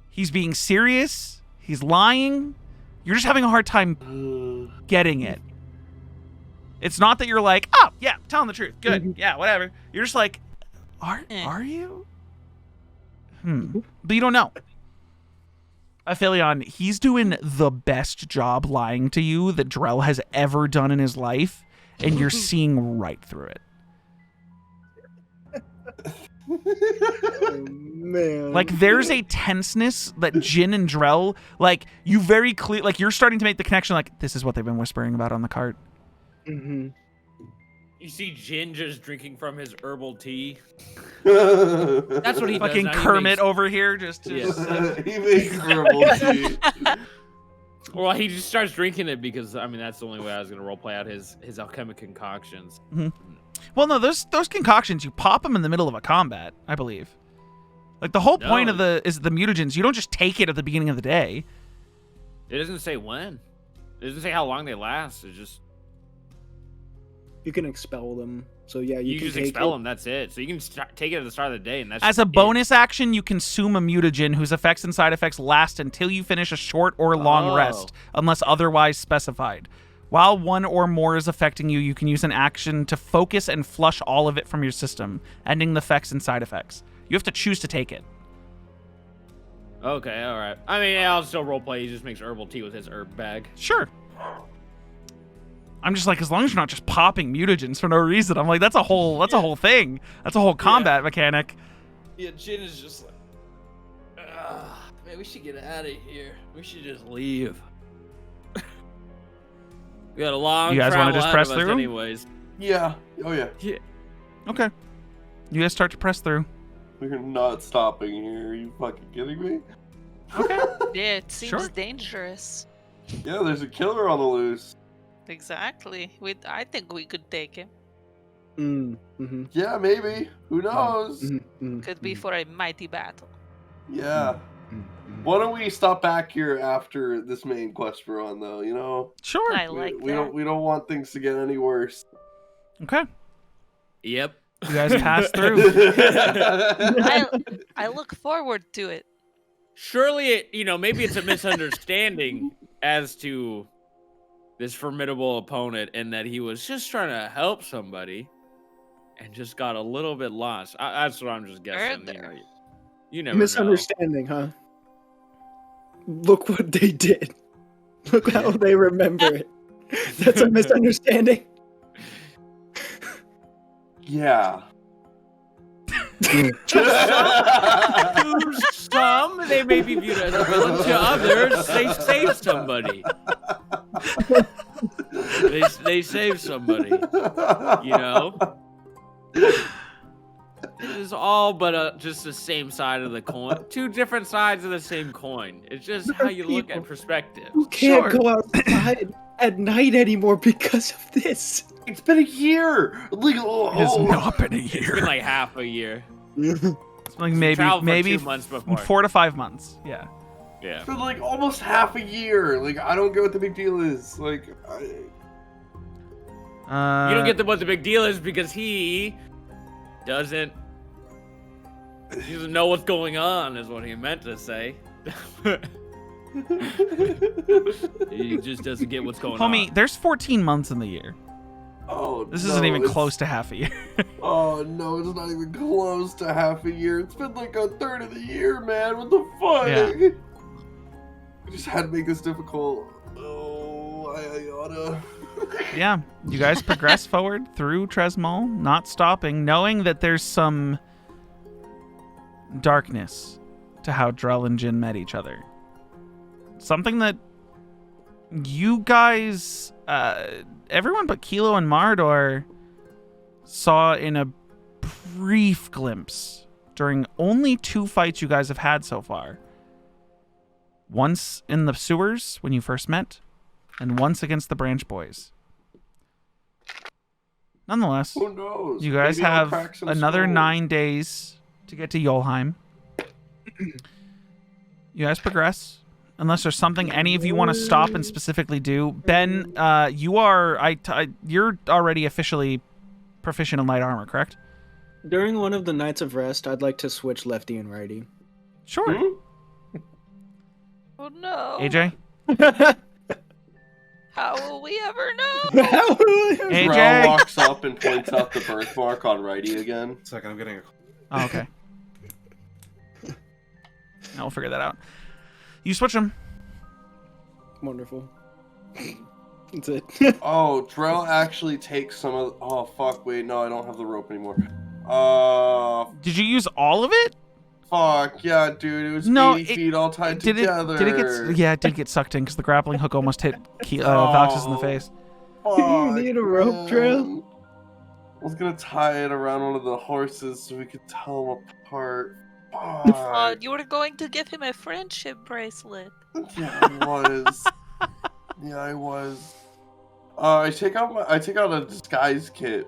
he's being serious, he's lying. You're just having a hard time getting it. It's not that you're like, oh, yeah, telling the truth. Good. Yeah, whatever. You're just like, are you? But you don't know. Aphelion, he's doing the best job lying to you that Drell has ever done in his life, and you're seeing right through it. Oh, man. Like, there's a tenseness that Jin and Drell, like, you very clear, like, you're starting to make the connection, like, this is what they've been whispering about on the cart. Mm-hmm. You see Jin just drinking from his herbal tea. That's what he Fucking does. Now. Kermit over here, just He makes herbal tea. Well, he just starts drinking it because, I mean, that's the only way I was going to roleplay out his alchemic concoctions. Well, no, those concoctions, you pop them in the middle of a combat, I believe. Like, the whole point of the mutagens, you don't just take it at the beginning of the day. It doesn't say when. It doesn't say how long they last. It's just... You can expel them. So yeah, you can just take expel it. them. That's it. So you can take it at the start of the day, and that's As a bonus action, you consume a mutagen whose effects and side effects last until you finish a short or long rest, unless otherwise specified. While one or more is affecting you, you can use an action to focus and flush all of it from your system, ending the effects and side effects. You have to choose to take it. Okay, all right. I mean, I'll still roleplay. He just makes herbal tea with his herb bag. Sure. I'm just like, as long as you're not just popping mutagens for no reason. I'm like, that's a whole thing. That's a whole combat mechanic. Yeah, Jin is just like, man, we should get out of here. We should just leave. We got a long. You guys want to travel just ahead press of us through? Yeah. anyways. Oh, yeah. Yeah. Okay. You guys start to press through. We're not stopping here. Are you fucking kidding me? Okay. yeah, it seems Sure. dangerous. Yeah, there's a killer on the loose. Exactly. I think we could take him. Mm-hmm. Yeah, maybe. Who knows? Mm-hmm. Could be for a mighty battle. Yeah. Why don't we stop back here after this main quest we're on, though? You know, Sure. I like we that. don't want things to get any worse. Okay. Yep. You guys pass through. I look forward to it. Surely, maybe it's a misunderstanding as to this formidable opponent, and that he was just trying to help somebody, and just got a little bit lost. That's what I'm just guessing. You never Misunderstanding, huh? Look what they did. Look how they remember it. That's a misunderstanding. Yeah. To some, they may be viewed as a villain. To others, they saved somebody. They saved somebody. It is all but just the same side of the coin. Two different sides of the same coin. It's just how you look at perspective. You can't go outside at night anymore because of this. It's been a year. Like, It's not been a year. It's been like half a year. It's like traveled for maybe 2 months before. 4 to 5 months. Yeah. Yeah. It's been like almost half a year. Like, I don't get what the big deal is. Like, You don't get what the big deal is because he doesn't know what's going on, is what he meant to say. He just doesn't get what's going on. Homie, there's 14 months in the year. oh, This isn't even close to half a year. Oh no, it's not even close to half a year. It's been like a third of the year, man. What the fuck? Yeah. I just had to make this difficult. Oh, I oughta. Yeah, you guys progress forward through Tresmol, not stopping, knowing that there's some darkness to how Drell and Jin met each other. Something that you guys, everyone but Kelo and Mardor, saw in a brief glimpse during only 2 fights you guys have had so far. Once in the sewers when you first met, and once against the Branch Boys. Nonetheless, Who knows? you guys Maybe I'll have crack some another skulls. 9 days to get to Yolheim. You guys progress. Unless there's something any of you want to stop and specifically do. Ben, you're already officially proficient in light armor, correct? During one of the nights of rest, I'd like to switch lefty and righty. Sure. Oh no. AJ? How will we ever know? AJ? Drell walks up and points out the birthmark on righty again. Second, I'm getting a. Oh, okay. I'll figure that out. You switch them. Wonderful. That's it. Oh, Drell actually takes some of. Oh fuck! Wait, no, I don't have the rope anymore. Did you use all of it? Fuck yeah, dude! It was No, 80 feet all tied Did together. it get? Yeah, it did get sucked in because the grappling hook almost hit Valxus in the face. You need a rope, Drell? I was gonna tie it around one of the horses so we could tell them apart. You were going to give him a friendship bracelet. Yeah, I was. Yeah, I was. I take out a disguise kit,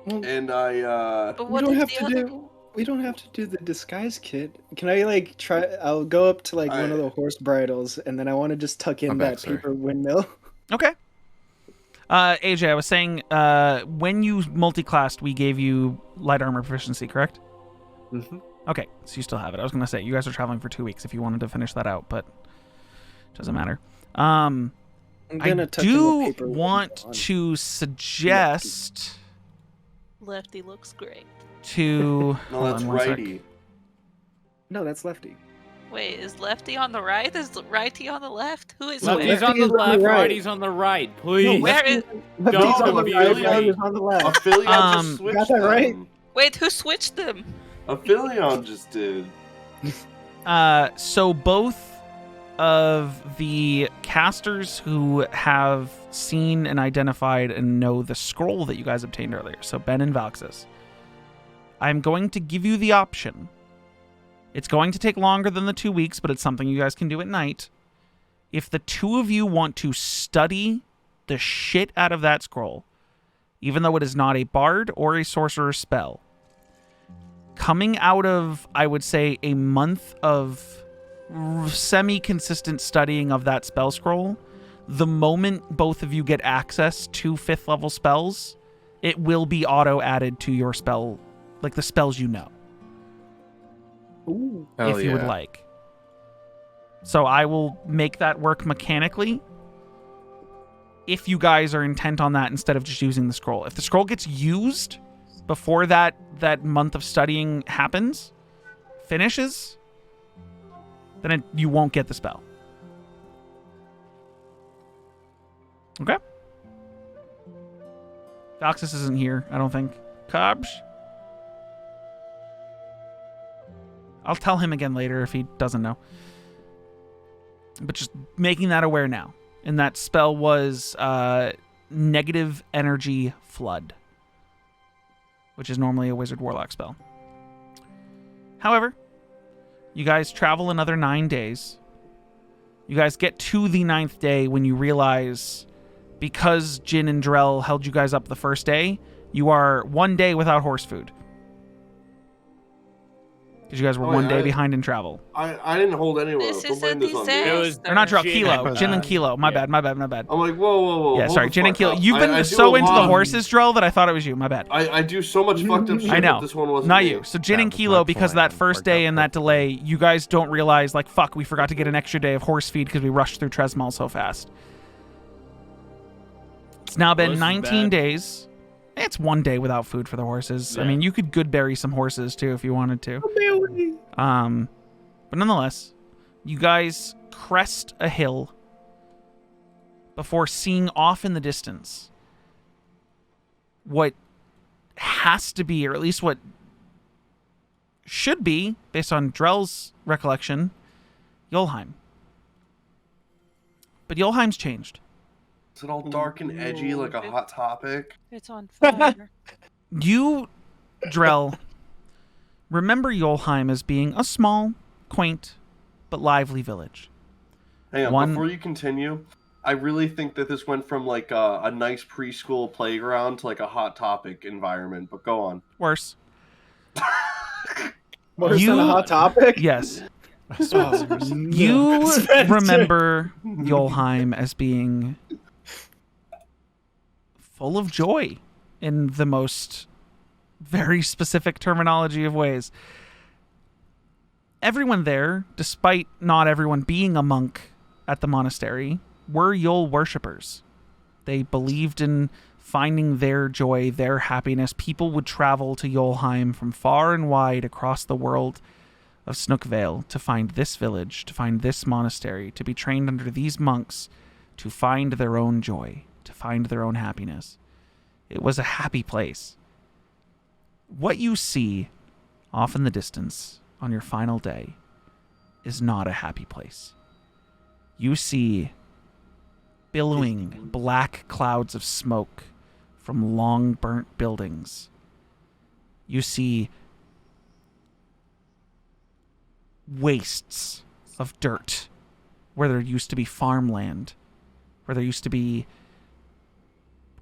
and I. But We what don't if have the to other... do. We don't have to do the disguise kit. Can I like try? I'll go up to like one of the horse bridles, and then I want to just tuck in that paper windmill. Okay. AJ, I was saying, when you multi-classed, we gave you light armor proficiency, correct? Mm-hmm. Okay, so you still have it. I was going to say, you guys are traveling for 2 weeks if you wanted to finish that out, but it doesn't matter. I do want to suggest... Lefty looks great. To... No, that's righty. No, that's lefty. Wait, is lefty on the right? Is righty on the left? Who is Lefty's where? on the left, righty's on the right. Please. Where is... Don't confuse me. On the left. Aphelion just switched got that right? them. Wait, who switched them? Aphelion just did. So both of the casters who have seen and identified and know the scroll that you guys obtained earlier, so Ben and Valxus, I'm going to give you the option. It's going to take longer than the 2 weeks, but it's something you guys can do at night. If the 2 of you want to study the shit out of that scroll, even though it is not a bard or a sorcerer spell, coming out of, I would say, a month of semi-consistent studying of that spell scroll, the moment both of you get access to 5th level spells, it will be auto-added to your spell, like the spells you know. Ooh. If you would like. So I will make that work mechanically if you guys are intent on that instead of just using the scroll. If the scroll gets used before that month of studying finishes, then you won't get the spell. Okay? Valxus isn't here, I don't think. Cobs? I'll tell him again later if he doesn't know. But just making that aware now. And that spell was Negative Energy Flood, which is normally a Wizard Warlock spell. However, you guys travel another 9 days. You guys get to the 9th day when you realize, because Jin and Drell held you guys up the first day, you are 1 day without horse food. Because you guys were 1 day behind in travel. I didn't hold anyone up. Don't blame this on me. Or not Drell, Kelo. Jin and Kelo. My bad. I'm like, whoa. Yeah, hold sorry, the Jin and fuck Kelo. up. You've been I so do a into the lot of- horses, Drell, that I thought it was you. My bad. I do so much fucked up shit. I know. But this one wasn't Not me. you. So Jin and Kelo, because of that first day and that delay, you guys don't realize, like, fuck, we forgot to get an extra day of horse feed because we rushed through Tresmal so fast. It's now been 19 days. It's 1 day without food for the horses. I mean, you could good bury some horses, too, if you wanted to. But nonetheless, you guys crest a hill before seeing off in the distance what has to be, or at least what should be, based on Drell's recollection, Yolheim. But Yolheim's changed. Is it all dark and edgy like a hot topic? It's on fire. You, Drell, remember Yolheim as being a small, quaint, but lively village. Hang on, before you continue, I really think that this went from like a nice preschool playground to like a hot topic environment, but go on. Worse. Worse than a hot topic? Yes. Oh, You Spencer. remember Yolheim as being full of joy in the most very specific terminology of ways. Everyone there, despite not everyone being a monk at the monastery, were Yol worshippers. They believed in finding their joy, their happiness. People would travel to Yolheim from far and wide across the world of Snookvale to find this village, to find this monastery, to be trained under these monks, to find their own joy, to find their own happiness. It was a happy place. What you see off in the distance on your final day is not a happy place. You see billowing black clouds of smoke from long burnt buildings. You see wastes of dirt where there used to be farmland, where there used to be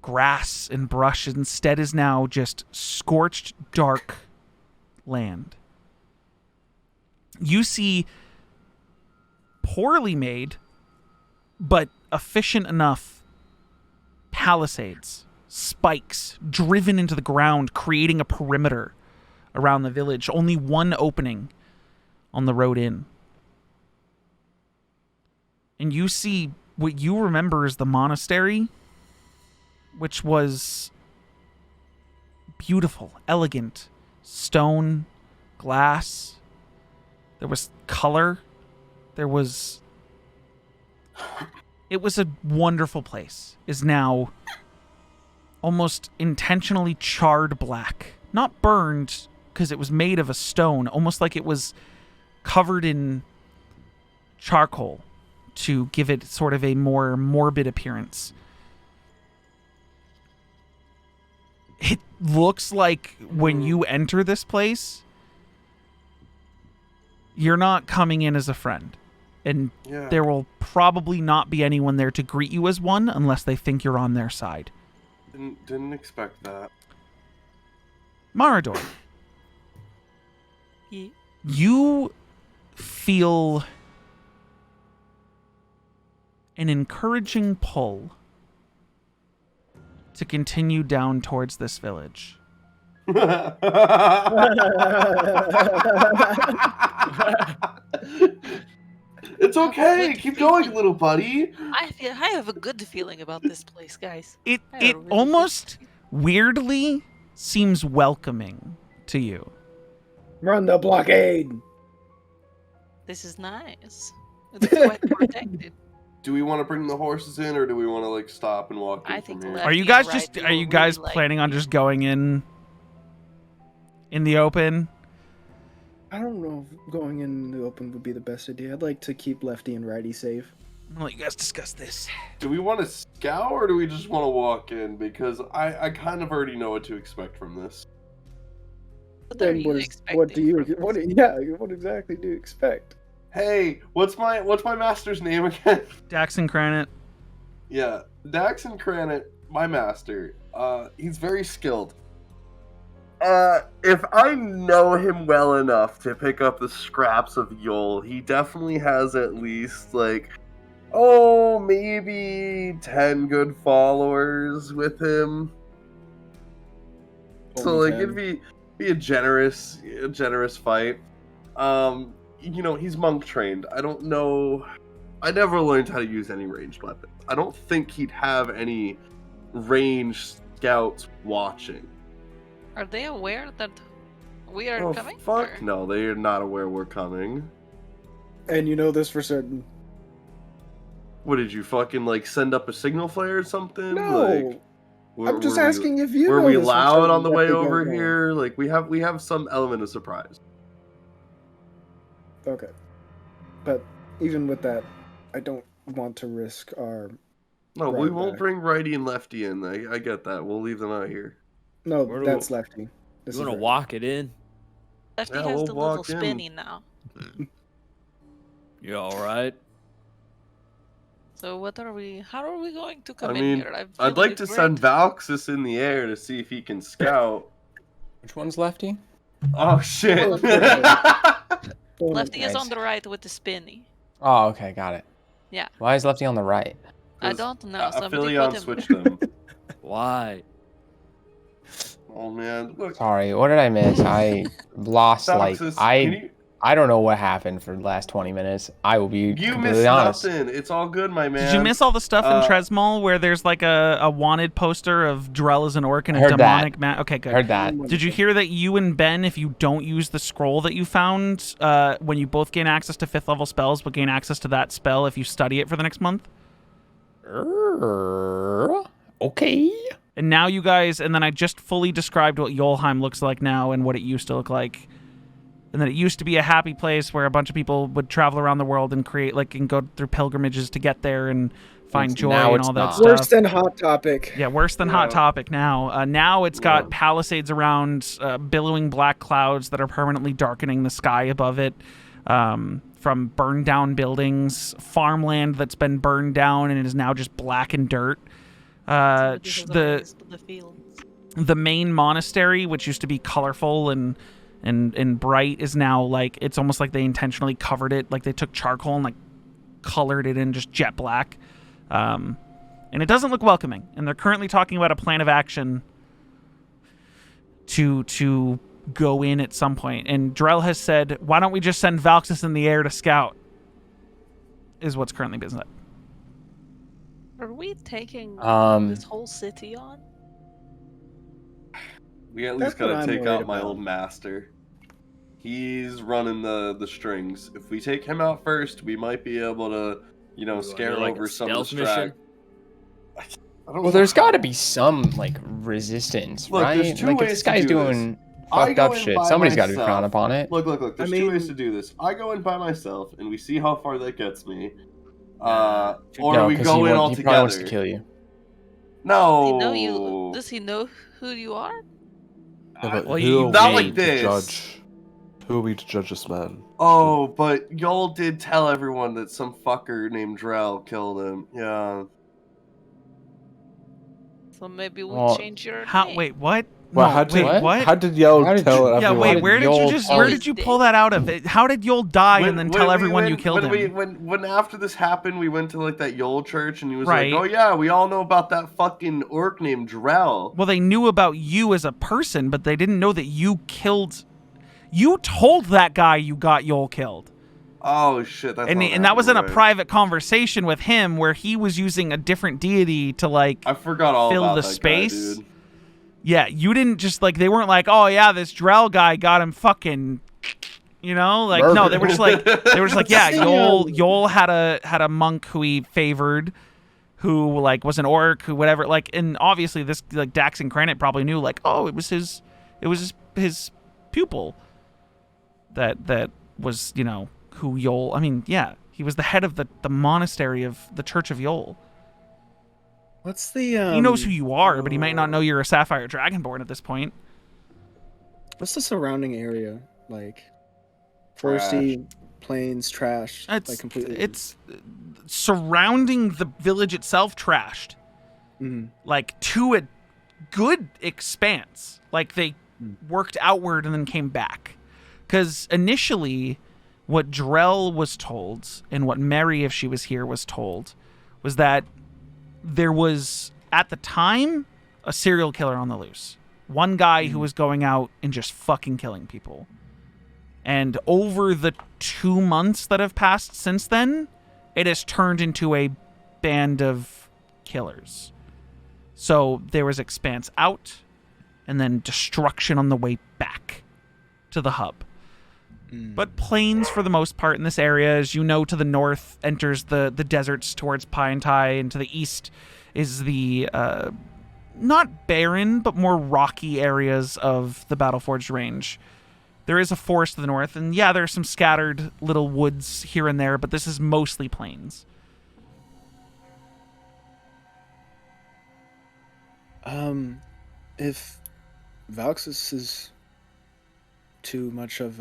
grass and brush, instead is now just scorched, dark land. You see poorly made, but efficient enough palisades, spikes driven into the ground, creating a perimeter around the village. Only one opening on the road in. And you see what you remember as the monastery, which was beautiful, elegant, stone, glass. There was color. It was a wonderful place, is now almost intentionally charred black. Not burned, because it was made of a stone, almost like it was covered in charcoal to give it sort of a more morbid appearance. It looks like when you enter this place, you're not coming in as a friend. And there will probably not be anyone there to greet you as one unless they think you're on their side. Didn't expect that. Marador, you feel an encouraging pull to continue down towards this village. It's okay. Keep going, little buddy. I have a good feeling about this place, guys. It almost weirdly seems welcoming to you. Run the blockade. This is nice. It's quite protected. Do we want to bring the horses in, or do we want to like stop and walk in from here? Are you guys planning on just going in the open? I don't know if going in the open would be the best idea. I'd like to keep Lefty and Righty safe. I'm gonna let you guys discuss this. Do we want to scout, or do we just want to walk in? Because I kind of already know what to expect from this. What are you expecting? What exactly do you expect? Hey, what's my master's name again? Daxon Cranit. Yeah, Daxon Cranit, my master. He's very skilled. If I know him well enough to pick up the scraps of Yol, he definitely has at least maybe 10 good followers with him. So it'd be a generous fight. He's monk trained. I don't know. I never learned how to use any ranged weapons. I don't think he'd have any ranged scouts watching. Are they aware that we are coming? Fuck no, they are not aware we're coming. And you know this for certain. What did you fucking send up a signal flare or something? No. I'm just asking if you were know we this for loud certain on the that way they don't over know. here? We have some element of surprise. Okay. But even with that, I don't want to risk our... No, we Right won't back. bring righty and lefty in. I get that. We'll leave them out here. No, Where do that's we- lefty. This You is want to right. walk it in? Lefty Yeah, has we'll the little walk in. spinny now. You all right? So what are we? How are we going to I come in mean, here? I'd like to send Valxus in the air to see if he can scout. Which one's lefty? Oh shit! Lefty is Nice. on the right with the spinny. Oh, okay, got it. Yeah. Why is lefty on the right? I don't know. Somebody Aphelion put him. switched them. Why? Oh man, look. Sorry, what did I miss? I lost Valxus, I don't know what happened for the last 20 minutes. I will be you completely missed honest. nothing. It's all good, my man. Did you miss all the stuff in Tresmol where there's like a wanted poster of Dreyll as an orc and a Heard that. demonic man? Okay, good. Heard that. Did you hear that you and Ben, if you don't use the scroll that you found, when you both gain access to 5th level spells, but gain access to that spell if you study it for the next month? Okay. And now you guys, and then I just fully described what Yolheim looks like now and what it used to look like. And that it used to be a happy place where a bunch of people would travel around the world and create, like, and go through pilgrimages to get there and find joy now and it's all that not. stuff. Worse than Hot Topic. Yeah, worse than Hot Topic now. Now it's got palisades around, billowing black clouds that are permanently darkening the sky above it, from burned down buildings, farmland that's been burned down and is now just black and dirt. The main monastery, which used to be colorful and bright, is now like, it's almost like they intentionally covered it, like they took charcoal and like colored it in just jet black. And it doesn't look welcoming. And they're currently talking about a plan of action to go in at some point. And Dreyll has said, why don't we just send Valxus in the air to scout? Is what's currently being said. Are we taking this whole city on? We at least That's what gotta I'm take worried out my about. old master. He's running the strings. If we take him out first, we might be able to, you know, scare like over a some of the stealth mission? I don't Well, know there's how- got to be some like resistance, Look, right? there's two Like if ways this to guy's do this. doing I fucked go up in shit, by somebody's got to be myself. frowned upon it. Look. There's two ways to mean- do this. I go in by myself, and we see how far that gets me. Or No, we 'cause go in all he probably wants to together. kill you. No. Does he know you? Does he know who you are? Yeah, but well, who you are not we like to this. judge? Who are we to judge this man? Oh, but y'all did tell everyone that some fucker named Dreyll killed him. Yeah. So maybe we Well, change your How? name. Wait, what? Well, No, how did wait, what? How did Yell How did tell you- Yeah, everyone? wait, where did you Yol just tell where us? did you pull that out of? How did Yol die and then tell everyone you killed him? When after this happened, we went to like that Yol church, and he was Right. like, "Oh yeah, we all know about that fucking orc named Dreyll." Well, they knew about you as a person, but they didn't know that you killed. You told that guy you got Yol killed, Oh shit, that's and not and that was in a right. private conversation with him where he was using a different deity to like I forgot all fill about the that space. guy, dude. Yeah, you didn't just like, they weren't like, oh yeah, this Dreyll guy got him fucking, you know, like no, they were just like yeah, Yol had a monk who he favored, who like was an orc, who whatever, like, and obviously this like Dax and Granite probably knew like, oh, it was his pupil that was, you know, who Yol. I mean, yeah, he was the head of the monastery of the Church of Yol. What's the He knows who you are, but he might not know you're a Sapphire Dragonborn at this point. What's the surrounding area like? Foresty, plains, trash. It's like completely. it's surrounding the village itself trashed, like to a good expanse. Like they worked outward and then came back, because initially, what Dreyll was told and what Mary, if she was here, was told, was that there was at the time a serial killer on the loose. One guy who was going out and just fucking killing people. And over the 2 months that have passed since then, it has turned into a band of killers. So there was expanse out, and then destruction on the way back to the hub. But plains, for the most part, in this area, as you know, to the north enters the deserts towards Pyentai, and to the east is the not barren, but more rocky areas of the Battleforged Range. There is a forest to the north, and yeah, there are some scattered little woods here and there, but this is mostly plains. If Valxus is too much of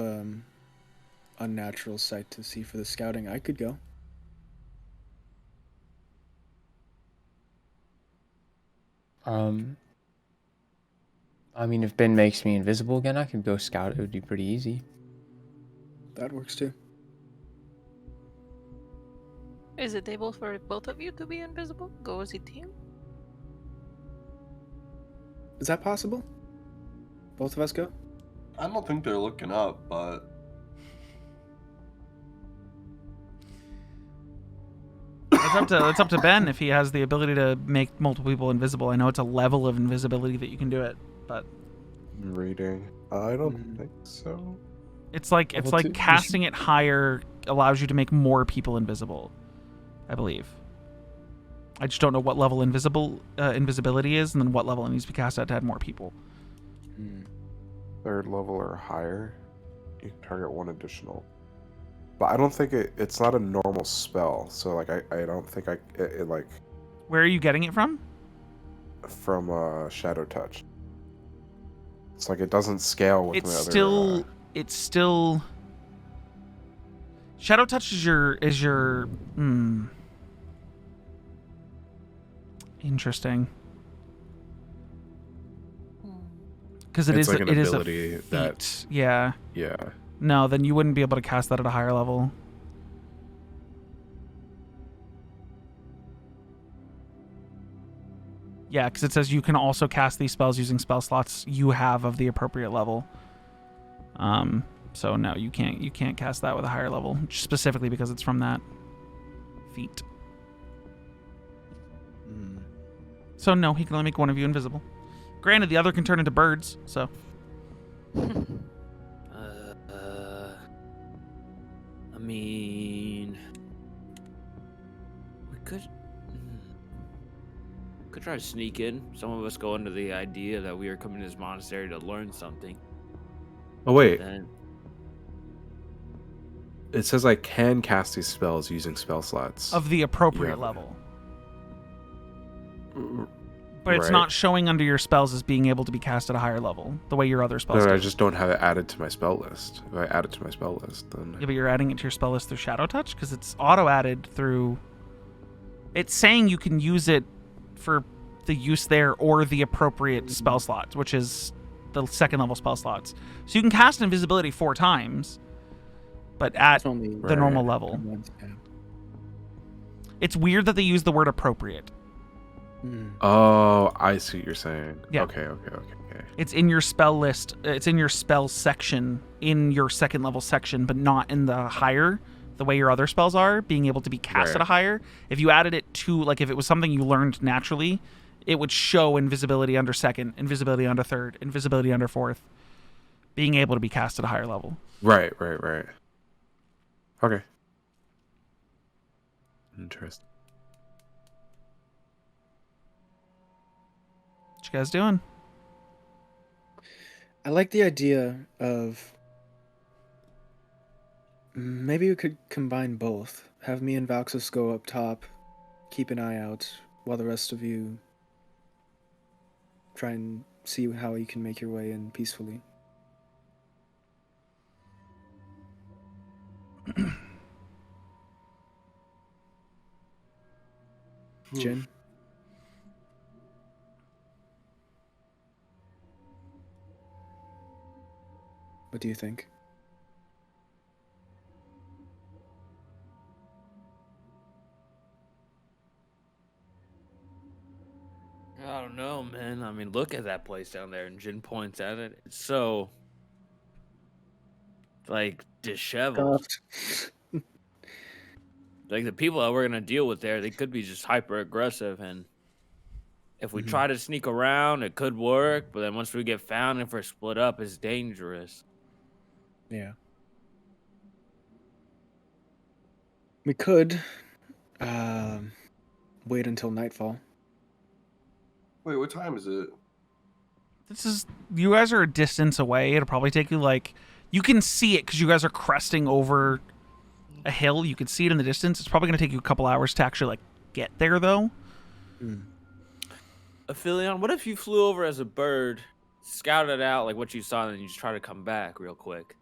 unnatural sight to see for the scouting, I could go. I mean, if Ben makes me invisible again, I could go scout. It would be pretty easy. That works too. Is it able for both of you to be invisible? Go as a team? Is that possible? Both of us go? I don't think they're looking up, but It's up to Ben if he has the ability to make multiple people invisible. I know it's a level of invisibility that you can do it, but Reading. I don't think so. it's like Level 2? casting it higher allows you to make more people invisible, I believe. I just don't know what level invisibility is, and then what level it needs to be cast at to add more people. Third level or higher, you can target one additional. But I don't think it's not a normal spell, so like I don't think it like Where are you getting it from? from Shadow Touch. It's like it doesn't scale with It's the other. still Shadow Touch is your interesting. Because it It's is like an it is a ability feat. that- Yeah. Yeah. No, then you wouldn't be able to cast that at a higher level. Yeah, because it says you can also cast these spells using spell slots you have of the appropriate level. So no, you can't cast that with a higher level, specifically because it's from that feat. So no, he can only make one of you invisible. Granted, the other can turn into birds, so. I mean, we could try to sneak in. Some of us go under the idea that we are coming to this monastery to learn something. Oh wait, Then it says I can cast these spells using spell slots. Of the appropriate Yeah. level. But it's Right. not showing under your spells as being able to be cast at a higher level, the way your other spells No, do. I just don't have it added to my spell list. If I add it to my spell list, then Yeah, but you're adding it to your spell list through Shadow Touch? Because it's auto-added through... It's saying you can use it for the use there or the appropriate spell slots, which is the second level spell slots. So you can cast invisibility 4 times, but at It's only the normal level. once, yeah. It's weird that they use the word appropriate. Oh, I see what you're saying. Yeah. Okay. It's in your spell list. It's in your spell section, in your second level section, but not in the higher, the way your other spells are, being able to be cast at a higher. If you added it to, like, if it was something you learned naturally, it would show invisibility under second, invisibility under third, invisibility under fourth, being able to be cast at a higher level. Right. Okay. Interesting. What you guys doing? I like the idea of maybe we could combine both. Have me and Valxus go up top, keep an eye out, while the rest of you try and see how you can make your way in peacefully. Jin? What do you think? I don't know, man. I mean, look at that place down there, and Jin points at it. It's so like disheveled. Like the people that we're gonna deal with there, they could be just hyper aggressive, and if we try to sneak around, it could work. But then once we get found, if we're split up, it's dangerous. Yeah. We could wait until nightfall. Wait, what time is it? You guys are a distance away. It'll probably take you like You can see it because you guys are cresting over a hill. You can see it in the distance. It's probably going to take you a couple hours to actually like get there, though. Aphelion, what if you flew over as a bird, scouted out like what you saw, and then you just try to come back real quick?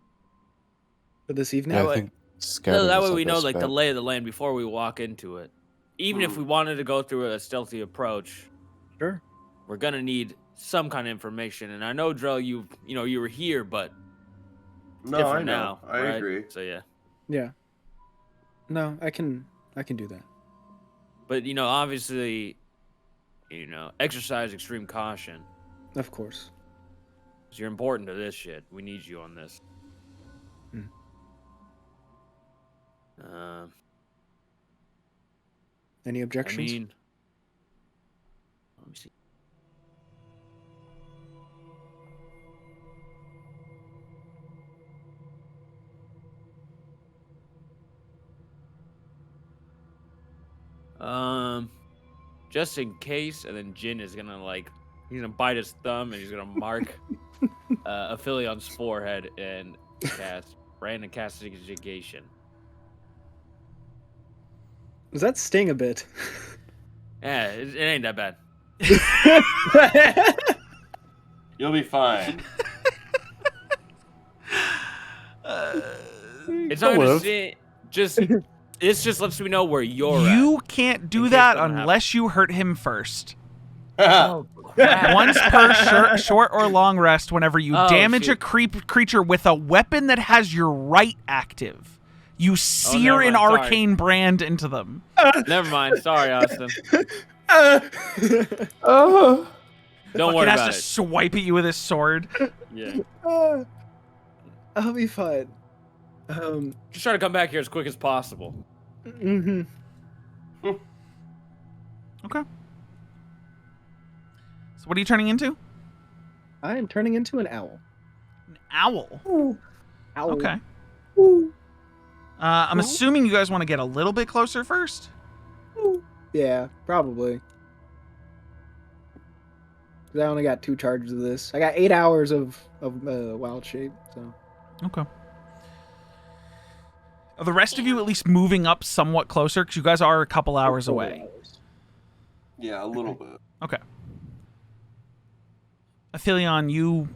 For this evening? Yeah, That I way- think scouting that is way we our know best like the bet. lay of the land before we walk into it. Even if we wanted to go through a stealthy approach, Sure. we're gonna need some kind of information. And I know, Drell, you were here, but it's No, I different know. now. I right? agree. So yeah, Yeah. No, I can do that. but obviously, exercise extreme caution. Of course. 'Cause you're important to this shit. We need you on this. Any I objections? mean, let me see. Just in case, and then Jin is gonna he's gonna bite his thumb and he's gonna mark Aphilion's forehead and cast random castigation. Does that sting a bit? Yeah, it ain't that bad. You'll be fine. It's not gonna live. see, just it just lets me know where you're You can't do In case that something unless you hurt him first. at. Once per short or long rest, whenever you Oh, damage shoot. a creature with a weapon that has your right active, you sear never an mind, sorry. arcane brand into them. Never mind. Sorry, Austin. Don't Fucking worry has about to it. swipe at you with his sword. Yeah. I'll be fine. Just try to come back here as quick as possible. Mm-hmm. Okay. So what are you turning into? I am turning into an owl. An owl. Owl. Okay. Ooh. I'm assuming you guys want to get a little bit closer first. Yeah, probably. 'Cause I only got 2 charges of this. I got 8 hours of wild shape. So. Okay. Are the rest of you at least moving up somewhat closer? Because you guys are a couple hours away. Yeah, a little bit. Okay. Aphelion, you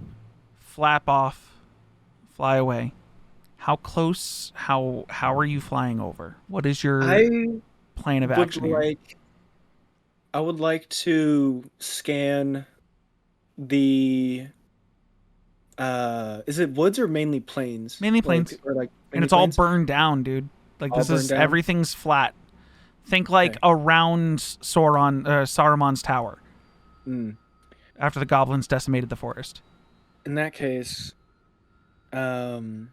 flap off, fly away. How close? How are you flying over? What is your plan of action here? I would like to scan the. Is it woods or mainly plains? Mainly plains. Or And mainly it's all plains? burned down, dude. Like All this is burned down? everything's flat. Think like Okay. around Saruman's tower Mm. after the goblins decimated the forest. In that case, I'd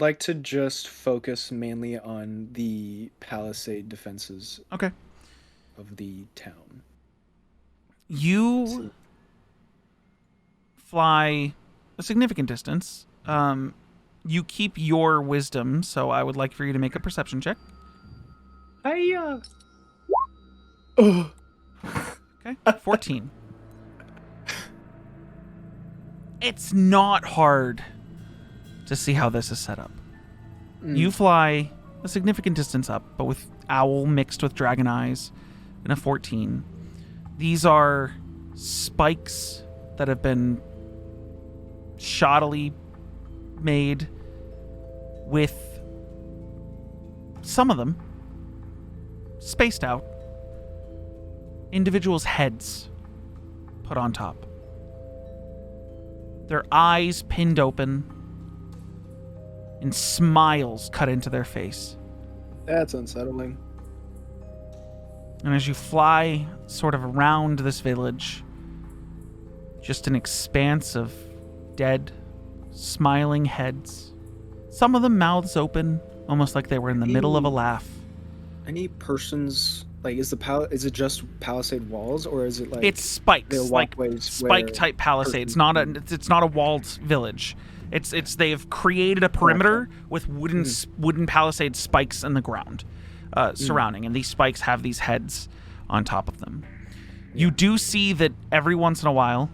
like to just focus mainly on the palisade defenses Okay. of the town. You fly a significant distance. You keep your wisdom, so I would like for you to make a perception check. Oh, Okay, 14. It's not hard to see how this is set up. You fly a significant distance up, but with owl mixed with dragon eyes and a 14. These are spikes that have been shoddily made with some of them spaced out. Individuals' heads put on top. Their eyes pinned open and smiles cut into their face. that's unsettling. And as you fly sort of around this village, just an expanse of dead, smiling heads. Some of them mouths open, almost like they were in the middle of a laugh. Any persons like is it just palisade walls or is it like It's spikes, there are like walkways spike where type palisade. It's persons not it's not a walled village. It's they've created a perimeter with wooden palisade spikes in the ground surrounding, and these spikes have these heads on top of them. You do see that every once in a while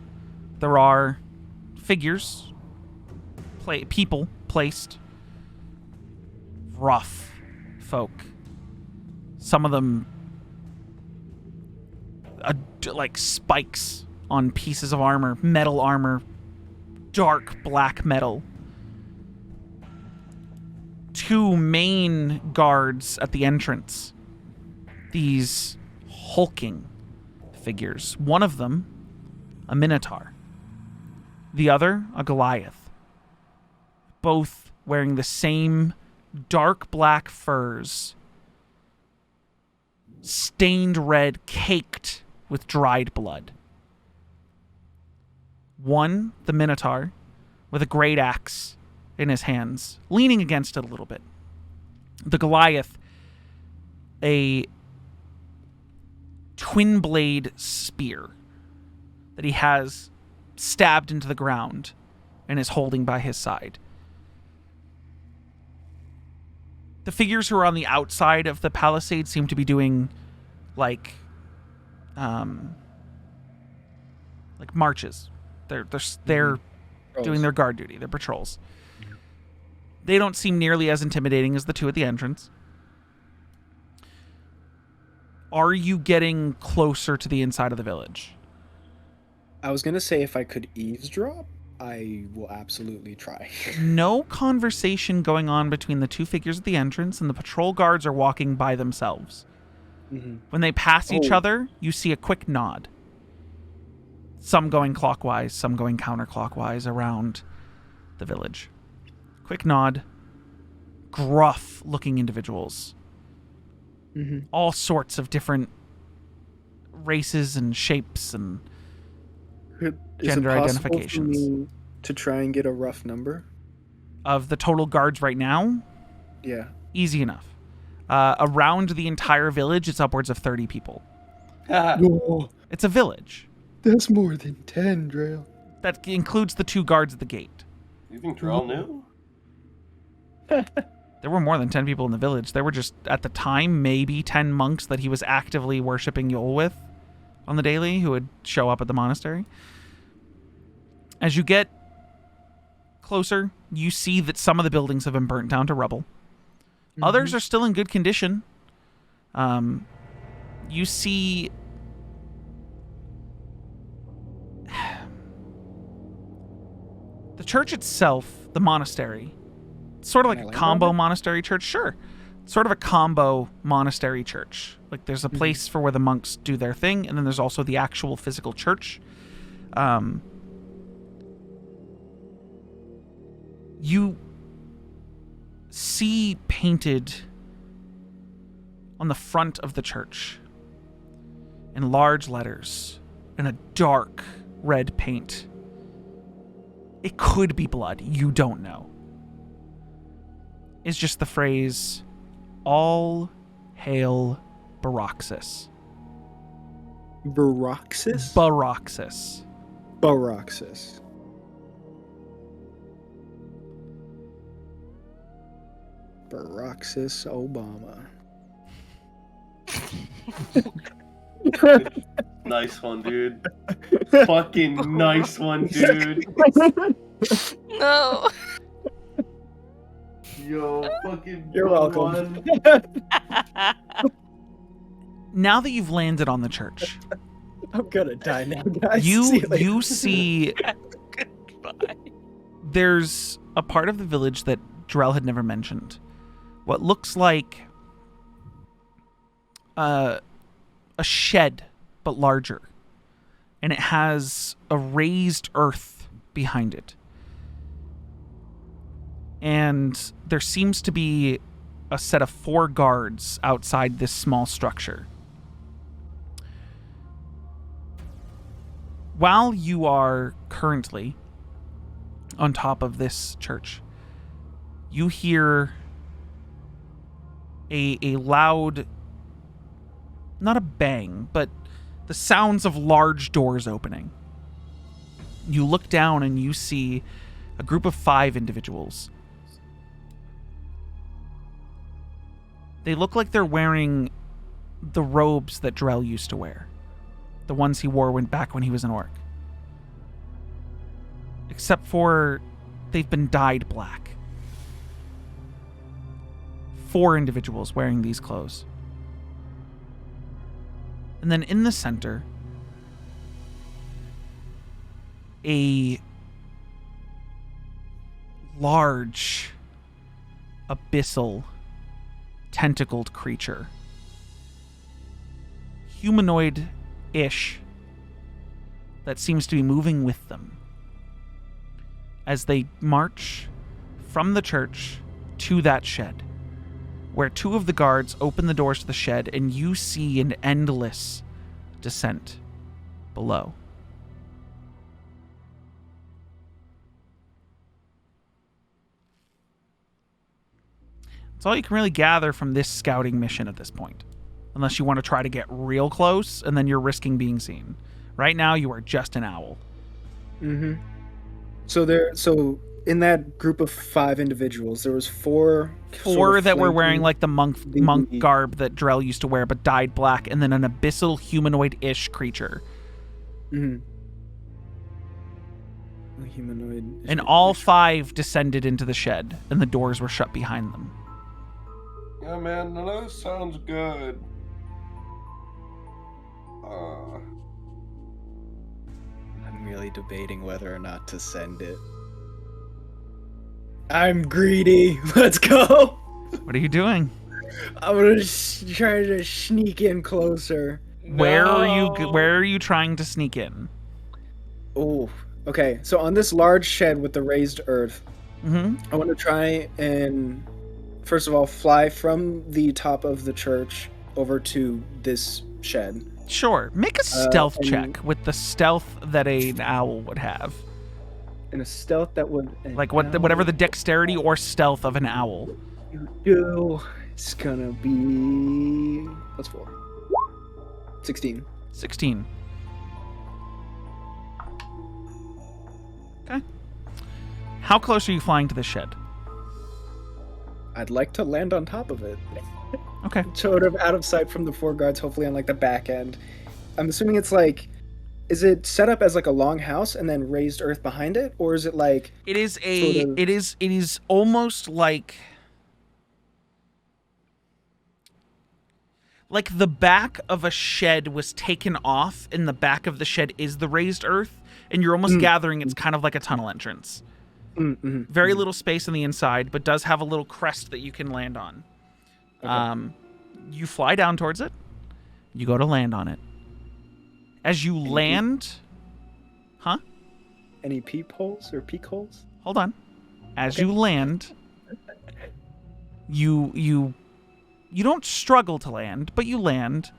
there are figures, people placed, rough folk. Some of them like spikes on pieces of armor, metal armor, dark black metal. Two main guards at the entrance. These hulking figures. One of them, a Minotaur. The other, a Goliath. Both wearing the same dark black furs, stained red, caked with dried blood. One, the Minotaur, with a great axe in his hands, leaning against it a little bit. The Goliath, a twin blade spear that he has stabbed into the ground and is holding by his side. The figures who are on the outside of the palisade seem to be doing like marches. They're doing their guard duty, their patrols. They don't seem nearly as intimidating as the two at the entrance. Are you getting closer to the inside of the village? I was gonna say if I could eavesdrop, I will absolutely try. No conversation going on between the two figures at the entrance, and the patrol guards are walking by themselves. Mm-hmm. When they pass each other, you see a quick nod. Some going clockwise, some going counterclockwise around the village. Quick nod. Gruff-looking individuals. Mm-hmm. All sorts of different races and shapes and gender identifications. For me to try and get a rough number of the total guards right now? Yeah. Easy enough. Around the entire village, it's upwards of 30 people. No, It's a village. that's more than 10, Dreyll. That includes the two guards at the gate. You think Dreyll knew? There were more than 10 people in the village. There were just, at the time, maybe 10 monks that he was actively worshipping Yol with on the daily who would show up at the monastery. As you get closer, you see that some of the buildings have been burnt down to rubble. Mm-hmm. Others are still in good condition. You see the church itself, the monastery, sort of like a combo monastery church. Sure. Sort of a combo monastery church. Like there's a place for where the monks do their thing, and then there's also the actual physical church. You see painted on the front of the church in large letters in a dark red paint. It could be blood. You don't know. It's just the phrase, "All hail Valxus." Valxus? Valxus. Valxus. Valxus Obama. Nice one, dude. Fucking nice one, dude. No. Yo, fucking. You're welcome. One. Now that you've landed on the church, I'm gonna die now, guys. you see Goodbye. there's a part of the village that Dreyll had never mentioned. What looks like a shed, but larger. And it has a raised earth behind it. And there seems to be a set of 4 guards outside this small structure. While you are currently on top of this church, you hear a loud, not a bang, but the sounds of large doors opening. You look down and you see a group of 5 individuals. They look like they're wearing the robes that Dreyll used to wear. The ones he wore back when he was an orc. except for they've been dyed black. 4 individuals wearing these clothes. And then in the center, a large, abyssal, tentacled creature. Humanoid-ish, that seems to be moving with them as they march from the church to that shed, where 2 of the guards open the doors to the shed, and you see an endless descent below. That's all you can really gather from this scouting mission at this point. Unless you want to try to get real close, and then you're risking being seen. Right now, you are just an owl. Mm-hmm. So in that group of 5 individuals, there was 4 that were wearing like the monk garb that Dreyll used to wear, but dyed black, and then an abyssal humanoid-ish creature. Mm-hmm. Humanoid. And all 5 descended into the shed, and the doors were shut behind them. Yeah, man, none of this sounds good. I'm really debating whether or not to send it. I'm greedy. Let's go. What are you doing? I'm gonna try to sneak in closer. Where are you trying to sneak in? Oh, okay. So on this large shed with the raised earth, Mm-hmm. I want to try and, first of all, fly from the top of the church over to this shed. Sure. Make a stealth check with the stealth that an owl would have. And a stealth that would... Like whatever the dexterity or stealth of an owl. It's gonna be... Plus 4. 16. 16. Okay. How close are you flying to the shed? I'd like to land on top of it. Okay. Sort of out of sight from the 4 guards, hopefully on like the back end. I'm assuming it's like... Is it set up as like a long house and then raised earth behind it? Or is it like... It is it is almost like the back of a shed was taken off, and the back of the shed is the raised earth, and you're almost gathering it's kind of like a tunnel entrance. Mm-hmm. Very little space on the inside, but does have a little crest that you can land on. Okay. You fly down towards it. You go to land on it. As you land... Huh? Any peepholes or peek holes? Hold on. As you land, you don't struggle to land, but you land.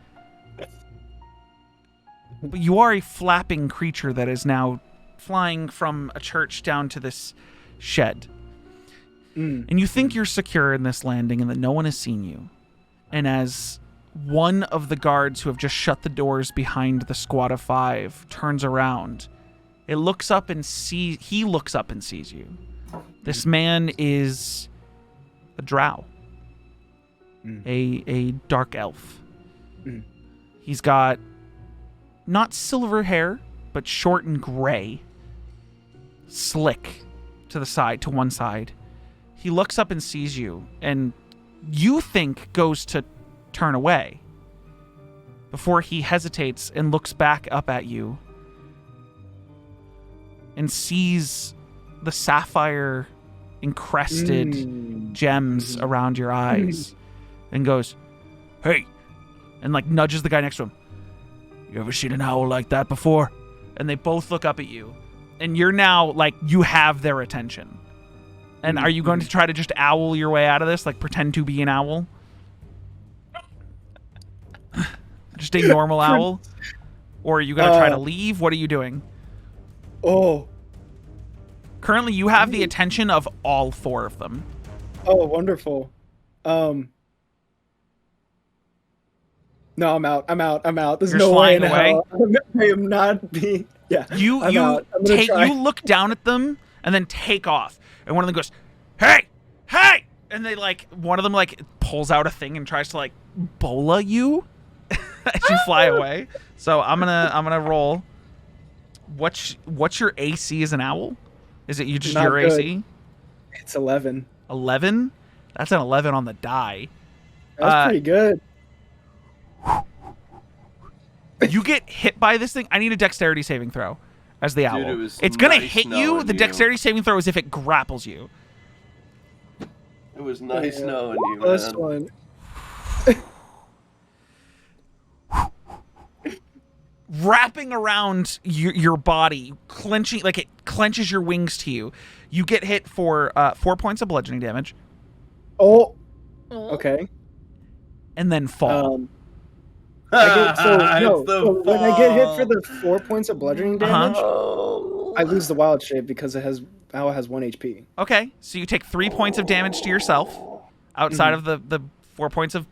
But you are a flapping creature that is now flying from a church down to this shed. And you think you're secure in this landing and that no one has seen you. And as one of the guards who have just shut the doors behind the squad of 5 turns around, he looks up and sees you. This man is a drow. A dark elf. He's got not silver hair, but short and gray. Slick to one side. He looks up and sees you, and you think goes to turn away before he hesitates and looks back up at you and sees the sapphire encrusted gems around your eyes and goes, "Hey," and like nudges the guy next to him. "You ever seen an owl like that before?" And they both look up at you, and you're now like, you have their attention. And are you going to try to just owl your way out of this, like pretend to be an owl? Just a normal owl? Or are you going to try to leave? What are you doing? Oh. Currently, you have the attention of all 4 of them. Oh, wonderful. No, I'm out. There's no way in hell. I am not being... Yeah, you look down at them and then take off. And one of them goes, "Hey! Hey!" And they one of them pulls out a thing and tries to bola you as you fly away. So I'm gonna roll. What's your AC as an owl? Is it you just Not your good. AC? It's 11. 11? That's an 11 on the die. That's pretty good. You get hit by this thing. I need a dexterity saving throw as the owl. Dude, It's going to nice hit you. knowing The you. dexterity saving throw is if it grapples you. It was nice knowing you, Plus man. one. Wrapping around your body, clenching, like it clenches your wings to you. You get hit for 4 points of bludgeoning damage Oh. Okay. and then fall. So when I get hit for the 4 points of bludgeoning damage, Oh. I lose the wild shape because owl has 1 HP. Okay, so you take 3 points of damage to yourself outside of the 4 points of,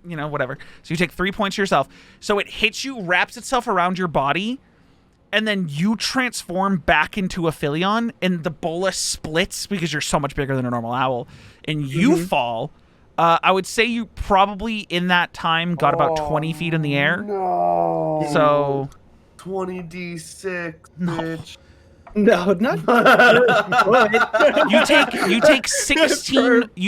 whatever. So you take 3 points to yourself. So it hits you, wraps itself around your body, and then you transform back into a Philion, and the bola splits because you're so much bigger than a normal owl, and you fall. I would say you probably, in that time, got about 20 feet in the air. No. So 20d6, No. bitch. No, not you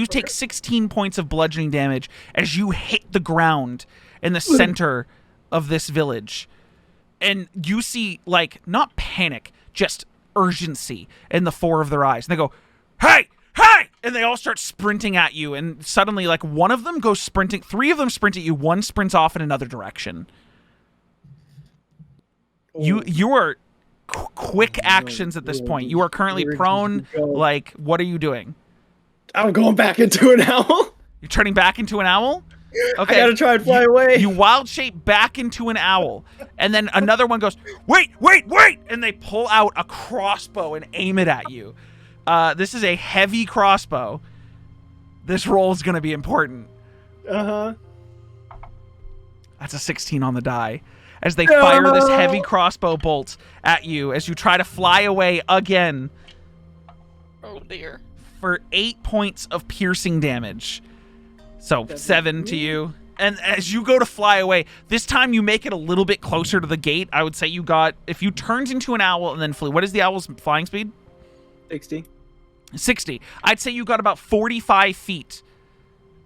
take 16 points of bludgeoning damage as you hit the ground in the center of this village. And you see, like, not panic, just urgency in the 4 of their eyes. And they go, "Hey! Hey!" And they all start sprinting at you. And suddenly, like, one of them goes sprinting. 3 of them sprint at you. 1 sprints off in another direction. You are quick actions at this point. You are currently prone. Like, what are you doing? I'm going back into an owl. You're turning back into an owl? Okay. I gotta try and fly away. You wild shape back into an owl. And then another one goes, wait! And they pull out a crossbow and aim it at you. This is a heavy crossbow. This roll is going to be important. Uh-huh. That's a 16 on the die. As they fire this heavy crossbow bolt at you as you try to fly away again. Oh dear. For 8 points of piercing damage. So 7 to you. And as you go to fly away, this time you make it a little bit closer to the gate. I would say you got, if you turned into an owl and then flew, what is the owl's flying speed? 60. 60. I'd say you got about 45 feet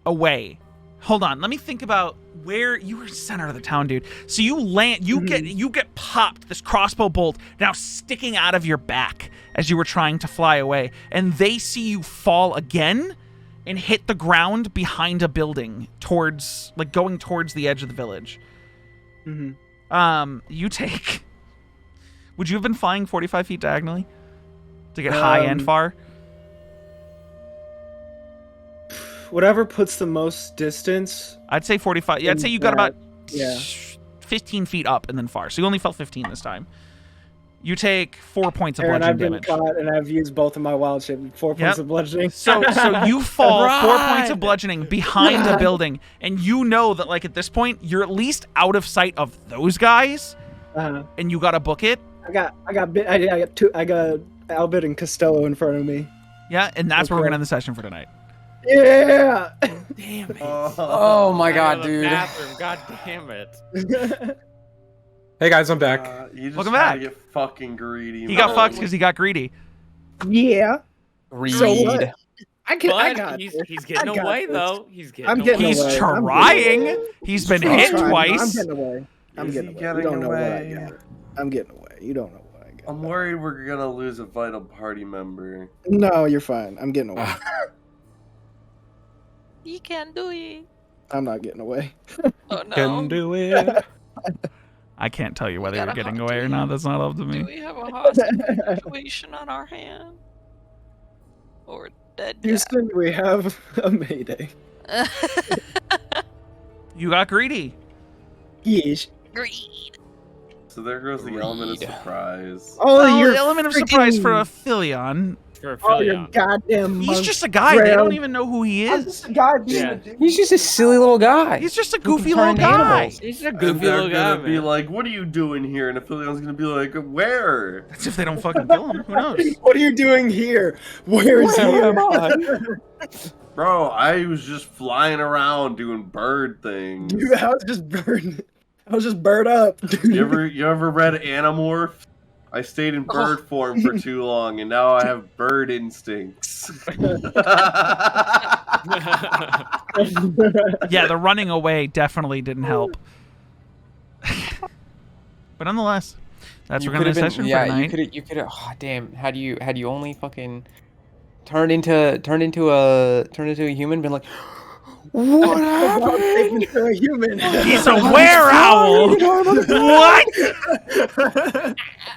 away. Hold on, let me think about where you were center of the town, dude. So you land, you get popped, this crossbow bolt now sticking out of your back as you were trying to fly away. And they see you fall again and hit the ground behind a building towards, like, going towards the edge of the village. You take, would you have been flying 45 feet diagonally to get high and far? Whatever puts the most distance. I'd say 45. Yeah, I'd say you got about 15 feet up and then far. So you only fell 15 this time. You take 4 points of bludgeoning damage. I've been caught and I've used both of my wild shape. 4 points of bludgeoning. So you fall 4 points of bludgeoning behind a building, and you know that, like, at this point you're at least out of sight of those guys, and you gotta book it. I got Albert and Costello in front of me. Yeah, and that's where we're gonna end the session for tonight. Yeah. Damn it. Oh my god, dude. Bathroom. God damn it. Hey guys, I'm back. You just Welcome had back. to get fucking greedy. He got fucked because he got greedy. Yeah. Read. So what? I But got he's this. getting I got away, this. though. He's getting I'm away. getting He's away. trying. He's been hit I'm twice. getting away. I'm Is he getting away. getting You don't know what I away? got. I'm getting away. You don't know what I got. I'm worried we're gonna lose a vital party member. No, you're fine. I'm getting away. You can do it. I'm not getting away. Oh no. Can do it. I can't tell you whether got you're a getting hot away or not. That's not up to Do me. we have a hostage situation on our hand? Or dead guy? Houston, we have a mayday. You got greedy. Yes. Greed. So there goes the element of Read. surprise. Oh, Well, you're the element of surprise for a Philion. Oh, you're goddamn. He's just a guy. They don't even know who he is. Yeah. He's just a silly little guy. He's just a Who goofy can turn little into guy. animals. He's a And goofy they're little guy, gonna be man. like, "What are you doing here?" And the Philion's gonna be like, "Where?" That's if they don't fucking kill him. Who knows? What are you doing here? Where is Where am here? Bro, I was just flying around doing bird things. Dude, I was just burned. I was just burnt up. Dude. You ever read Animorph? I stayed in bird form for too long, and now I have bird instincts. Yeah, the running away definitely didn't help. But nonetheless, that's we're gonna end the session for tonight. You could have. Oh, damn! Had you only fucking turned into a human, been like, what happened? Into a human. He's a were-owl. What?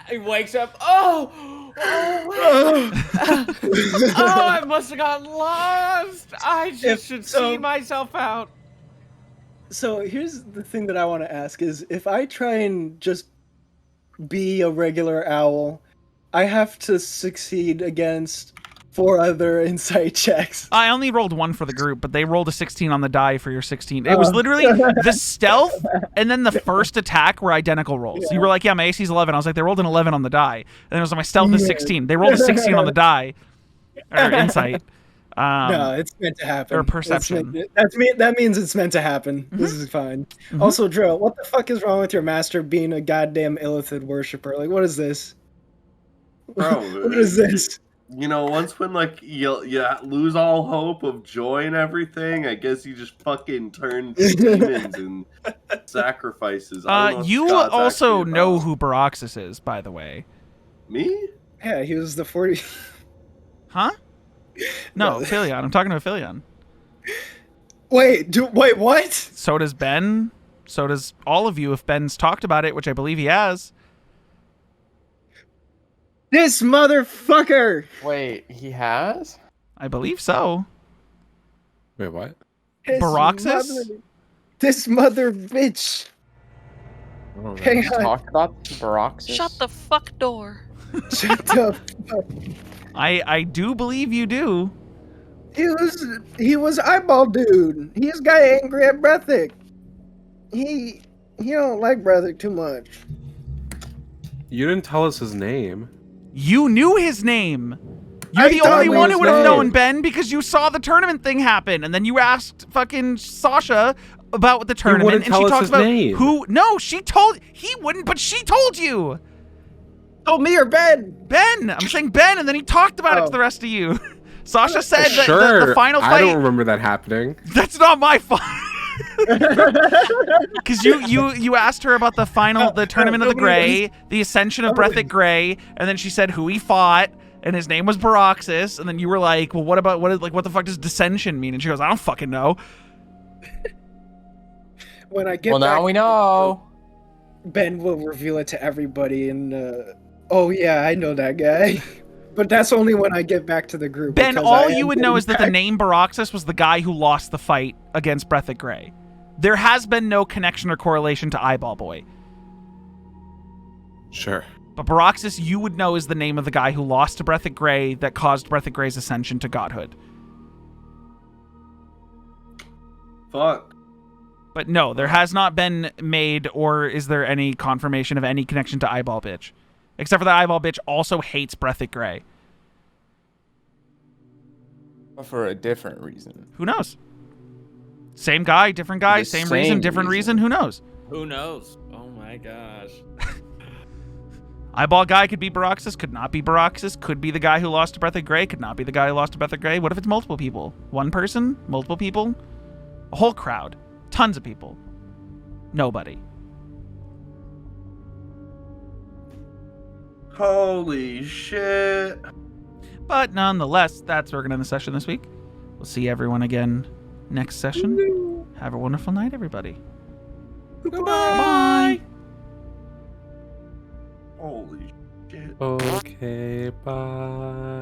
He wakes up. Oh, I must have gotten lost. I just should see myself out. So here's the thing that I want to ask is, if I try and just be a regular owl, I have to succeed against 4 other insight checks. I only rolled 1 for the group, but they rolled a 16 on the die for your 16. It was literally the stealth and then the first attack were identical rolls. You were like, yeah, my AC's 11. I was like, they rolled an 11 on the die. And it was like, my stealth is 16. They rolled a 16 on the die. Or insight. No, it's meant to happen. Or perception. That means it's meant to happen. This is fine. Also, Dreyll, what the fuck is wrong with your master being a goddamn Illithid worshiper? Like, what is this? Bro, what is this? You know, once when like you lose all hope of joy and everything, I guess you just fucking turn to demons and sacrifices. You also know who Valxus is, by the way. Me? Yeah, he was the 40. Huh? No, Philion. I'm talking to Philion. Wait, what? So does Ben. So does all of you if Ben's talked about it, which I believe he has. This motherfucker! Wait, he has? I believe so. Wait, what? Valxus? This mother bitch. Hang on. Talk about Valxus? Shut the fuck door. Shut the fuck. I do believe you do. He was eyeball dude. He's got angry at Breathic. He don't like Breathic too much. You didn't tell us his name. You knew his name. You're the only one who would have known, Ben, because you saw the tournament thing happen, and then you asked fucking Sasha about the tournament, and she talks about who. No, she told he wouldn't, but she told you. Told me or Ben? Ben. I'm saying Ben, and then he talked about it to the rest of you. Sasha said that the final fight. I don't remember that happening. That's not my fault. Because you asked her about the tournament of the Grey, the ascension of Breathic Grey, and then she said who he fought, and his name was Valxus, and then you were like, well, what the fuck does dissension mean? And she goes, I don't fucking know. When I get well, now we know. Ben will reveal it to everybody, and oh yeah, I know that guy. But that's only when I get back to the group. Ben, all you would know is that the name Valxus was the guy who lost the fight against Breathic Grey. There has been no connection or correlation to Eyeball Boy. Sure. But Valxus, you would know, is the name of the guy who lost to Breathic Grey that caused Breathic Grey's ascension to godhood. Fuck. But no, there has not been made, or is there any confirmation of any connection to Eyeball Bitch. Except for that Eyeball Bitch also hates Breathic Grey. But for a different reason. Who knows? Same guy, different guy, same reason, different reason. Who knows? Who knows? Oh my gosh. Eyeball guy could be Valxus, could not be Valxus, could be the guy who lost to Breathic Grey, could not be the guy who lost to Breathic Grey. What if it's multiple people? One person? Multiple people? A whole crowd. Tons of people. Nobody. Holy shit. But nonetheless, that's where we're going to end the session this week. We'll see everyone again next session. Have a wonderful night, everybody. Goodbye. Bye. Holy shit. Okay, bye.